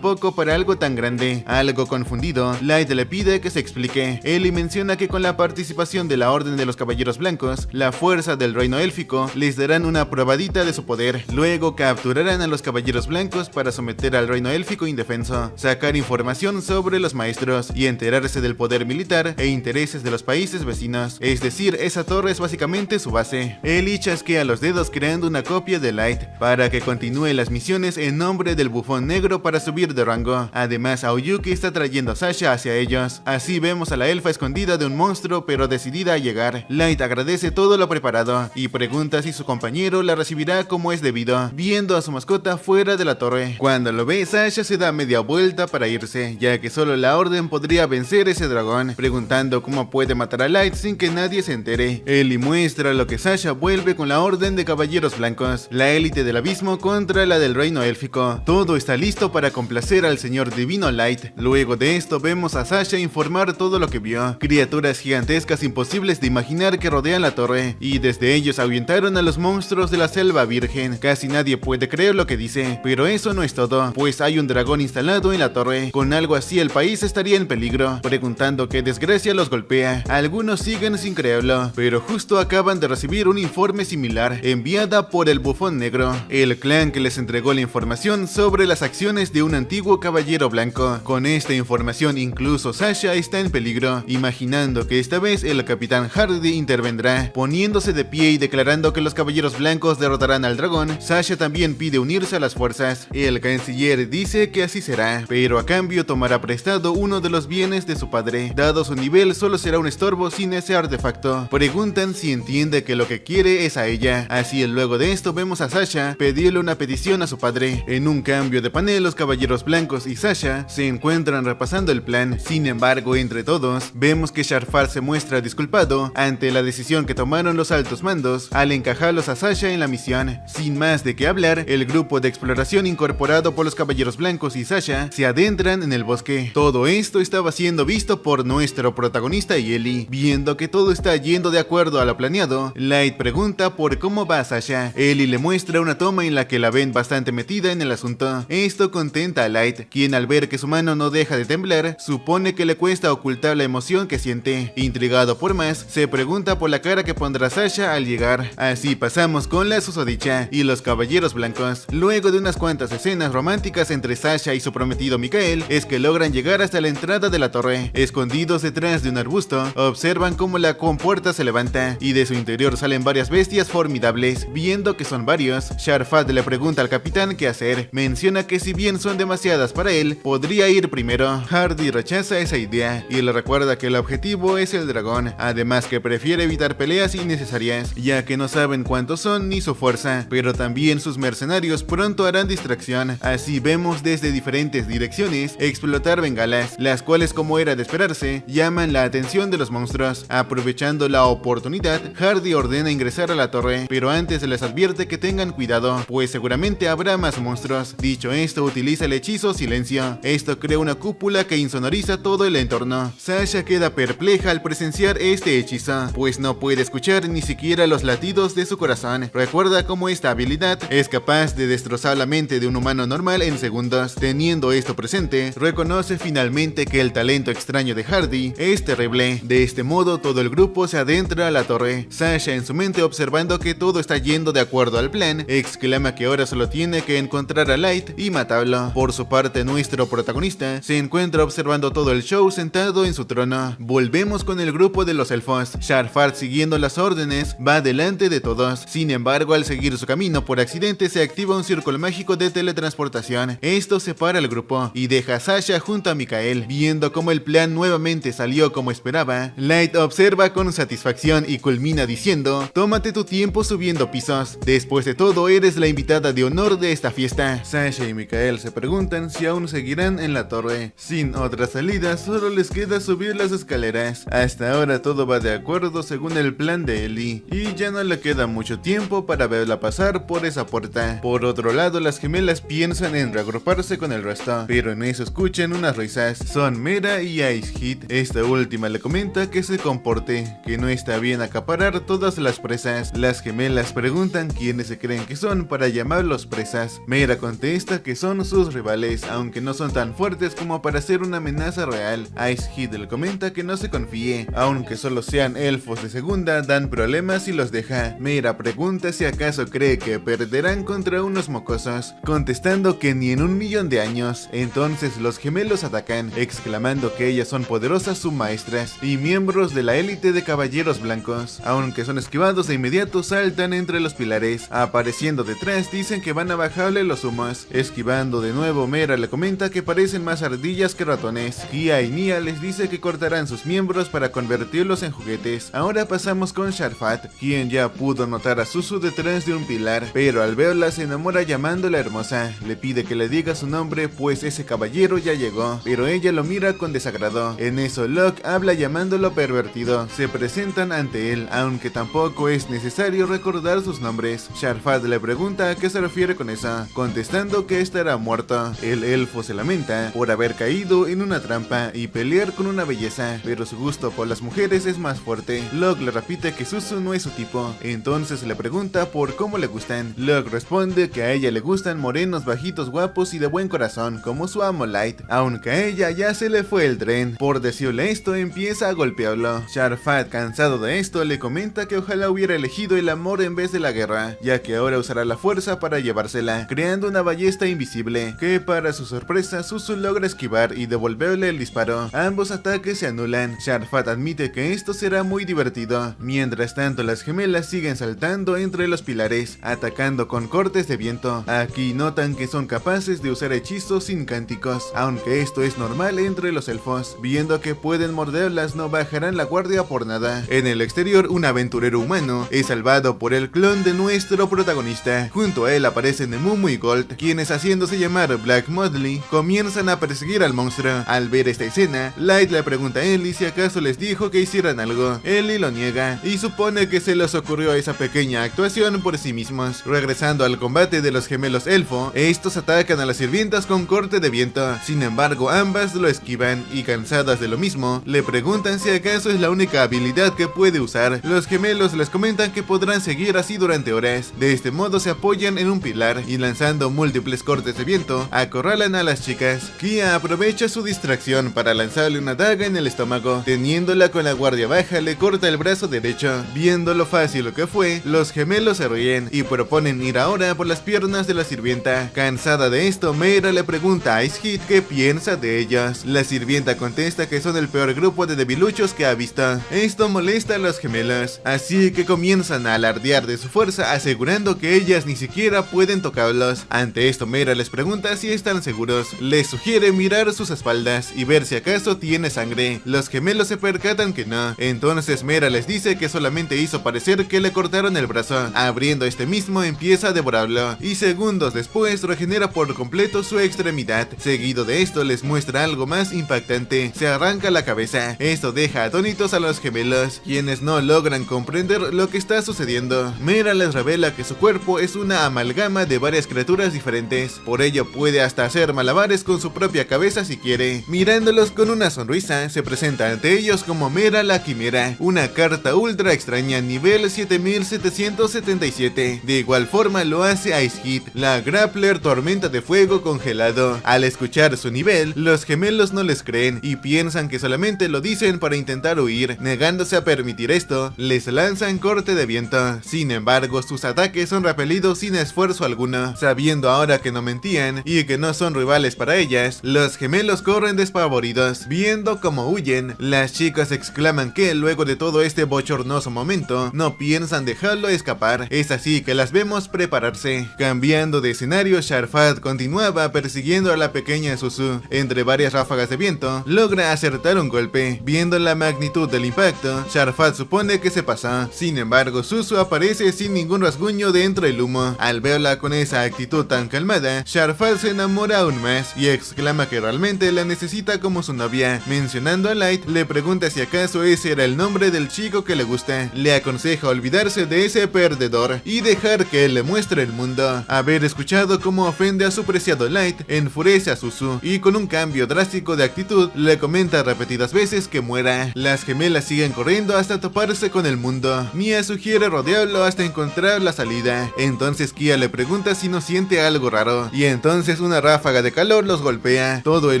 poco para algo tan grande. Algo confundido, Light le pide que se explique. Ellie menciona que con la participación de la Orden de los Caballeros Blancos, la fuerza del reino élfico les darán una probadita de su poder. Luego capturarán a los Caballeros Blancos para someter al reino élfico indefenso, sacar información sobre los maestros y enterarse del poder militar e intereses de los países vecinos. Es decir, esa torre es básicamente su base. Ellie chasquea los dedos creando una copia de Light para que continúe las misiones en nombre del bufón negro para subir de rango. Además, Aoyuki está trayendo a Sasha hacia ellos. Así vemos a la elfa escondida de un monstruo pero decidida a llegar. Light agradece todo lo preparado y pregunta si su compañero la recibirá como es debido, viendo a su mascota fuera de la torre. Cuando lo ve, Sasha se da media vuelta para irse, ya que solo la orden podría vencer ese dragón, preguntando cómo puede matar a Light sin que nadie se entere. Ellie muestra lo que Sasha vuelve con la Orden de Caballeros Blancos, la élite del abismo contra la del reino élfico. Todo está listo para complacer al señor divino Light. Luego de esto vemos a Sasha informar todo lo que vio. Criaturas gigantescas imposibles de imaginar que rodean la torre, y desde ellos ahuyentaron a los monstruos de la selva virgen. Casi nadie puede creer lo que dice, pero eso no es todo, pues hay un dragón instalado en la torre. Con algo así el país estaría en peligro, preguntando qué desgracia los golpea. Algunos siguen sin creerlo, pero justo acaban de recibir un informe similar, enviada por el bufón negro, el clan que les entregó la información sobre las acciones de un antiguo caballero blanco. Con esta información incluso Sasha está en peligro, imaginando que esta vez el capitán Hardy intervendrá, poniéndose de pie y declarando que los caballeros blancos derrotarán al dragón. Sasha también pide unirse a las fuerzas. El canciller dice que así será, pero a cambio tomará prestado uno de los bienes de su padre. Dado su nivel, solo será un estorbo sin ese artefacto. Preguntan si entiende que lo que quiere es a ella. Así luego de esto vemos a Sasha pedirle una petición a su padre. En un cambio de panel, los caballeros blancos y Sasha se encuentran repasando el plan. Sin embargo, entre entre todos, vemos que Sharfat se muestra disculpado ante la decisión que tomaron los altos mandos al encajarlos a Sasha en la misión. Sin más de qué hablar, el grupo de exploración incorporado por los Caballeros Blancos y Sasha se adentran en el bosque. Todo esto estaba siendo visto por nuestro protagonista y Ellie. Viendo que todo está yendo de acuerdo a lo planeado, Light pregunta por cómo va Sasha. Ellie le muestra una toma en la que la ven bastante metida en el asunto. Esto contenta a Light, quien al ver que su mano no deja de temblar, supone que le cuesta ocultar la emoción que siente. Intrigado por más, se pregunta por la cara que pondrá Sasha al llegar. Así pasamos con la susodicha y los Caballeros Blancos. Luego de unas cuantas escenas románticas entre Sasha y su prometido Mikael, es que logran llegar hasta la entrada de la torre. Escondidos detrás de un arbusto, observan cómo la compuerta se levanta y de su interior salen varias bestias formidables. Viendo que son varios, Sharfat le pregunta al capitán qué hacer. Menciona que si bien son demasiadas para él, podría ir primero. Hardy rechaza esa idea y le recuerda que el objetivo es el dragón, además que prefiere evitar peleas innecesarias, ya que no saben cuántos son ni su fuerza, pero también sus mercenarios pronto harán distracción. Así vemos desde diferentes direcciones explotar bengalas, las cuales, como era de esperarse, llaman la atención de los monstruos. Aprovechando la oportunidad, Hardy ordena ingresar a la torre, pero antes les advierte que tengan cuidado, pues seguramente habrá más monstruos. Dicho esto, utiliza el hechizo silencio. Esto crea una cúpula que insonoriza todo el entorno. Sasha queda perpleja al presenciar este hechizo, pues no puede escuchar ni siquiera los latidos de su corazón. Recuerda cómo esta habilidad es capaz de destrozar la mente de un humano normal en segundos. Teniendo esto presente, reconoce finalmente que el talento extraño de Hardy es terrible. De este modo, todo el grupo se adentra a la torre. Sasha, en su mente observando que todo está yendo de acuerdo al plan, exclama que ahora solo tiene que encontrar a Light y matarlo. Por su parte, nuestro protagonista se encuentra observando todo el show sentado en su trono. Volvemos con el grupo de los elfos. Sharfat, siguiendo las órdenes, va delante de todos. Sin embargo, al seguir su camino, por accidente se activa un círculo mágico de teletransportación. Esto separa al grupo y deja a Sasha junto a Mikael. Viendo cómo el plan nuevamente salió como esperaba, Light observa con satisfacción y culmina diciendo: tómate tu tiempo subiendo pisos. Después de todo, eres la invitada de honor de esta fiesta. Sasha y Mikael se preguntan si aún seguirán en la torre. Sin otra salida, solo les queda subir las escaleras. Hasta ahora todo va de acuerdo según el plan de Ellie, y ya no le queda mucho tiempo para verla pasar por esa puerta. Por otro lado, las gemelas piensan en reagruparse con el resto, pero en eso escuchan unas risas. Son Mera y Ice Hit. Esta última le comenta que se comporte, que no está bien acaparar todas las presas. Las gemelas preguntan quiénes se creen que son para llamarlos presas. Mera contesta que son sus rivales, aunque no son tan fuertes como para ser una amenaza real. Ice Hit le comenta que no se confíe, aunque solo sean elfos de segunda, dan problemas y los deja. Mera pregunta si acaso cree que perderán contra unos mocosos, contestando que ni en 1.000.000 de años. Entonces los gemelos atacan, exclamando que ellas son poderosas submaestras y miembros de la élite de Caballeros Blancos. Aunque son esquivados de inmediato, saltan entre los pilares. Apareciendo detrás, dicen que van a bajarle los humos. Esquivando de nuevo, Mera le comenta que parecen más ardillas que ratones. Kia y Nia les dice que cortarán sus miembros para convertirlos en juguetes. Ahora pasamos con Sharfat, quien ya pudo notar a Suzu detrás de un pilar, pero al verla se enamora llamándola hermosa. Le pide que le diga su nombre, pues ese caballero ya llegó, pero ella lo mira con desagrado. En eso Locke habla llamándolo pervertido. Se presentan ante él, aunque tampoco es necesario recordar sus nombres. Sharfat le pregunta a qué se refiere con eso, contestando que estará muerto. El elfo se lamenta por haber caído en una trampa y pelear con una belleza, pero su gusto por las mujeres es más fuerte. Locke le repite que Suzu no es su tipo, entonces le pregunta por cómo le gustan. Locke responde que a ella le gustan morenos, bajitos, guapos y de buen corazón, como su amo Light, aunque a ella ya se le fue el tren. Por decirle esto, empieza a golpearlo. Sharfat, cansado de esto, le comenta que ojalá hubiera elegido el amor en vez de la guerra, ya que ahora usará la fuerza para llevársela, creando una ballesta invisible, que para su sorpresa Suzu logra esquivar y devolverle el disparo. Ambos ataques se anulan. Sharfat admite que esto será muy divertido. Mientras tanto, las gemelas siguen saltando entre los pilares, atacando con cortes de viento. Aquí notan que son capaces de usar hechizos sin cánticos, aunque esto es normal entre los elfos. Viendo que pueden morderlas, no bajarán la guardia por nada. En el exterior, un aventurero humano es salvado por el clon de nuestro protagonista. Junto a él aparecen Mumu y Gold, quienes, haciéndose llamar Black Motley, comienzan a perseguir al monstruo. Al ver esta escena, Light le pregunta a Ellie si acaso les dijo que hicieran algo. Ellie lo niega y supone que se les ocurrió esa pequeña actuación por sí mismos. Regresando al combate de los gemelos elfo, estos atacan a las sirvientas con corte de viento. Sin embargo, ambas lo esquivan y, cansadas de lo mismo, le preguntan si acaso es la única habilidad que puede usar. Los gemelos les comentan que podrán seguir así durante horas. De este modo se apoyan en un pilar y, lanzando múltiples cortes de viento, acorralan a las chicas. Kia aprovecha su distracción para lanzarle una daga en el estómago. Teniéndola con la guardia baja, le corta el brazo derecho. Viendo lo fácil que fue, los gemelos se ríen y proponen ir ahora por las piernas de la sirvienta. Cansada de esto, Meira le pregunta a Ice Hit qué piensa de ellos. La sirvienta contesta que son el peor grupo de debiluchos que ha visto. Esto molesta a los gemelos, así que comienzan a alardear de su fuerza, asegurando que ellas ni siquiera pueden tocarlos. Ante esto, Meira les pregunta si están seguros. Les sugiere mirar sus espaldas y ver si acaso tiene sangre. Los gemelos se percatan que no. Entonces Meira les dice que solamente hizo parecer que le cortaron el brazo. Abriendo este mismo, empieza a devorarlo y segundos después regenera por completo su extremidad. Seguido de esto les muestra algo más impactante: se arranca la cabeza. Esto deja atónitos a los gemelos, quienes no logran comprender lo que está sucediendo. Meira les revela que su cuerpo es una amalgama de varias criaturas diferentes, por ello puede hasta hacer malabares con su propia cabeza si quiere. Mirándolos con una sonrisa, se presenta ante ellos como Meira la Quimera, una carta ultra extraña nivel 7777. De igual forma lo hace Ice Hit, la grappler tormenta de fuego congelado. Al escuchar su nivel, los gemelos no les creen y piensan que solamente lo dicen para intentar huir. Negándose a permitir esto, les lanzan corte de viento. Sin embargo, sus ataques son repelidos sin esfuerzo alguno. Sabiendo ahora que no mentían y que no son rivales para ellas, los gemelos corren despavoridos. Viendo cómo huyen, las chicas exclaman que luego de todo este bochornoso momento, no piensan dejarlo escapar. Es así que las vemos prepararse. Cambiando de escenario, Sharfat continuaba persiguiendo a la pequeña Suzu. Entre varias ráfagas de viento, logra acertar un golpe. Viendo la magnitud del impacto, Sharfat supone que se pasó. Sin embargo, Suzu aparece sin ningún rasguño dentro del humo. Al verla con esa actitud tan calmada, Sharfat se enamora aún más y exclama que realmente la necesita como su novia. Mencionando a Light, le pregunta si acaso ese era el nombre del chico que le gusta. Le aconseja olvidarse de ese perdedor y dejar que él le muestre el mundo. Haber escuchado cómo ofende a su preciado Light enfurece a Suzu y, con un cambio drástico de actitud, le comenta repetidas veces que muera. Las gemelas siguen corriendo hasta toparse con el mundo. Mia sugiere rodearlo hasta encontrar la salida. Entonces Kia le pregunta si no siente algo raro, y entonces una ráfaga de calor los golpea. Todo el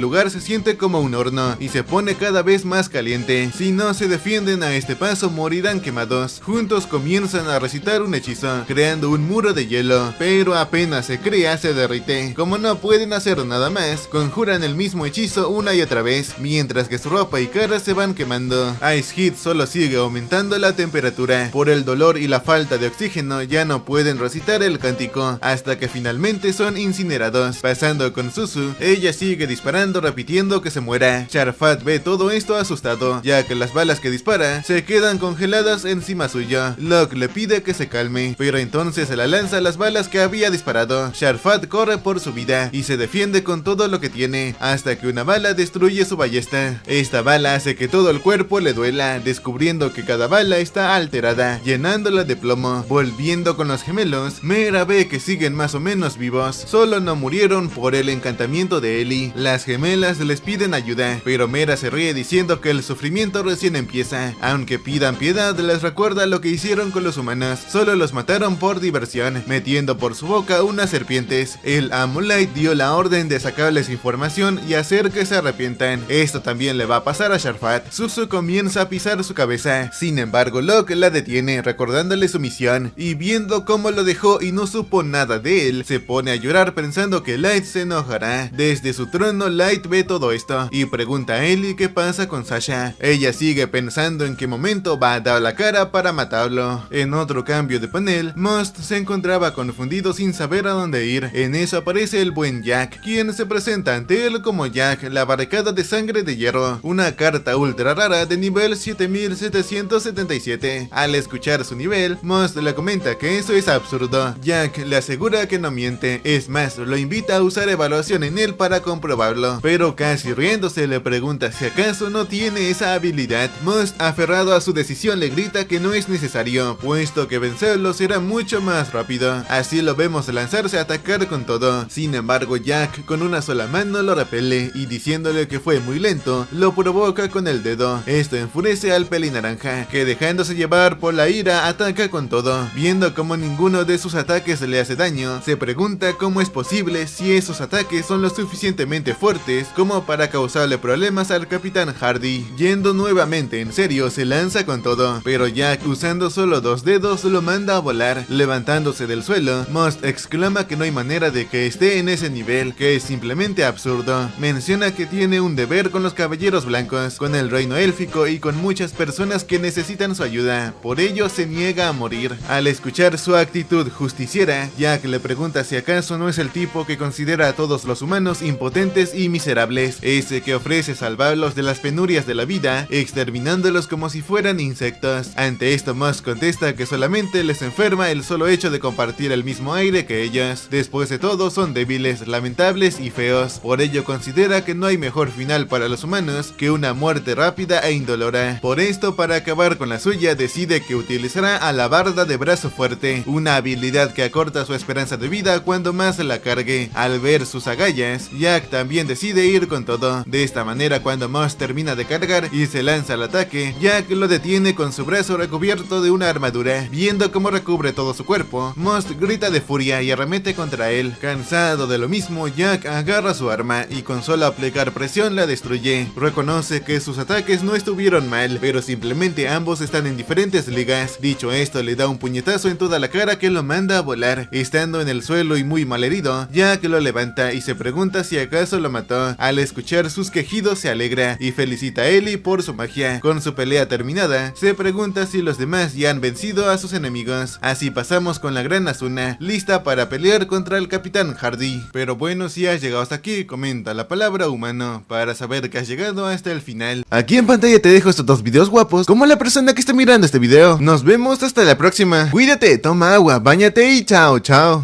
lugar se siente como un horno y se pone cada vez más caliente. Si no se defienden a este paso, morirán quemados. Juntos comienzan a recitar un hechizo, creando un muro de hielo, pero apenas se crea, se derrite. Como no pueden hacer nada más, conjuran el mismo hechizo una y otra vez, mientras que su ropa y cara se van quemando. Ice Hit solo sigue aumentando la temperatura. Por el dolor y la falta de oxígeno, ya no pueden recitar el cántico, hasta que finalmente son incinerados. Pasando con Suzu, ella sigue disparando repitiendo que se muera. Sharfat ve todo esto asustado, ya que las balas que dispara se quedan congeladas encima suyo. Locke le pide que se calme, pero entonces se la lanza las balas que había disparado. Sharfat corre por su vida y se defiende con todo lo que tiene, hasta que una bala destruye su ballesta. Esta bala hace que todo el cuerpo le duela, descubriendo que cada bala está alterada, llenándola de plomo. Volviendo con los gemelos, Meira ve que siguen más o menos vivos, solo no murieron por el encantamiento de Ellie. Las gemelas les piden ayuda, pero Meira se ríe diciendo que el sufrimiento recién empieza. Aunque pidan piedad, les recuerda lo que hicieron con los humanos, solo los mataron por diversión, metiendo por su boca unas serpientes. El Amo Light dio la orden de sacarles información y hacer que se arrepientan. Esto también le va a pasar a Sharfat. Suzu comienza a pisar su cabeza, sin embargo Locke la detiene, recordándole su misión, y viendo cómo lo dejó y no supo nada de él, se pone a llorar pensando que Light se enojará. Desde su trono, Light ve todo esto y pregunta a Ellie qué pasa con Sasha. Ella sigue pensando en qué momento va a dar la cara para matarlo. En otro cambio de panel, Most se encontraba confundido sin saber a dónde ir. En eso aparece el buen Jack, quien se presenta ante él como Jack, la barricada de sangre de hierro, una carta ultra rara de nivel 7777. Al escuchar su nivel, Most le comenta que eso es absurdo. Jack le asegura que no miente, es más, lo invita a usar evaluación en él para comprobarlo, pero casi riéndose le pregunta pregunta si acaso no tiene esa habilidad. Most, aferrado a su decisión, le grita que no es necesario, puesto que vencerlo será mucho más rápido. Así lo vemos lanzarse a atacar con todo. Sin embargo, Jack con una sola mano lo repele y diciéndole que fue muy lento, lo provoca con el dedo. Esto enfurece al pelinaranja, que dejándose llevar por la ira ataca con todo. Viendo como ninguno de sus ataques le hace daño, se pregunta cómo es posible si esos ataques son lo suficientemente fuertes como para causarle problemas al Capitán Hardy. Yendo nuevamente en serio, se lanza con todo, pero Jack, usando solo 2 dedos, lo manda a volar. Levantándose del suelo, Most exclama que no hay manera de que esté en ese nivel, que es simplemente absurdo. Menciona que tiene un deber con los caballeros blancos, con el reino élfico y con muchas personas que necesitan su ayuda, por ello se niega a morir. Al escuchar su actitud justiciera, Jack le pregunta si acaso no es el tipo que considera a todos los humanos impotentes y miserables, ese que ofrece salvarlos de las penurias de la vida, exterminándolos como si fueran insectos. Ante esto, Most contesta que solamente les enferma el solo hecho de compartir el mismo aire que ellos. Después de todo, son débiles, lamentables y feos, por ello considera que no hay mejor final para los humanos que una muerte rápida e indolora. Por esto, para acabar con la suya, decide que utilizará alabarda de brazo fuerte, una habilidad que acorta su esperanza de vida cuando más la cargue. Al ver sus agallas, Jack también decide ir con todo. De esta manera, cuando Most termina de cargar y se lanza al ataque, Jack lo detiene con su brazo recubierto de una armadura. Viendo cómo recubre todo su cuerpo, Most grita de furia y arremete contra él. Cansado de lo mismo, Jack agarra su arma y con solo aplicar presión la destruye. Reconoce que sus ataques no estuvieron mal, pero simplemente ambos están en diferentes ligas. Dicho esto, le da un puñetazo en toda la cara que lo manda a volar. Estando en el suelo y muy malherido, Jack lo levanta y se pregunta si acaso lo mató. Al escuchar sus quejidos, se alegra y felicita a Ellie por su magia. Con su pelea terminada, se pregunta si los demás ya han vencido a sus enemigos. Así pasamos con la gran Asuna, lista para pelear contra el Capitán Hardy. Pero bueno, si has llegado hasta aquí, comenta la palabra humano para saber que has llegado hasta el final. Aquí en pantalla te dejo estos 2 videos guapos, como la persona que está mirando este video. Nos vemos hasta la próxima. Cuídate, toma agua, báñate y chao, chao.